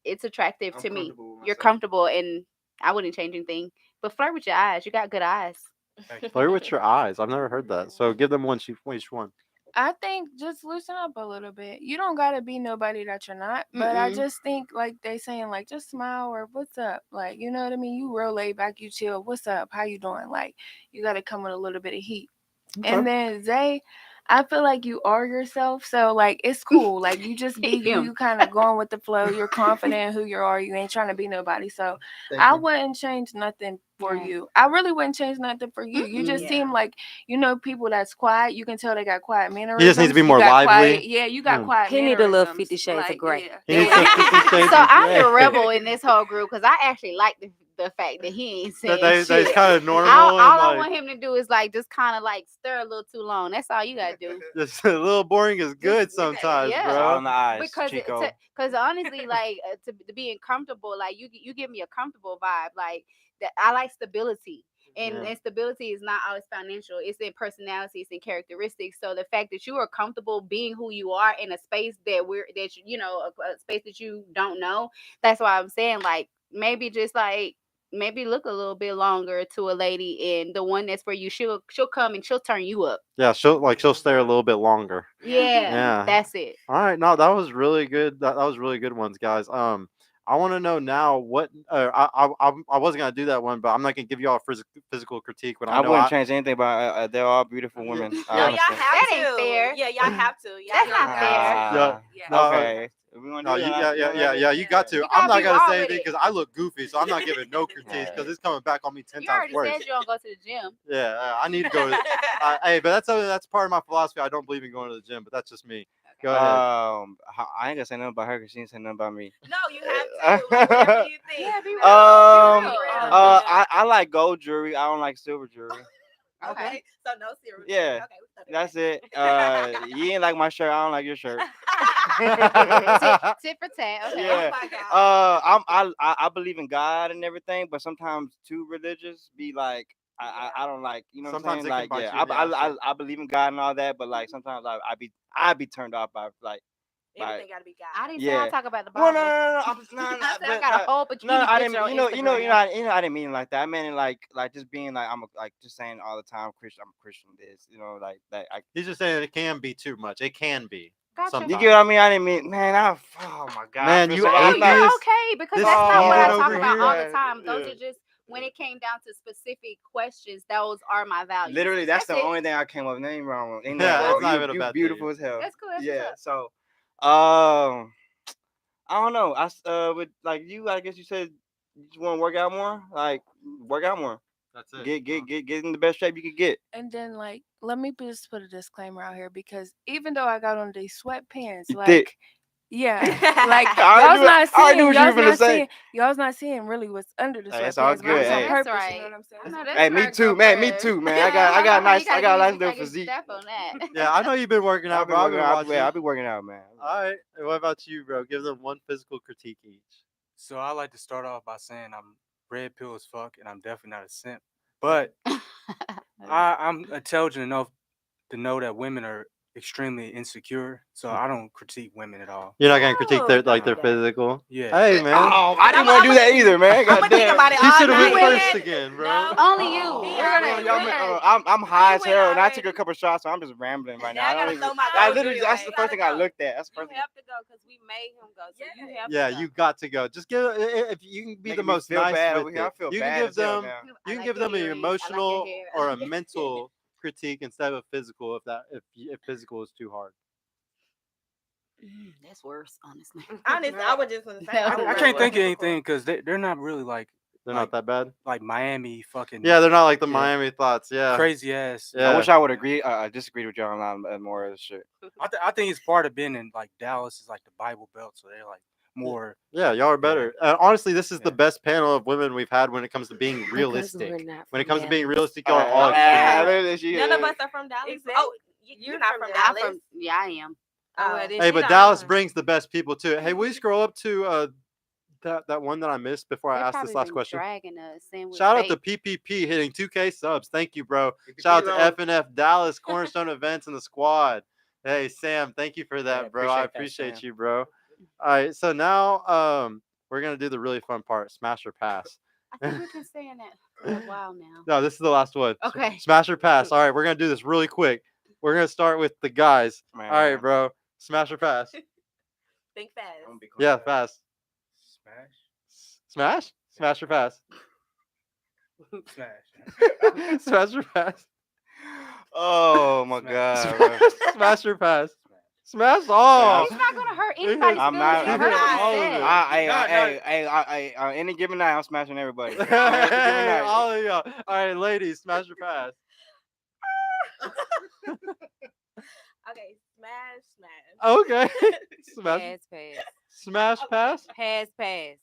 it's attractive I'm to me. comfortable with You're myself. comfortable and I wouldn't change anything. But flirt with your eyes. You got good eyes. Flirt with your eyes. I've never heard that. So give them each one. I think just loosen up a little bit. You don't gotta be nobody that you're not. But I Mm-mm. just think like they saying like just smile or what's up. Like, you know what I mean? You real laid back, you chill. What's up? How you doing? Like you gotta come with a little bit of heat. And then Zay, I feel like you are yourself. So like it's cool. Like you just be you, Him. you kind of going with the flow. You're confident in who you are. You ain't trying to be nobody. So Thank I you. wouldn't change nothing for Yeah. you. I really wouldn't change nothing for you. You just Yeah. seem like, people that's quiet. You can tell they got quiet mannerisms. He just needs to be You more got lively. Quiet, yeah, you got Mm. quiet He need a little mannerisms. 50 Shades of Like, Grey. yeah. He needs some 50 Shades So of I'm the Grey. rebel in this whole group because I actually like the fact that he ain't saying That shit. he's kind of normal. All and I like, want him to do is like just kind of like stir a little too long. That's all you gotta do. just a little boring is good sometimes, yeah. It's all bro. in the eyes, Because Chico. because honestly, like to being comfortable, like you give me a comfortable vibe. Like that, I like stability. And stability is not always financial. It's in personality. It's in characteristics. So the fact that you are comfortable being who you are in a space that a space that you don't know. That's why I'm saying like maybe just like maybe look a little bit longer to a lady, and the one that's for you, she'll come and she'll turn you up. Yeah, she'll stay a little bit longer. Yeah, that's it. All right, no, that was really good. That was really good ones, guys. I want to know now what I wasn't gonna do that one, but I'm not gonna give you all a physical critique when I I know wouldn't change anything, but they're all beautiful women. No, honestly. y'all have That to. ain't fair. Yeah, y'all have to. Y'all That's y'all not have fair. to. Yeah. Yeah. No, Okay. If we wanna No, do you, that, yeah, you got to. You I'm gotta not be gonna raw say with anything it. because I look goofy, so I'm not giving no critiques because it's coming back on me 10 You times already worse. said you don't go to the gym. Yeah, I need to go. Hey, but that's part of my philosophy. I don't believe in going to the gym, but that's just me. Go ahead. I ain't gonna say nothing about her because she ain't say nothing about me. No, you have to. Like, whatever you think. Yeah, be real. Um, Be real. I like gold jewelry. I don't like silver jewelry. Okay. So no serious. Yeah, Okay, we started That's right. it. You ain't like my shirt. I don't like your shirt. Tit for tat. Okay. Yeah. Oh my God. I believe in God and everything, but sometimes too religious be like I don't like, you know what Sometimes I'm it saying? can Like bite yeah, you in the ass. I believe in God and all that, but like sometimes I be turned off by like Everything gotta be God. I didn't say I yeah. talk about the Well, Bible. no. I said I got a whole bikini No, I picture didn't. on You know, Instagram. I didn't mean it like that. I meant it like just being like like just saying all the time Christian. I'm a Christian. This, like that. He's just saying it can be too much. It can be. Gotcha. You Sometimes. get what I mean? I didn't mean, man. Oh my God. Man, I feel you so No, bad. I'm not- you're atheist. okay because This that's not what I heathen talk over about all here. the time. Those Yeah. are just when it came down to specific questions. Those are my values. Literally, that's the it. only thing I came up with. Ain't wrong. Ain't Yeah, nothing wrong. it's not even a You bad beautiful thing. as hell. That's cool. That's Yeah. what's up. So, I don't know. With like you, I guess you said you just want to work out more. Like work out more. That's it. Get in the best shape you can get. And then, like, let me just put a disclaimer out here because even though I got on these sweatpants, You like, thick. yeah, like I already y'all's not I already knew seeing, what you were finna say. y'all's not seeing really what's under the Hey, it's all sweatpants. But good. it's on Hey. That's purpose. right. You know what I'm saying? I know that's Hey, me right, too, man. Me girlfriend. too, man. I got You nice gotta nice get little a physique. step on that. Yeah, I know you've been working out, I've been bro. I've working been out. watching. Yeah, I've been working out, man. All right. And what about you, bro? Give them one physical critique each. So I like to start off by saying I'm red pill as fuck, and I'm definitely not a simp. But I'm intelligent enough to know that women are extremely insecure, so I don't critique women at all. You're not gonna critique their No, like their don't do that. physical. Yeah. Hey, man. Oh, I didn't want to do that either, man. I'm gonna think Goddamn. about it She all should have night. went Wait, first wait. again, bro. No. Only you. Oh, We're yeah, gonna. Y'all, We're man, gonna I'm high as went hell, and I already. took a couple shots, so I'm just rambling right now. Now I I gotta don't even. throw my I vote literally, anyway. that's the first thing I looked at. That's the You first thing. have to go because we made him go. So you have Yeah, to go. you got to go. Just give if you can be Making the me most feel nice bad with over here. I it. feel You can bad give as hell them now. you can like give your them an earrings. I like your emotional hair. or a mental critique instead of physical if physical is too hard. That's worse, honestly. Honestly, I was just gonna say. No. I can't think of anything because they're not really like They're not that bad. like Miami fucking Yeah, they're not like the Yeah. Miami thoughts. Yeah. crazy ass. Yeah. I wish I would agree. I disagreed with y'all on a lot more of this shit. I think it's part of being in like Dallas is like the Bible Belt, so they're like more. Yeah, y'all are better. Honestly, this is the Yeah. best panel of women we've had when it comes to being realistic. When it comes to being realistic, y'all are all None None of us are from Dallas. Exactly. Oh, you're not from I'm Dallas. yeah, I am. Oh, well, then Hey, she but don't Dallas know. brings the best people too. Hey, will you scroll up to that one that I missed before I They've asked this probably last been question? dragging us. saying we're Shout out to fake. PPP hitting 2K subs. Thank you, bro. Shout out to FNF Dallas, Cornerstone Events, and the squad. Hey, Sam, thank you for that, Yeah, bro. I appreciate that, appreciate Sam. you, bro. All right, so now we're gonna do the really fun part, smash or pass. I think we've been saying that for a while now. No, this is the last one. Okay. Smash or pass. All right, we're gonna do this really quick. We're gonna start with the guys. Man, All right, bro. Smash or pass? Think fast. Yeah, fast. Smash? Smash or pass? Smash. Smash or pass? Oh my god, bro. Smash or pass? Smash? Oh. It's not gonna hurt anybody's I'm feelings. not. You I'm heard not. what I said. Any given night, I'm smashing everybody. Any given Hey, night. all of y'all. All right, ladies, smash or pass? Okay, smash. Okay. Smash. Pass. Smash pass?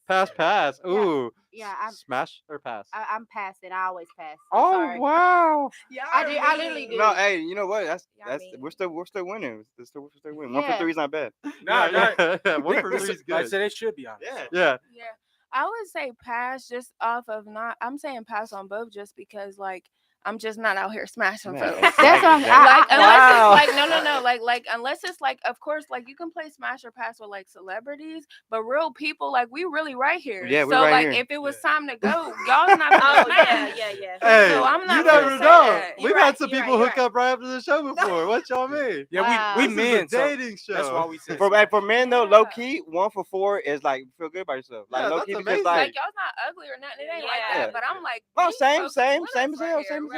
Pass. Pass. Ooh. Yeah, I'm Smash or pass? I'm passing. I always pass. I'm Oh sorry. wow. I literally do. No, hey, you know what? That's mean. we're still winning. We're still winning. 1 for Yeah. 3 is not bad. Yeah, 1 for 3 is Like I good. said, they should be honest. Yeah. Yeah, I would say pass just off of not. I'm saying pass on both just because like I'm just not out here smashing Man, folks. That's what I'm Like unless Wow. it's like no like unless it's like of course like you can play smash or pass with like celebrities, but real people like we really right here. Yeah, we so right like here. if it was time to go, y'all's not gonna Oh smash. yeah. Hey, So I'm you not never gonna say know. that. We've You're had right, some you're people right, hook you're up right after the show before. What y'all mean? Yeah, Wow. we This men. is a dating show. That's why we said. For men though, low key, 1 for 4 is like feel good about yourself. Like Yeah, low that's key because amazing. Like like y'all's not ugly or nothing. It ain't like Yeah. that. But I'm like, No, these same folks as with hell, us right same here, as right?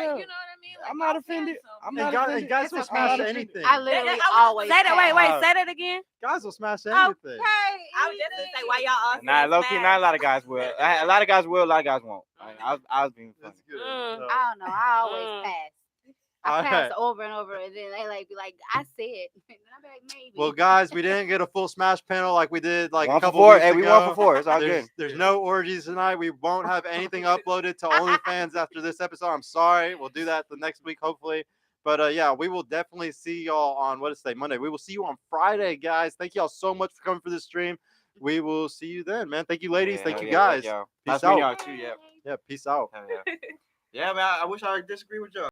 hell. You know what I mean? Like, I'm not y'all feel offended. something. I'm And not guys, offended. and guys will It's smash okay. anything. I literally That- always Say that. pass. Wait. Say that again. Guys will smash Okay. anything. I was just gonna say why y'all all Nah, saying low key, smash. not a lot of guys will. A lot of guys will, a lot of guys won't. I was being funny. That's good. Mm. I don't know. I always pass. I All pass right. over and over, and then they be like, I said, and I'm like, maybe. Well, guys, we didn't get a full smash panel like we did like 1 a for couple 4. weeks Hey, ago. we 1 for 4. It's all There's, good. there's no orgies tonight. We won't have anything uploaded to OnlyFans after this episode. I'm sorry. We'll do that the next week, hopefully. But yeah, we will definitely see y'all on what is today? Monday. We will see you on Friday, guys. Thank y'all so much for coming for this stream. We will see you then, man. Thank you, ladies. Yeah, Thank hell you, yeah, guys. y'all. Peace Nice meeting out. y'all too. Yeah. Yeah, peace out. Hell yeah. Yeah, man. I wish I disagree with y'all.